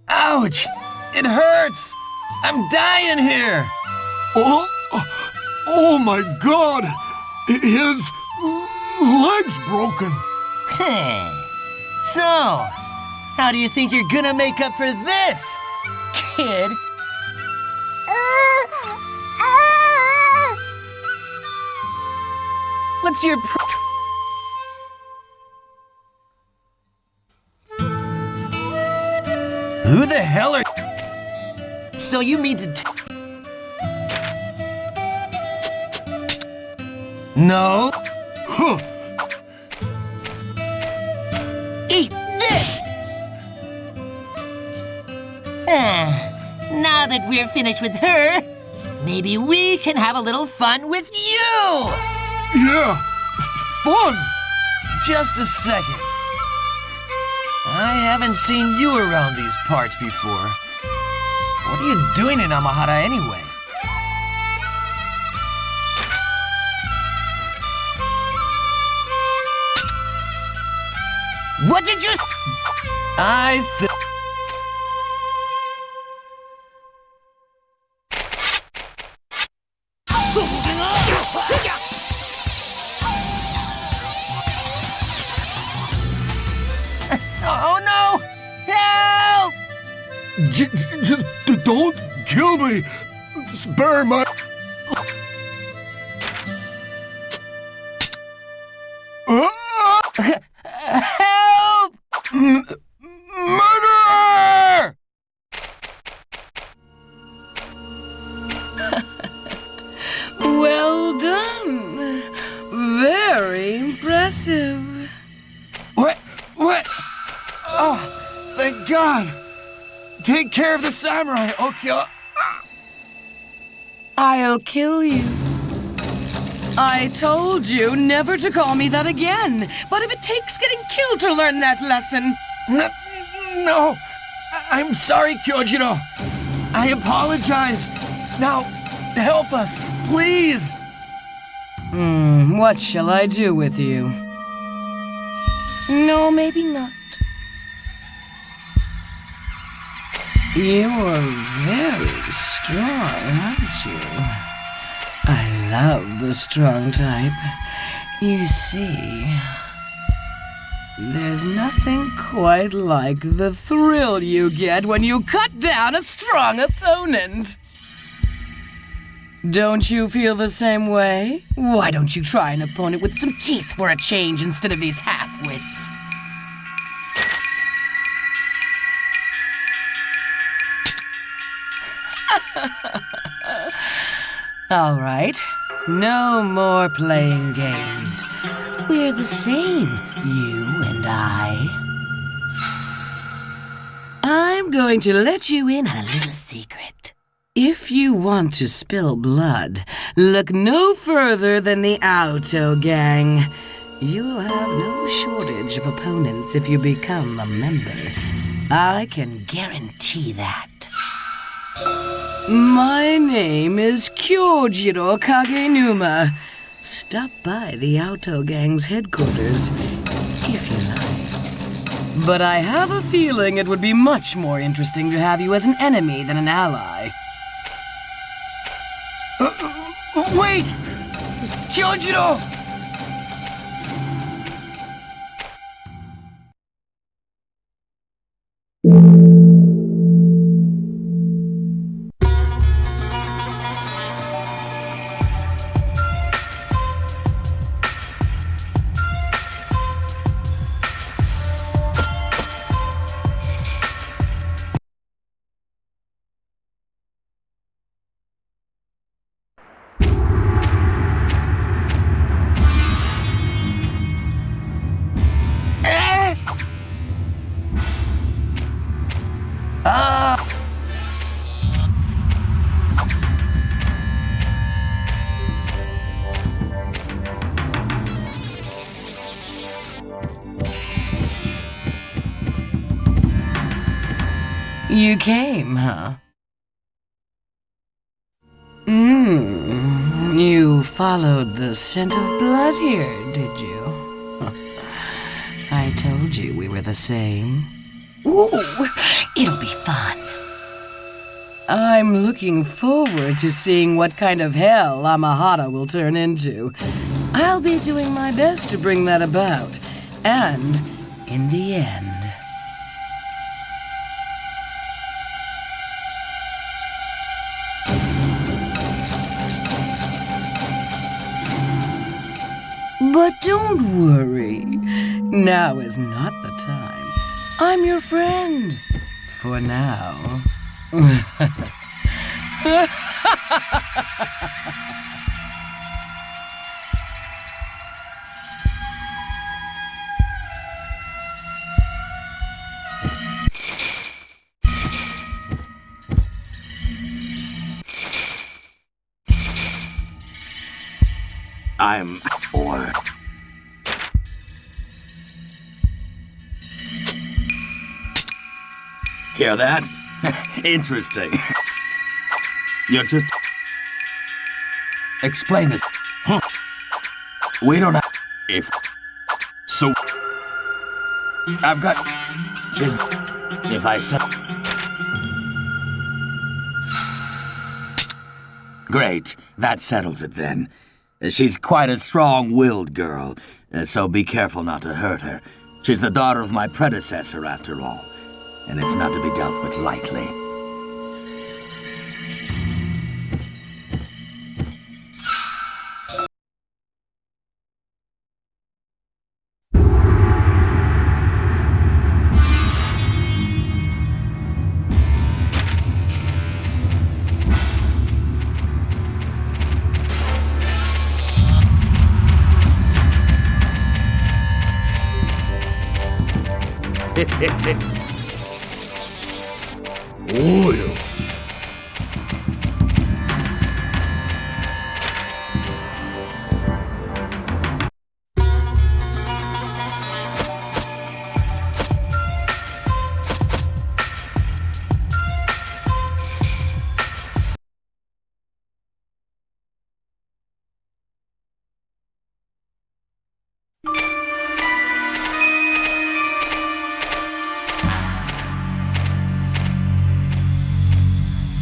S2: Ouch! It hurts! I'm dying here!
S11: Oh my God! His leg's broken.
S2: So, how do you think you're gonna make up for this, kid? What's your Who the hell are... So you mean to No.
S11: Huh.
S12: Eat this! Now that we're finished with her, maybe we can have a little fun with you!
S11: Yeah, fun!
S2: Just a second. I haven't seen you around these parts before. What are you doing in Amahara anyway?
S12: What did you...
S2: Oh no! Help!
S11: Don't kill me! Spare my...
S2: Help!
S11: Murderer!
S8: Well done. Very impressive.
S2: What? Oh, thank God! Take care of the samurai, Okyo.
S8: I'll kill you. I told you never to call me that again. But if it takes getting killed to learn that lesson...
S2: No! I'm sorry, Kyojiro. I apologize. Now, help us, please.
S8: What shall I do with you? No, maybe not. You're very strong, aren't you? I love the strong type. You see, there's nothing quite like the thrill you get when you cut down a strong opponent. Don't you feel the same way? Why don't you try an opponent with some teeth for a change instead of these half-wits? All right. No more playing games. We're the same, you and I. I'm going to let you in on a little secret. If you want to spill blood, look no further than the Auto Gang. You'll have no shortage of opponents if you become a member. I can guarantee that. My name is Kyojiro Kagenuma. Stop by the Auto Gang's headquarters, if you like. But I have a feeling it would be much more interesting to have you as an enemy than an ally.
S2: Wait! Kyojiro!
S8: You came, huh? You followed the scent of blood here, did you? I told you we were the same.
S12: Ooh, it'll be fun.
S8: I'm looking forward to seeing what kind of hell Amahara will turn into. I'll be doing my best to bring that about. And, in the end, But don't worry. Now is not the time. I'm your friend. For now.
S7: I'm or hear that? Interesting. You're just explain this. Huh. We don't have if
S11: So,
S7: I've got just if I said great, that settles it then. She's quite a strong-willed girl, so be careful not to hurt her. She's the daughter of my predecessor, after all, and it's not to be dealt with lightly.
S6: Oil.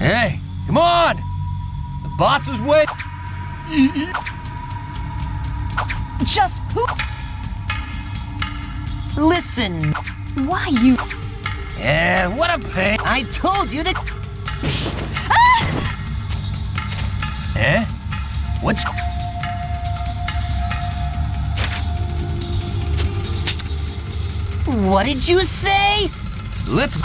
S2: Hey, come on! The boss is waiting.
S9: Just who?
S12: Listen,
S9: Why you?
S2: Yeah, what a pain.
S12: I told you to...
S2: Eh? What's...
S12: What did you say?
S2: Let's...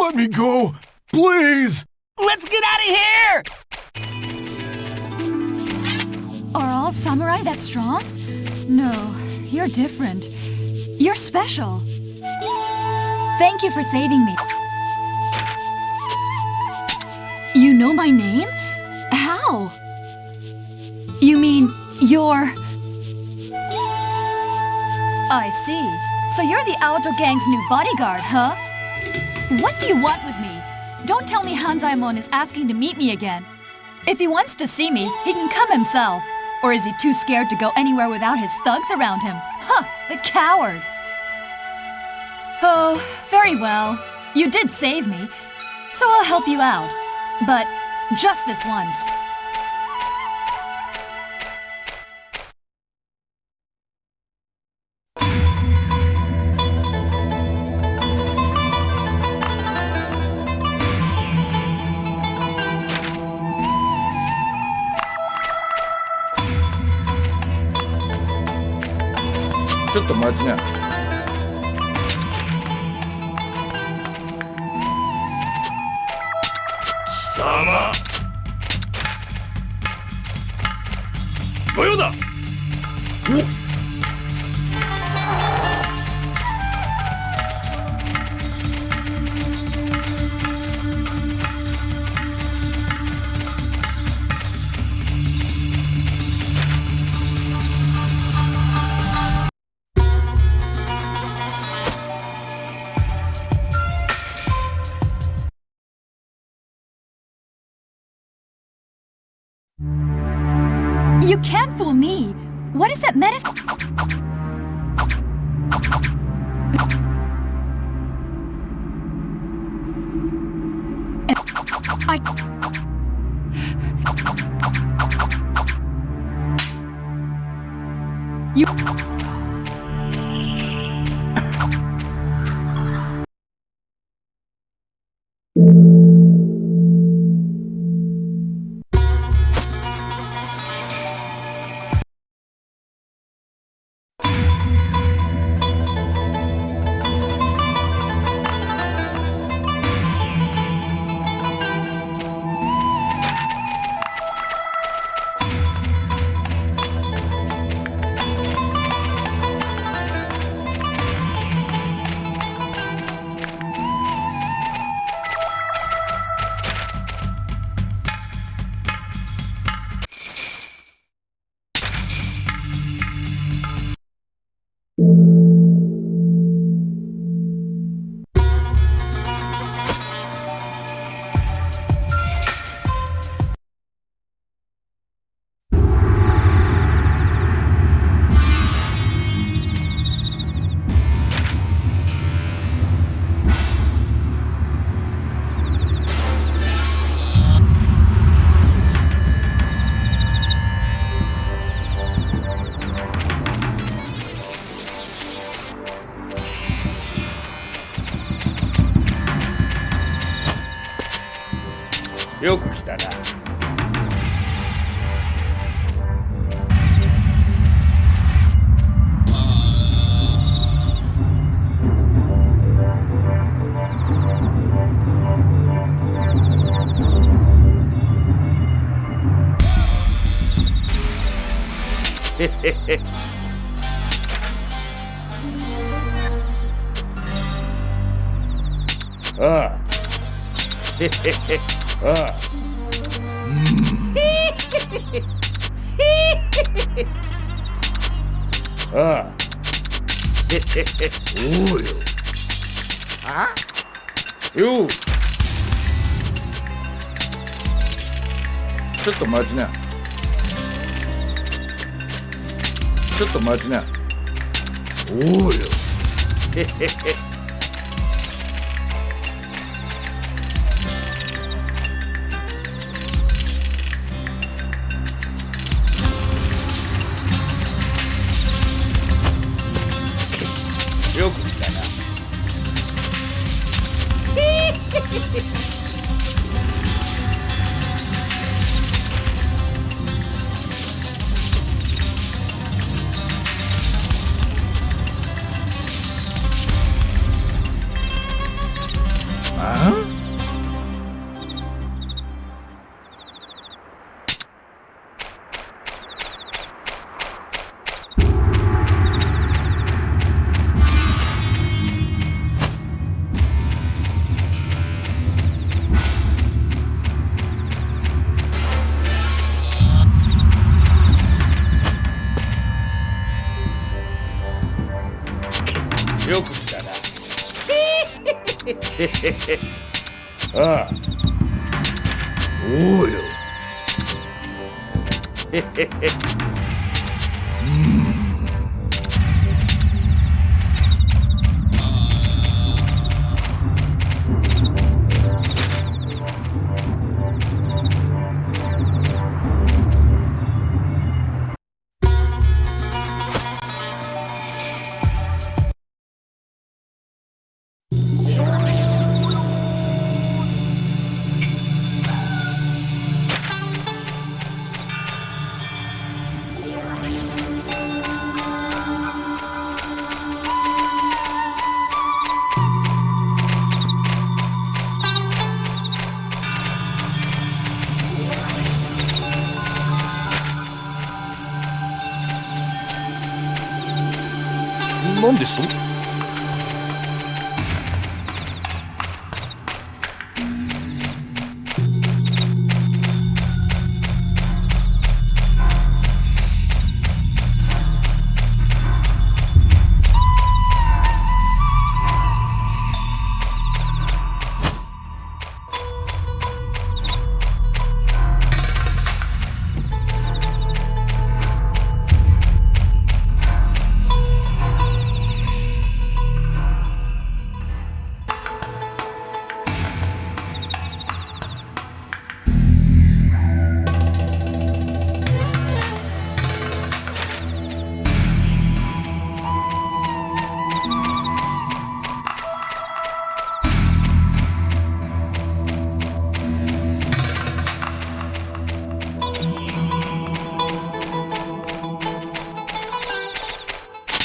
S11: let me go, please.
S12: Let's get out of here!
S9: Are all samurai that strong? No, you're different. You're special. Thank you for saving me. You know my name? How? You mean you're... I see. So you're the Aoto Gang's new bodyguard, huh? What do you want with me? Don't tell me Hanzaemon is asking to meet me again. If he wants to see me, he can come himself. Or is he too scared to go anywhere without his thugs around him? Huh, the coward. Oh, very well. You did save me, so I'll help you out. But just this once.
S6: Sama. 御用だ。
S9: You can't fool me. What is that medicine?
S8: You...
S7: よく来たな。へへへ。ああ。へへへ。ああ。ああ。へへへ。おうよ。あ？よう。ちょっと待ちな。ちょっと待ちな。おうよ。へへへ。よく来たな。あ？よく来たな。ああ。おうよ。へへへ。何ですと？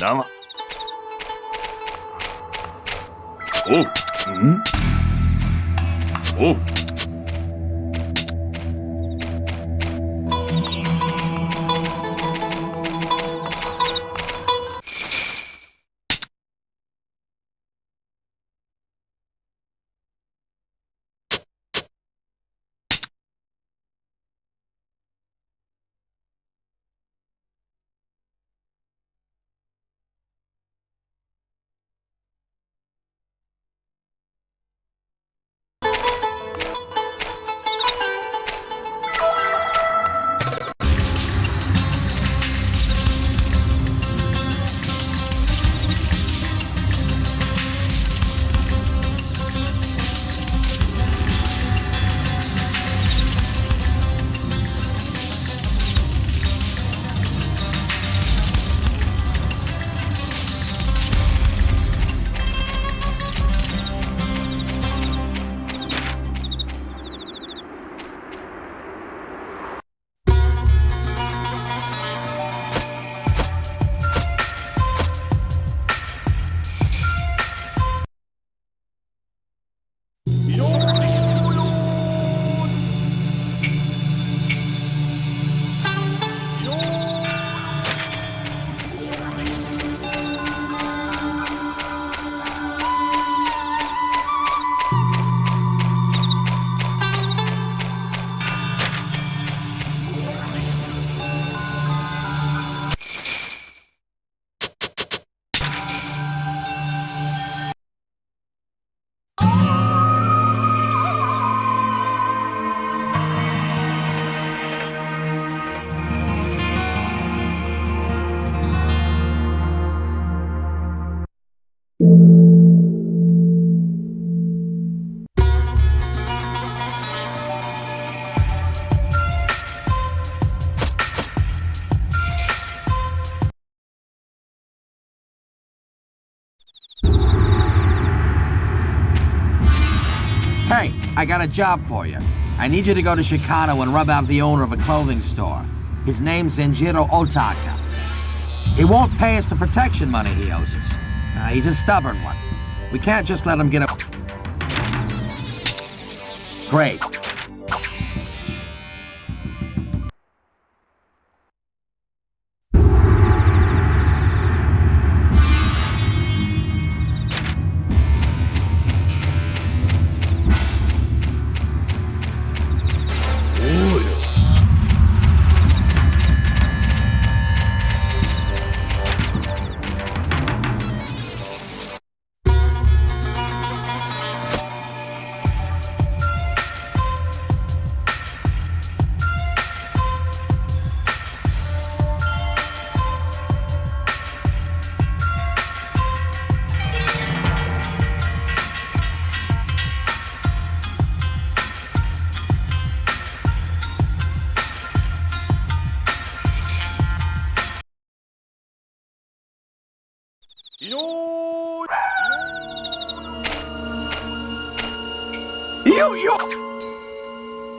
S6: だが。おう。おう。
S7: Hey, I got a job for you. I need you to go to Shikano and rub out the owner of a clothing store. His name's Zenjiro Otaka. He won't pay us the protection money he owes us. He's a stubborn one. We can't just let him get a... Great.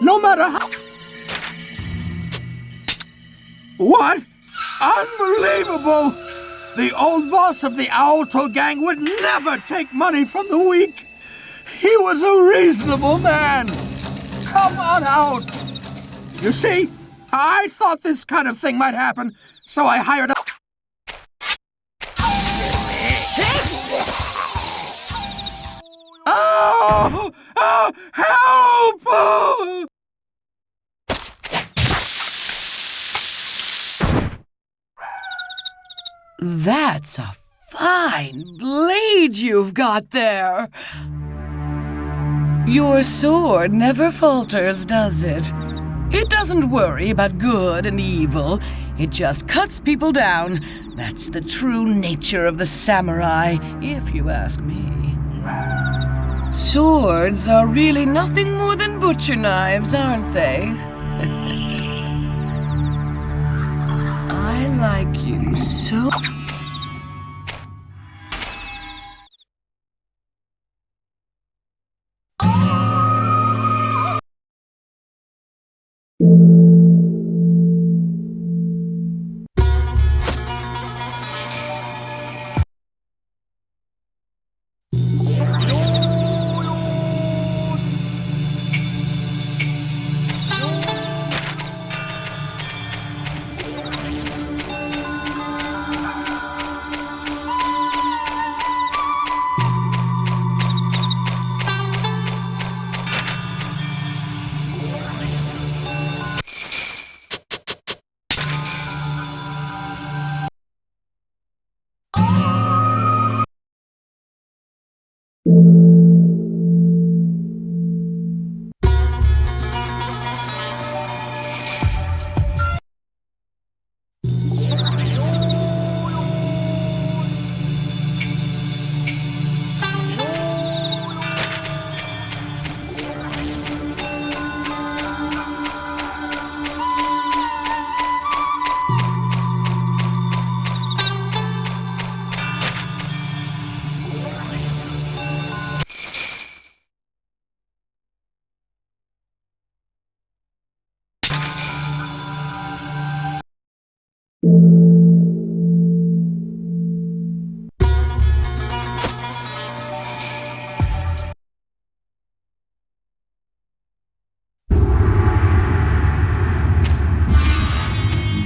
S13: No matter how... What? Unbelievable! The old boss of the Aoto gang would never take money from the weak. He was a reasonable man. Come on out. You see, I thought this kind of thing might happen, so I hired a... Oh! Oh! Help! Oh!
S8: That's a fine blade you've got there. Your sword never falters, does it? It doesn't worry about good and evil. It just cuts people down. That's the true nature of the samurai, if you ask me. Swords are really nothing more than butcher knives, aren't they? I like you so...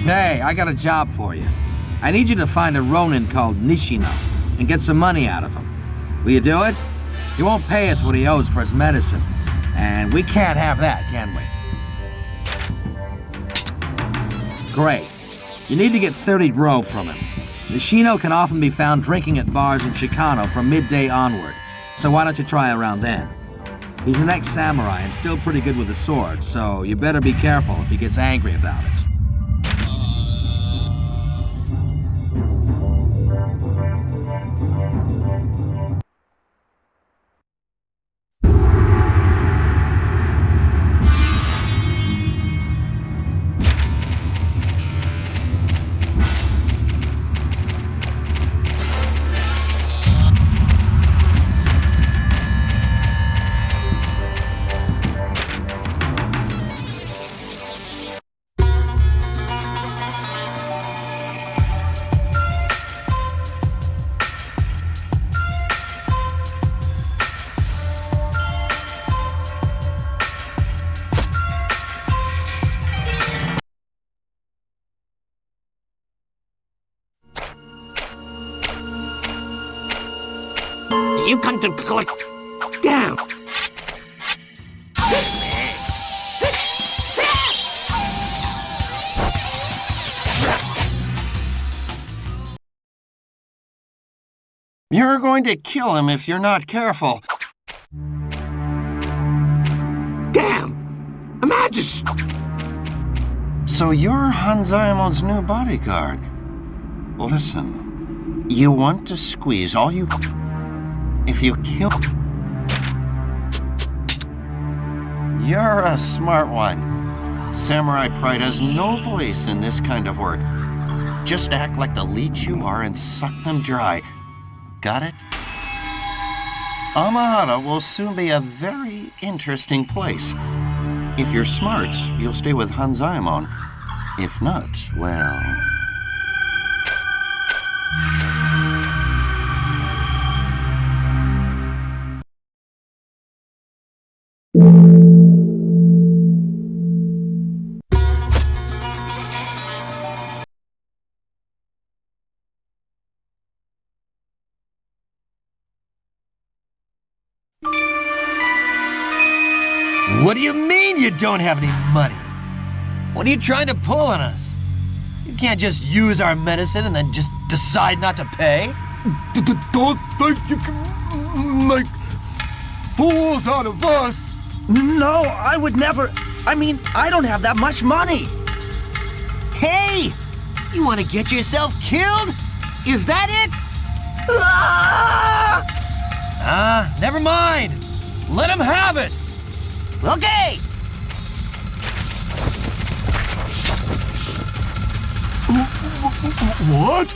S7: Hey, I got a job for you. I need you to find a Ronin called Nishino and get some money out of him. Will you do it? He won't pay us what he owes for his medicine. And we can't have that, can we? Great. You need to get 30 Ro from him. Nishino can often be found drinking at bars in Chicano from midday onward. So why don't you try around then? He's an ex-samurai and still pretty good with a sword, so you better be careful if he gets angry about it.
S12: You come to collect down.
S5: You're going to kill him if you're not careful.
S12: Damn! A magistrate!
S5: So you're Hanzaemon's new bodyguard. Listen, you want to squeeze all you... If you kill... You're a smart one. Samurai pride has no place in this kind of work. Just act like the leech you are and suck them dry. Got it? Amahara will soon be a very interesting place. If you're smart, you'll stay with Hanzaemon. If not, well...
S2: What do you mean you don't have any money? What are you trying to pull on us? You can't just use our medicine and then just decide not to pay.
S13: Don't think you can make fools out of us.
S4: No, I would never. I mean, I don't have that much money.
S12: Hey! You want to get yourself killed? Is that it?
S2: Never mind. Let him have it.
S12: Okay!
S2: What?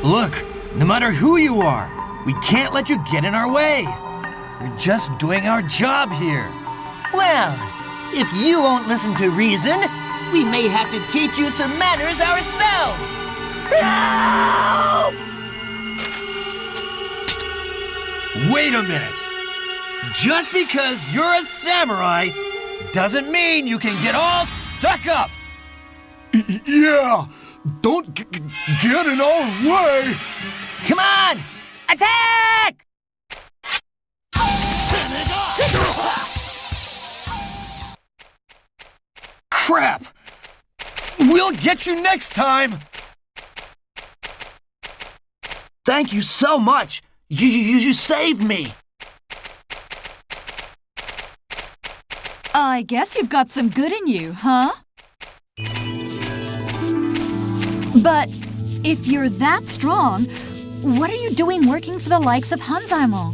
S2: Look, no matter who you are, we can't let you get in our way. We're just doing our job here.
S12: Well, if you won't listen to reason, we may have to teach you some manners ourselves. Help!
S2: Wait a minute. Just because you're a samurai doesn't mean you can get all stuck up.
S13: Yeah, don't get in our way.
S12: Come on! Attack!
S2: Crap! We'll get you next time!
S4: Thank you so much. You saved me.
S9: I guess you've got some good in you, huh? But if you're that strong, what are you doing working for the likes of Hanzaemon?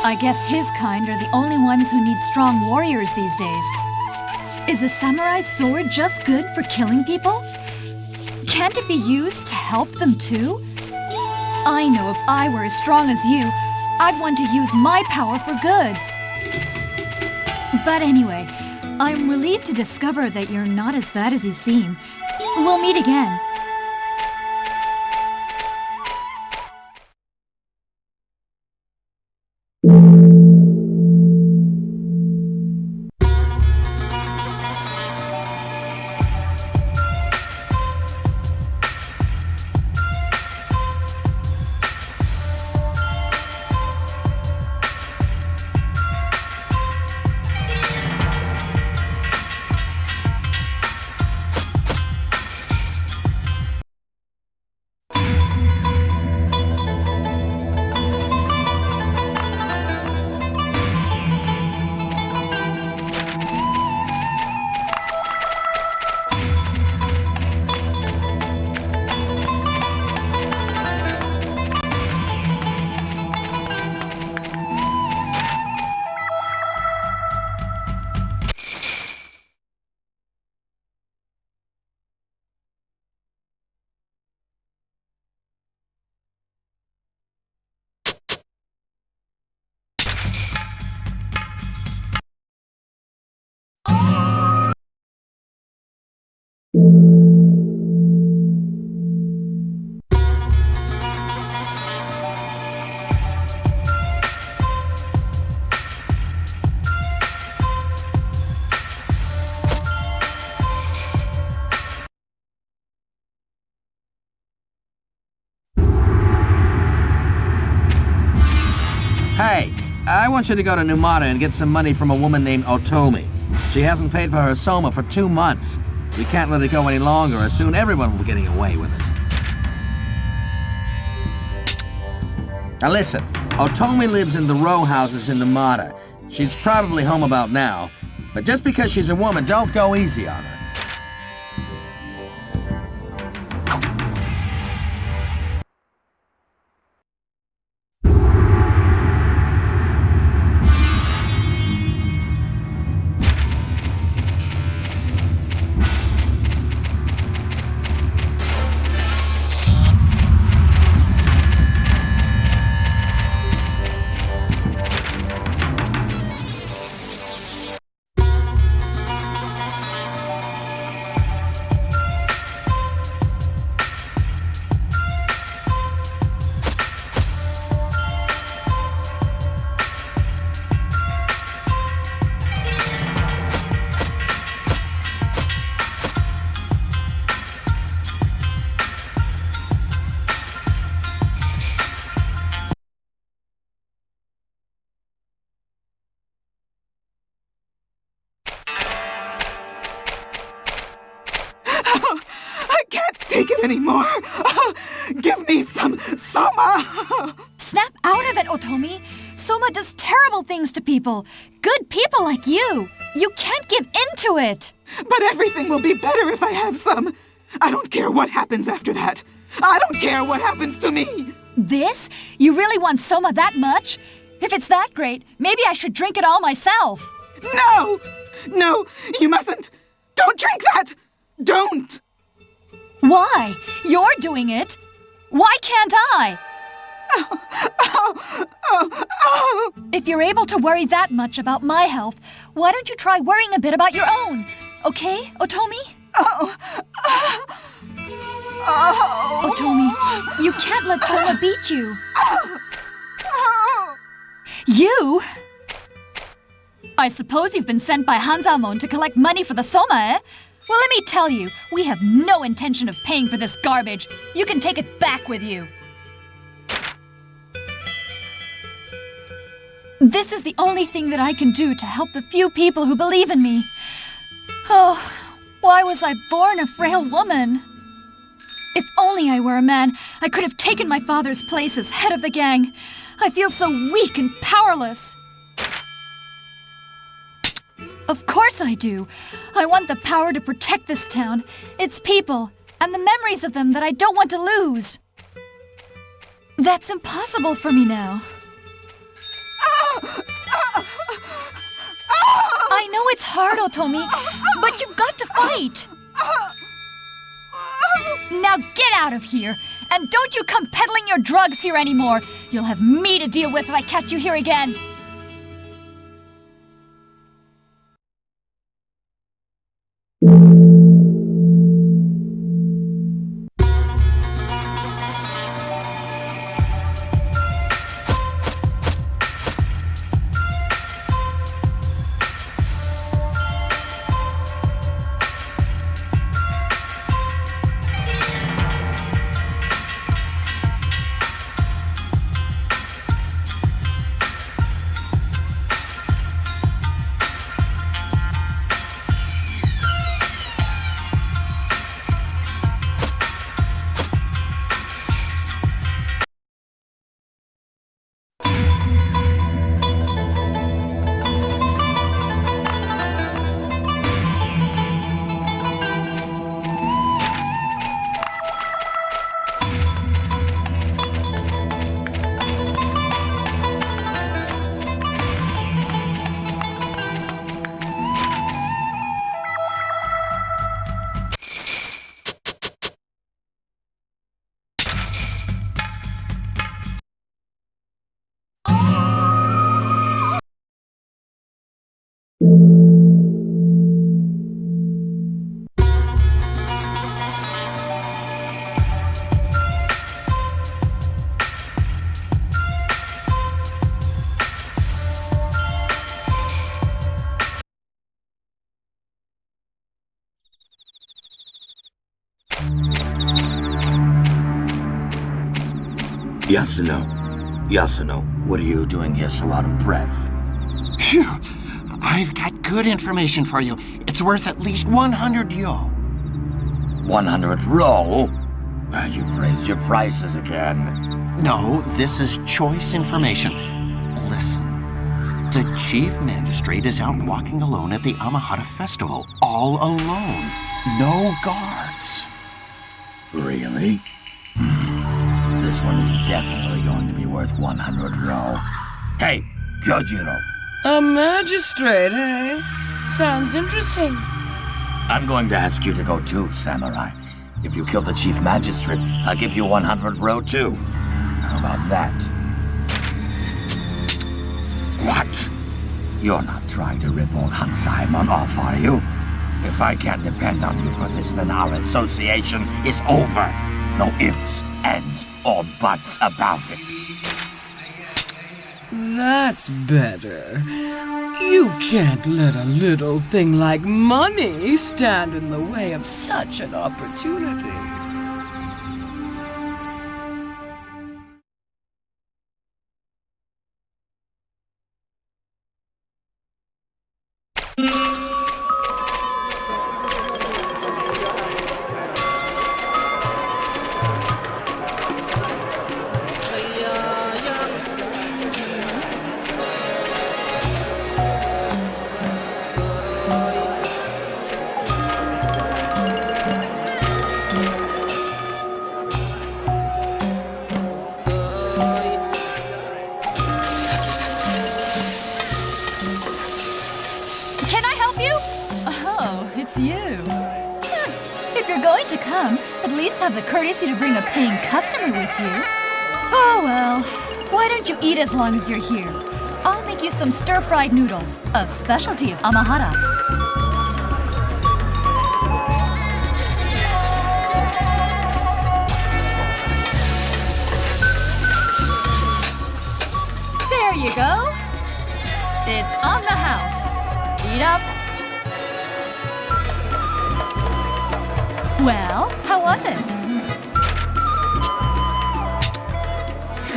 S9: I guess his kind are the only ones who need strong warriors these days. Is a samurai sword just good for killing people? Can't it be used to help them too? I know if I were as strong as you, I'd want to use my power for good. But anyway, I'm relieved to discover that you're not as bad as you seem. We'll meet again.
S7: I want you to go to Numata and get some money from a woman named Otomi. She hasn't paid for her soma for 2 months. We can't let it go any longer, or soon everyone will be getting away with it. Now listen, Otomi lives in the row houses in Numata. She's probably home about now, but just because she's a woman, don't go easy on her.
S14: Take it anymore. Give me some soma.
S9: Snap out of it, Otomi. Soma does terrible things to people. Good people like you. You can't give in to it.
S14: But everything will be better if I have some. I don't care what happens after that. I don't care what happens to me.
S9: This? You really want Soma that much? If it's that great, maybe I should drink it all myself.
S14: No! No, you mustn't. Don't drink that. Don't.
S9: Why? You're doing it. Why can't I? If you're able to worry that much about my health, why don't you try worrying a bit about your own? Okay, Otomi? Otomi, you can't let Soma beat you. You? I suppose you've been sent by Hanzamon to collect money for the Soma, eh? Well, let me tell you, we have no intention of paying for this garbage. You can take it back with you. This is the only thing that I can do to help the few people who believe in me. Oh, why was I born a frail woman? If only I were a man, I could have taken my father's place as head of the gang. I feel so weak and powerless. Of course I do. I want the power to protect this town, its people, and the memories of them that I don't want to lose. That's impossible for me now. I know it's hard, Otomi, but you've got to fight. Now get out of here, and don't you come peddling your drugs here anymore. You'll have me to deal with if I catch you here again.
S7: Yasuno, Yasuno, what are you doing here so out of breath?
S5: Phew! I've got good information for you. It's worth at least 100 yo.
S7: 100 ro? You've raised your prices again.
S5: No, this is choice information. Listen. The chief magistrate is out walking alone at the Amahara festival. All alone. No guards.
S7: Really? This one is definitely going to be worth 100 ro. Hey, Kyojiro.
S8: A magistrate, eh? Sounds interesting.
S7: I'm going to ask you to go too, Samurai. If you kill the chief magistrate, I'll give you 100 ro too. How about that? What? You're not trying to rip old Hansaimon off, are you? If I can't depend on you for this, then our association is over. No ifs, ands, or buts about it.
S8: That's better. You can't let a little thing like money stand in the way of such an opportunity.
S9: Can I help you? Oh, it's you. If you're going to come, at least have the courtesy to bring a paying customer with you. Oh well, why don't you eat as long as you're here? I'll make you some stir-fried noodles, a specialty of Amahara. There you go. It's on the house. Eat up. Well, how was it?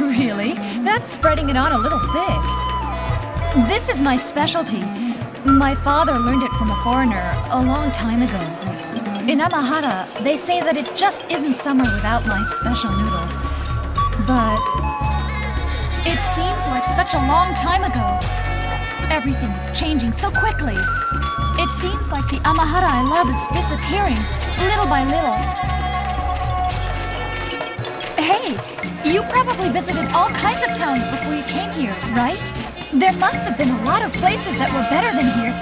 S9: Really? That's spreading it on a little thick. This is my specialty. My father learned it from a foreigner a long time ago. In Amahara, they say that it just isn't summer without my special noodles. But it seems like such a long time ago. Everything is changing so quickly. It seems like the Amahara I love is disappearing, little by little. Hey, you probably visited all kinds of towns before you came here, right? There must have been a lot of places that were better than here.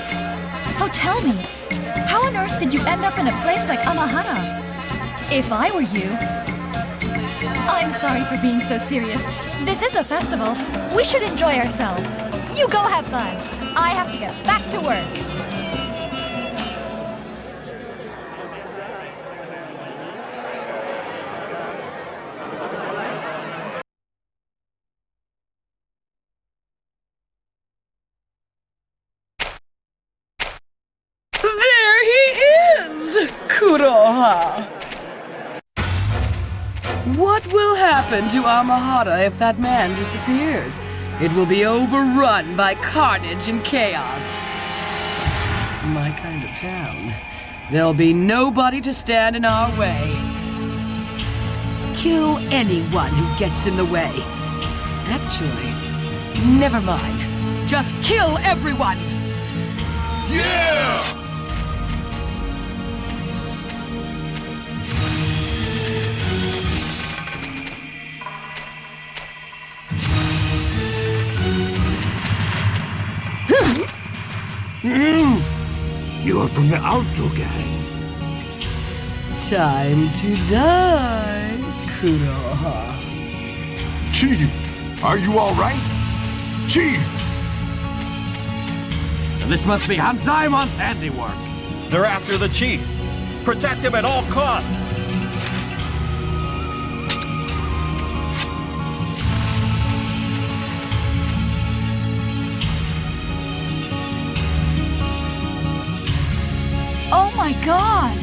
S9: So tell me, how on earth did you end up in a place like Amahara? If I were you... I'm sorry for being so serious. This is a festival. We should enjoy ourselves. You go have fun. I have to get back to work.
S8: There he is, Kuroha. What will happen to Amahara if that man disappears? It will be overrun by carnage and chaos. My kind of town. There'll be nobody to stand in our way. Kill anyone who gets in the way. Actually, never mind. Just kill everyone!
S11: Yeah!
S6: You're from the Alto Gang.
S8: Time to die, Kuroha.
S3: Chief, are you all right? Chief!
S7: This must be Hansaimon's handiwork.
S11: They're after the chief. Protect him at all costs.
S9: Oh my god!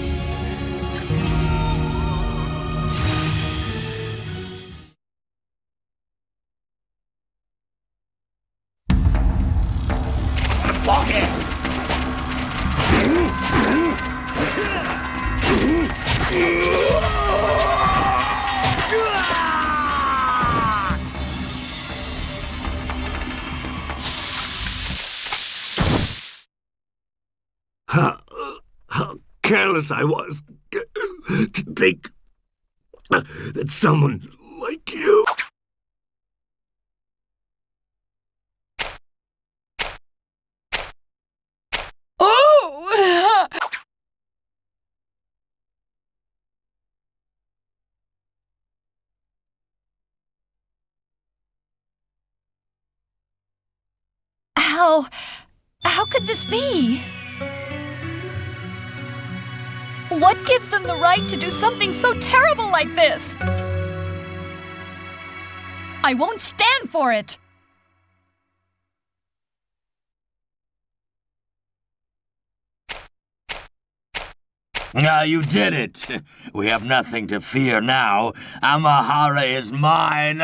S6: How careless I was to think that someone like you...
S9: Oh! How could this be? What gives them the right to do something so terrible like this? I won't stand for it!
S7: Ah, you did it! We have nothing to fear now. Amahara is mine!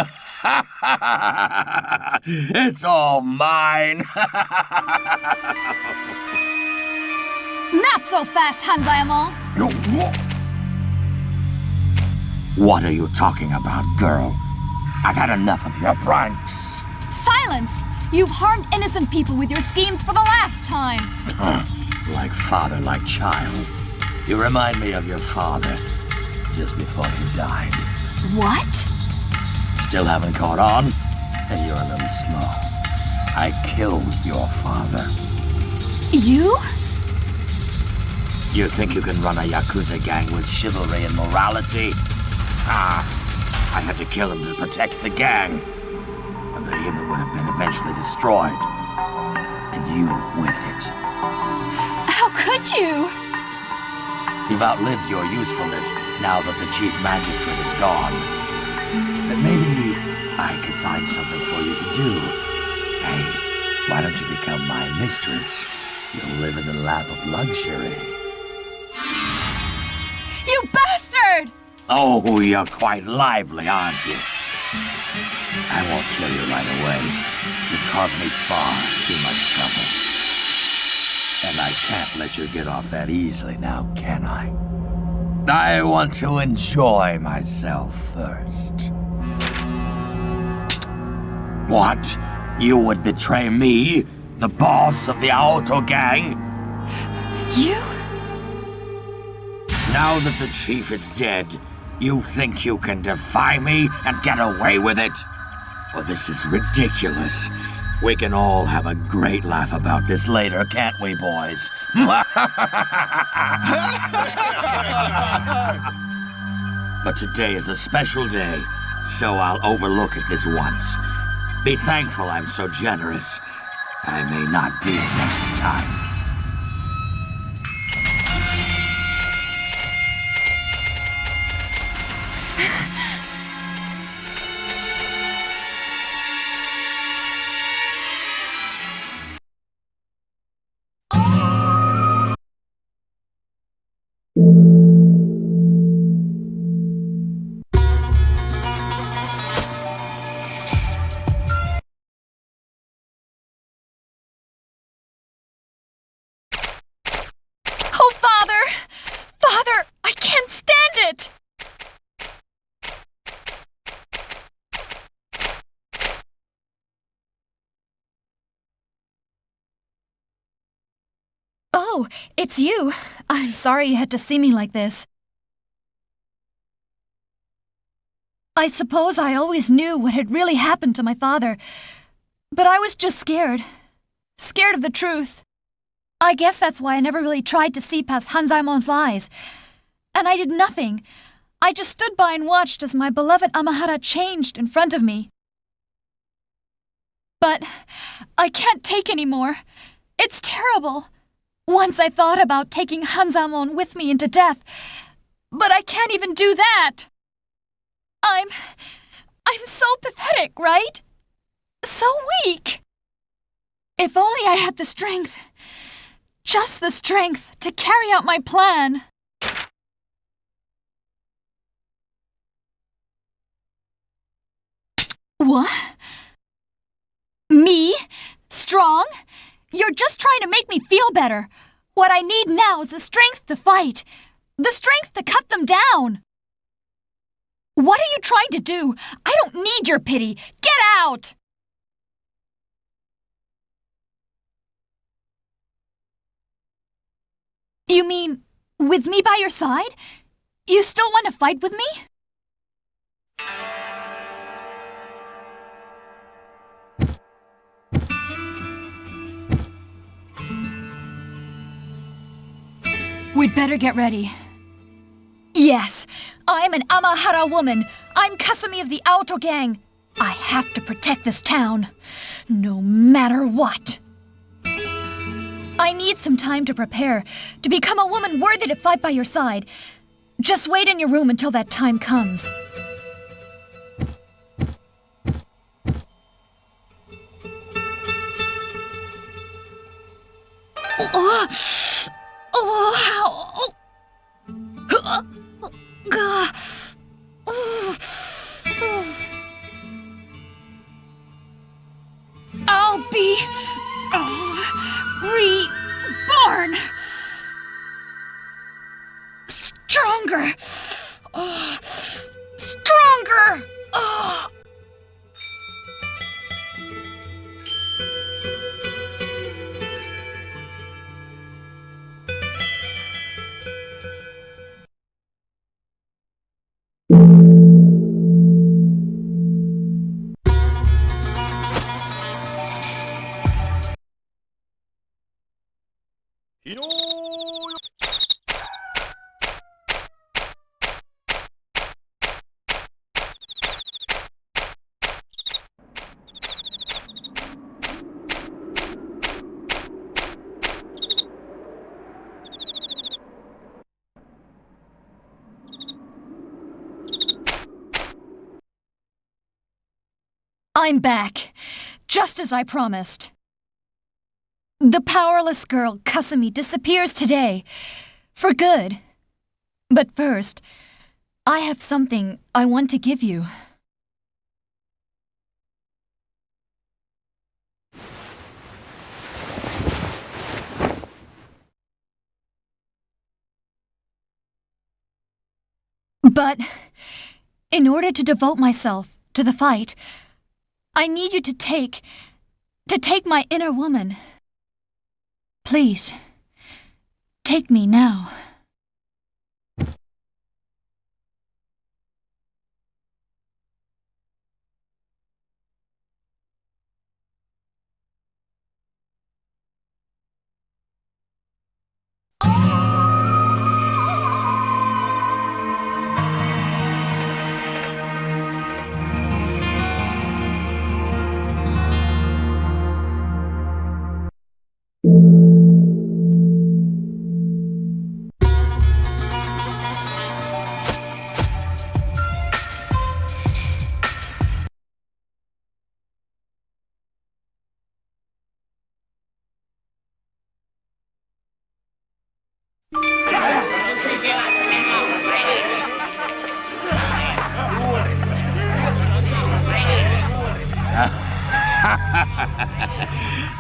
S7: It's all mine!
S9: Not so fast, Hanzaemon!
S7: What are you talking about, girl? I've had enough of your pranks.
S9: Silence! You've harmed innocent people with your schemes for the last time!
S7: Like father, like child. You remind me of your father, just before he died.
S9: What?
S7: Still haven't caught on? And you're a little slow. I killed your father.
S9: You?
S7: You think you can run a Yakuza gang with chivalry and morality? I had to kill him to protect the gang. Under him it would have been eventually destroyed. And you with it.
S9: How could you?
S7: You've outlived your usefulness now that the Chief Magistrate is gone. But maybe I could find something for you to do. Hey, why don't you become my mistress? You'll live in the lap of luxury.
S9: You bastard!
S7: Oh, you're quite lively, aren't you? I won't kill you right away. You've caused me far too much trouble. And I can't let you get off that easily now, can I? I want to enjoy myself first. What? You would betray me, the boss of the Aoto gang?
S9: You?
S7: Now that the chief is dead, you think you can defy me and get away with it? Well, this is ridiculous. We can all have a great laugh about this later, can't we, boys? But today is a special day, so I'll overlook it this once. Be thankful I'm so generous. I may not be next time.
S9: Oh, Father! Father, I can't stand it! Oh, it's you. I'm sorry you had to see me like this. I suppose I always knew what had really happened to my father, but I was just scared. Scared of the truth. I guess that's why I never really tried to see past Hanzaemon's lies. And I did nothing. I just stood by and watched as my beloved Amahara changed in front of me. But I can't take any more. It's terrible. Once I thought about taking Hanzaemon with me into death, but I can't even do that. I'm so pathetic, right? So weak. If only I had the strength, just the strength to carry out my plan. What? Me? Strong? You're just trying to make me feel better. What I need now is the strength to fight. The strength to cut them him down! What are you trying to do? I don't need your pity! Get out! You mean, with me by your side? You still want to fight with me? We'd better get ready. Yes, I'm an Amahara woman. I'm Kasumi of the Aoto Gang. I have to protect this town, no matter what. I need some time to prepare, to become a woman worthy to fight by your side. Just wait in your room until that time comes. I'll be reborn. Stronger. Stronger. I'm back, just as I promised. The powerless girl, Kasumi, disappears today, for good. But first, I have something I want to give you. But, in order to devote myself to the fight, I need you to take my inner woman. Please, take me now.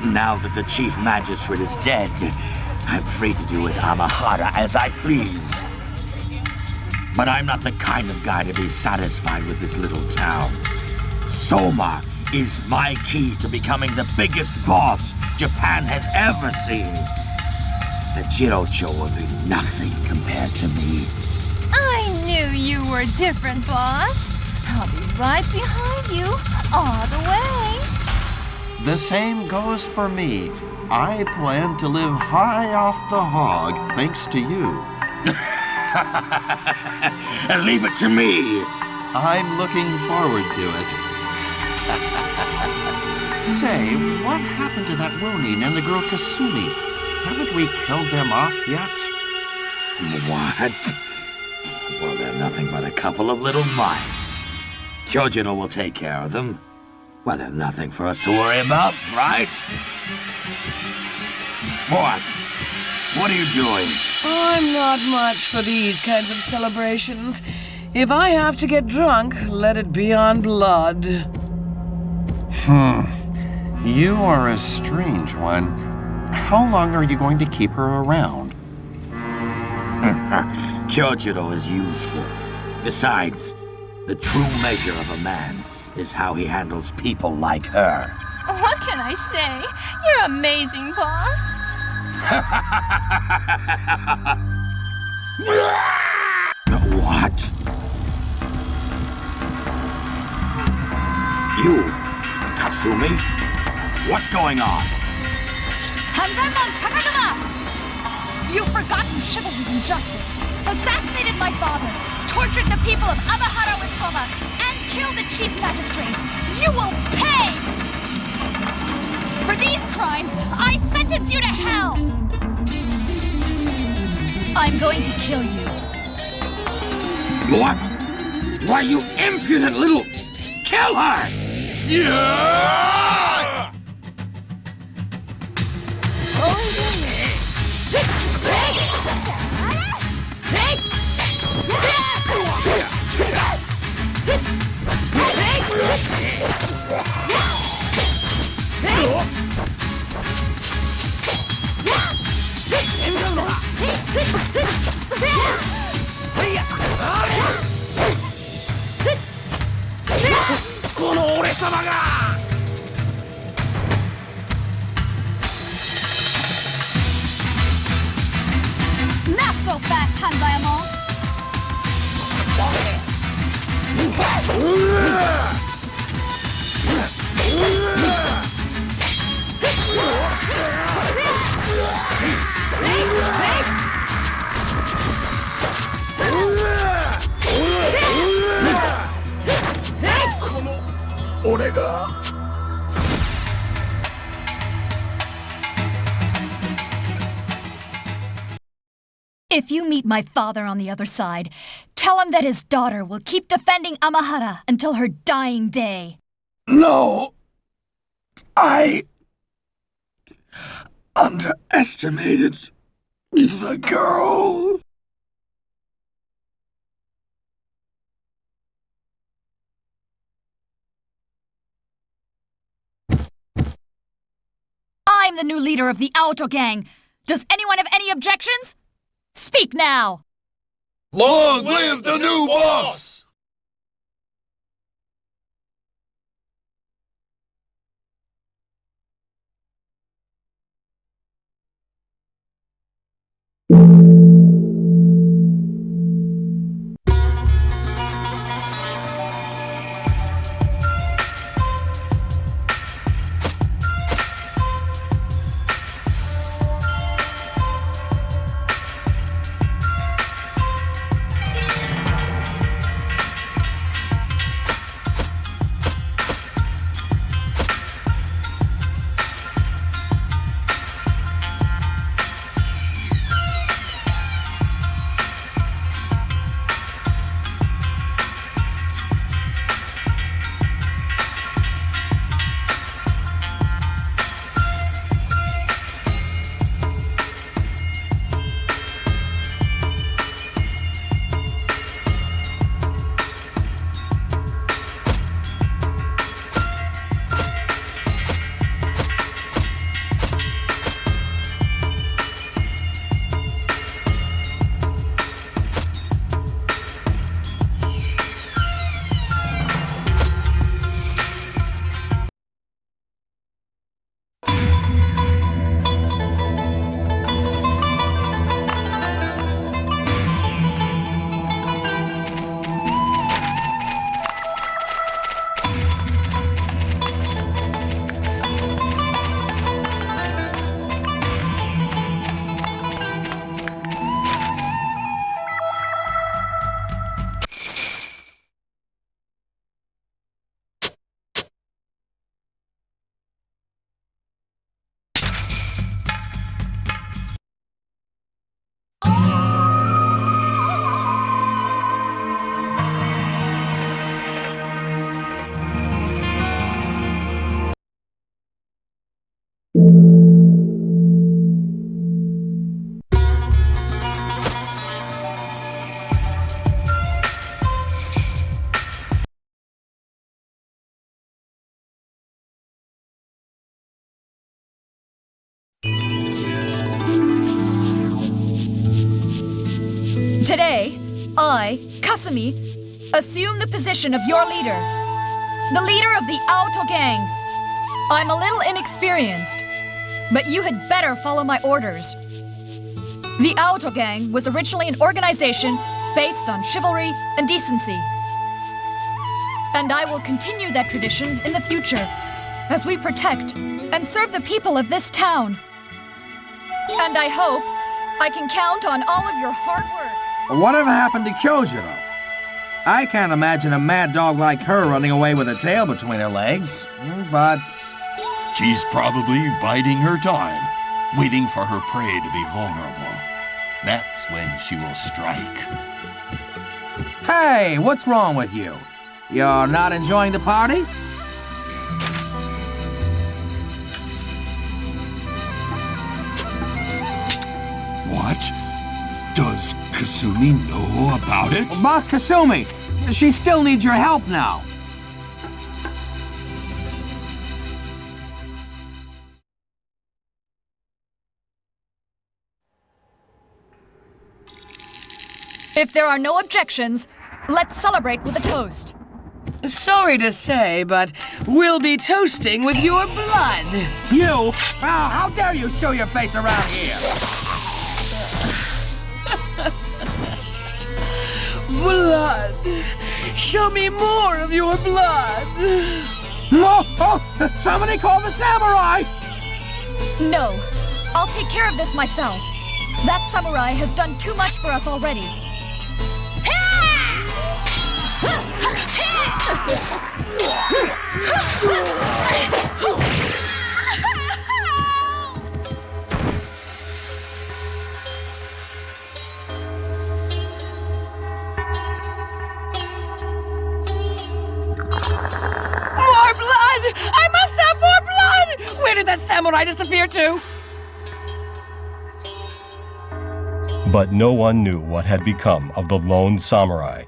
S7: Now that the Chief Magistrate is dead, I'm free to do with Amahara as I please. But I'm not the kind of guy to be satisfied with this little town. Soma is my key to becoming the biggest boss Japan has ever seen. The Jirocho will be nothing compared to me.
S9: I knew you were different, boss. I'll be right behind you, all the way.
S5: The same goes for me. I plan to live high off the hog thanks to you.
S7: And leave it to me.
S5: I'm looking forward to it. Say, what happened to that Ronin and the girl Kasumi? Haven't we killed them off yet?
S7: What? Well, they're nothing but a couple of little mice. Kyojiro will take care of them. Well, they're nothing for us to worry about, right? What? What are you doing?
S8: I'm not much for these kinds of celebrations. If I have to get drunk, let it be on blood.
S5: You are a strange one. How long are you going to keep her around?
S7: Kyojiro is useful. Besides, the true measure of a man is how he handles people like her.
S9: What can I say? You're amazing, boss.
S7: What? You, Kasumi? What's going on?
S9: Hanzaemon Takagama! You've forgotten chivalry and justice, assassinated my father, tortured the people of Amahara with Soma, and killed the chief magistrate. You will pay! For these crimes, I sentence you to hell! I'm going to kill you.
S7: What? Why, you impudent little... Kill her!
S11: Yeah!
S9: Not so fast, Hanzaemon! If you meet my father on the other side, tell him that his daughter will keep defending Amahara until her dying day.
S13: No. I underestimated the girl.
S9: I'm the new leader of the Aoto Gang. Does anyone have any objections? Speak now!
S11: Long live the new boss!
S15: Today, I, Kasumi, assume the position of your leader. The leader of the Aoto gang. I'm a little inexperienced, but you had better follow my orders. The Aoto gang was originally an organization based on chivalry and decency. And I will continue that tradition in the future as we protect and serve the people of this town. And I hope I can count on all of your hard work.
S13: Whatever happened to Kyojiro? I can't imagine a mad dog like her running away with a tail between her legs, but...
S11: She's probably biding her time, waiting for her prey to be vulnerable. That's when she will strike.
S13: Hey, what's wrong with you? You're not enjoying the party?
S11: What? Does Kasumi know about it?
S13: Boss Kasumi, she still needs your help now.
S15: If there are no objections, let's celebrate with a toast.
S8: Sorry to say, but we'll be toasting with your blood.
S13: You? How dare you show your face around here?
S8: Blood. Show me more of your blood.
S13: No! Oh, somebody call the samurai!
S15: No, I'll take care of this myself. That samurai has done too much for us already.
S8: More blood! I must have more blood! Where did that samurai disappear to?
S10: But no one knew what had become of the lone samurai.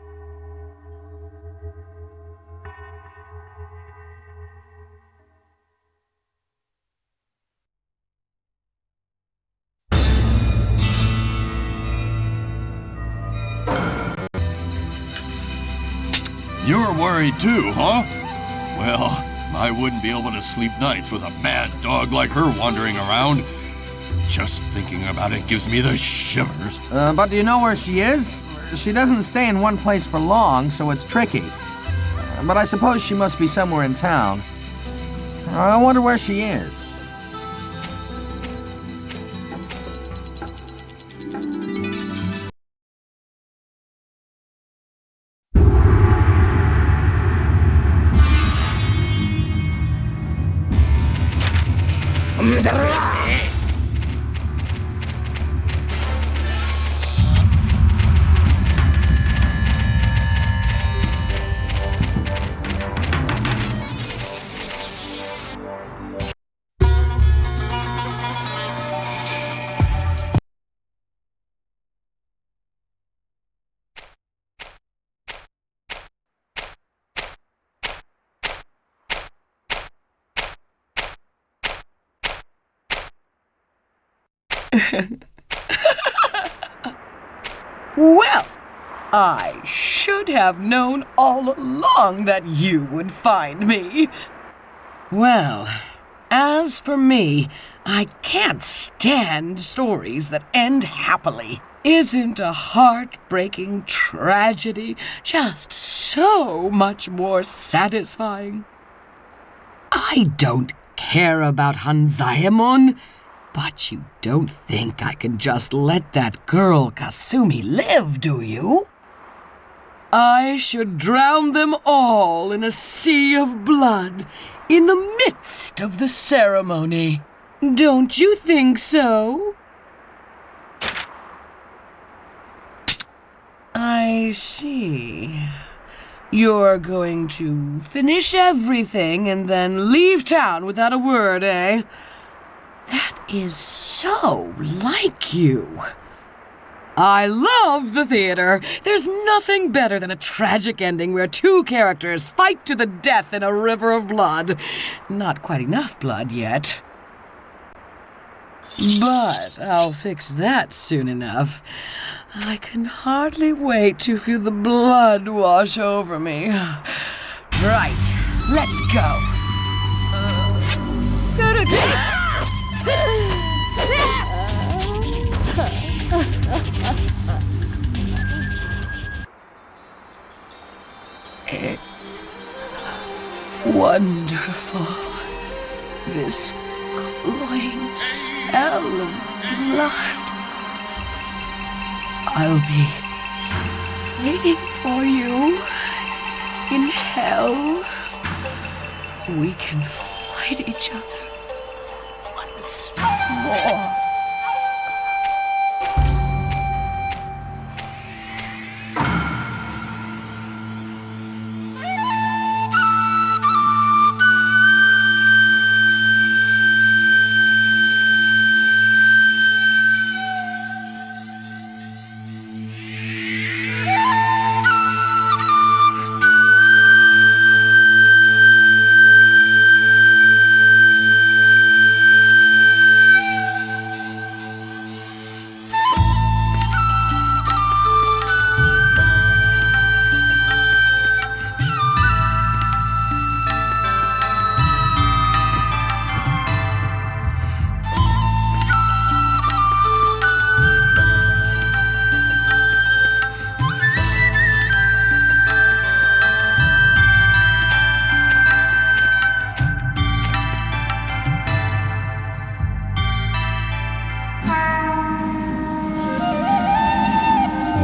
S11: You're worried too, huh? Well, I wouldn't be able to sleep nights with a mad dog like her wandering around. Just thinking about it gives me the shivers.
S13: But do you know where she is? She doesn't stay in one place for long, so it's tricky. But I suppose she must be somewhere in town. I wonder where she is.
S8: Well, I should have known all along that you would find me. Well, as for me, I can't stand stories that end happily. Isn't a heartbreaking tragedy just so much more satisfying? I don't care about Hanzaemon, but you don't think I can just let that girl Kasumi live, do you? I should drown them all in a sea of blood in the midst of the ceremony. Don't you think so? I see. You're going to finish everything and then leave town without a word, eh? That is so like you. I love the theater. There's nothing better than a tragic ending where two characters fight to the death in a river of blood. Not quite enough blood yet. But I'll fix that soon enough. I can hardly wait to feel the blood wash over me. Right, let's go. It's wonderful. This cloying smell of blood. I'll be waiting for you in hell. We can fight each other once more.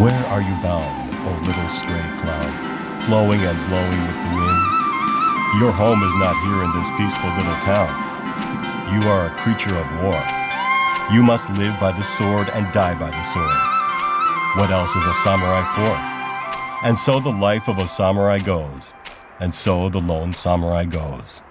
S10: Where are you bound, O little stray cloud, flowing and blowing with the wind? Your home is not here in this peaceful little town. You are a creature of war. You must live by the sword and die by the sword. What else is a samurai for? And so the life of a samurai goes, and so the lone samurai goes.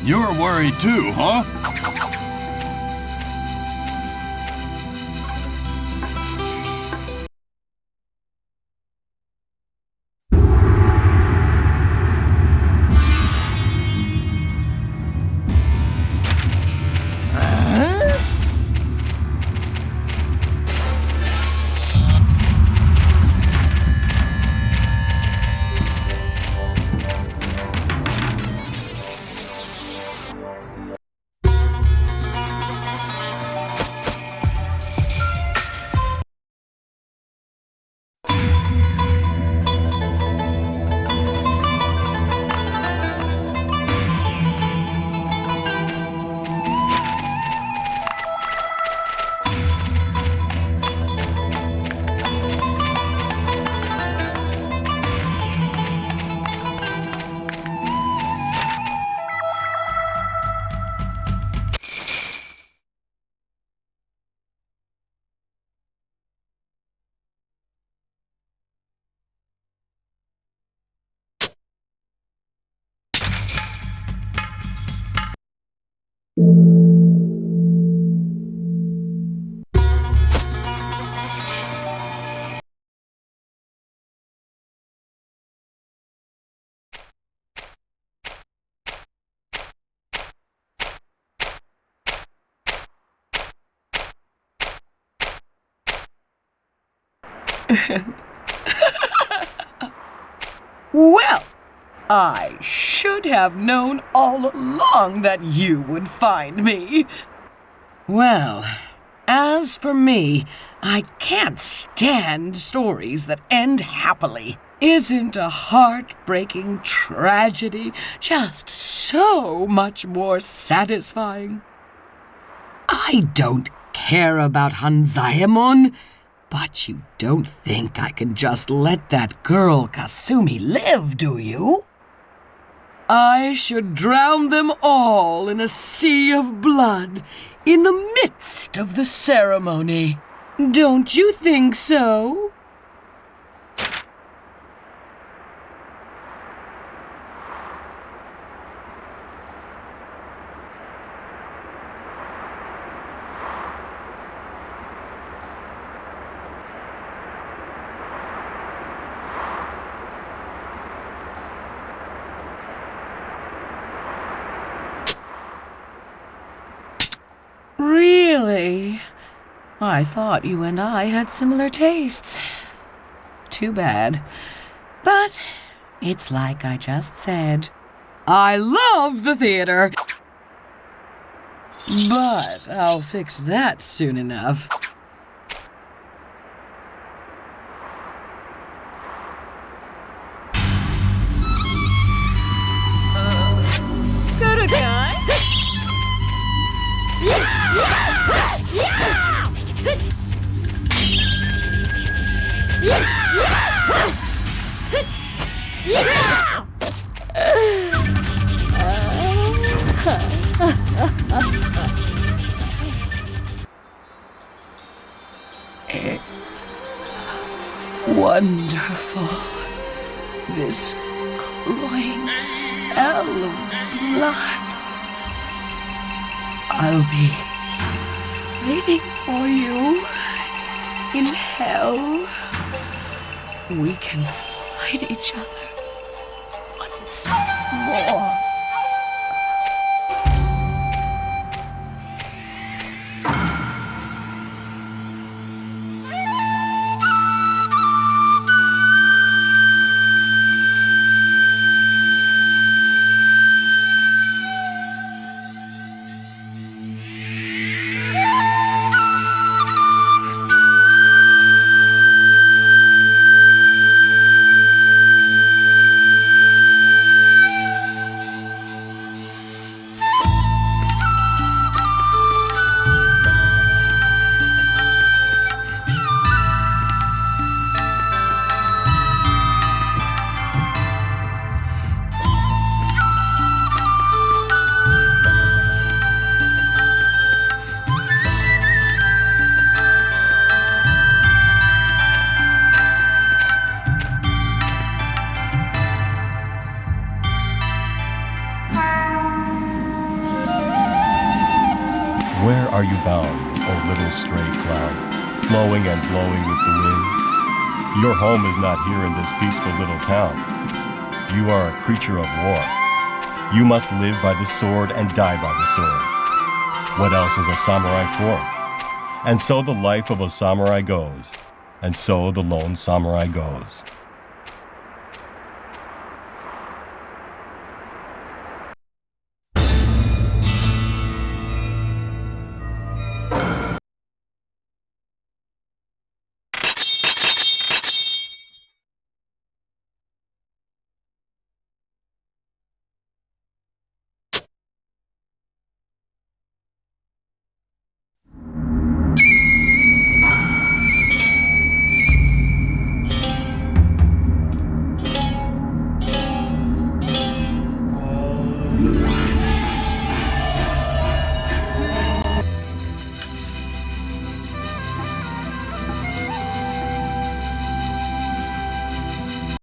S11: You're worried too, huh?
S8: Well, I should have known all along that you would find me. Well, as for me, I can't stand stories that end happily. Isn't a heartbreaking tragedy just so much more satisfying? I don't care about Hanzaemon, but you don't think I can just let that girl Kasumi live, do you? I should drown them all in a sea of blood in the midst of the ceremony. Don't you think so? Really? I thought you and I had similar tastes. Too bad. But it's like I just said. I love the theater. But I'll fix that soon enough. It's wonderful. This cloying smell of blood. I'll be waiting for you in hell. We can fight each other once more.
S10: Where are you bound, O little stray cloud, flowing and blowing with the wind? Your home is not here in this peaceful little town. You are a creature of war. You must live by the sword and die by the sword. What else is a samurai for? And so the life of a samurai goes, and so the lone samurai goes.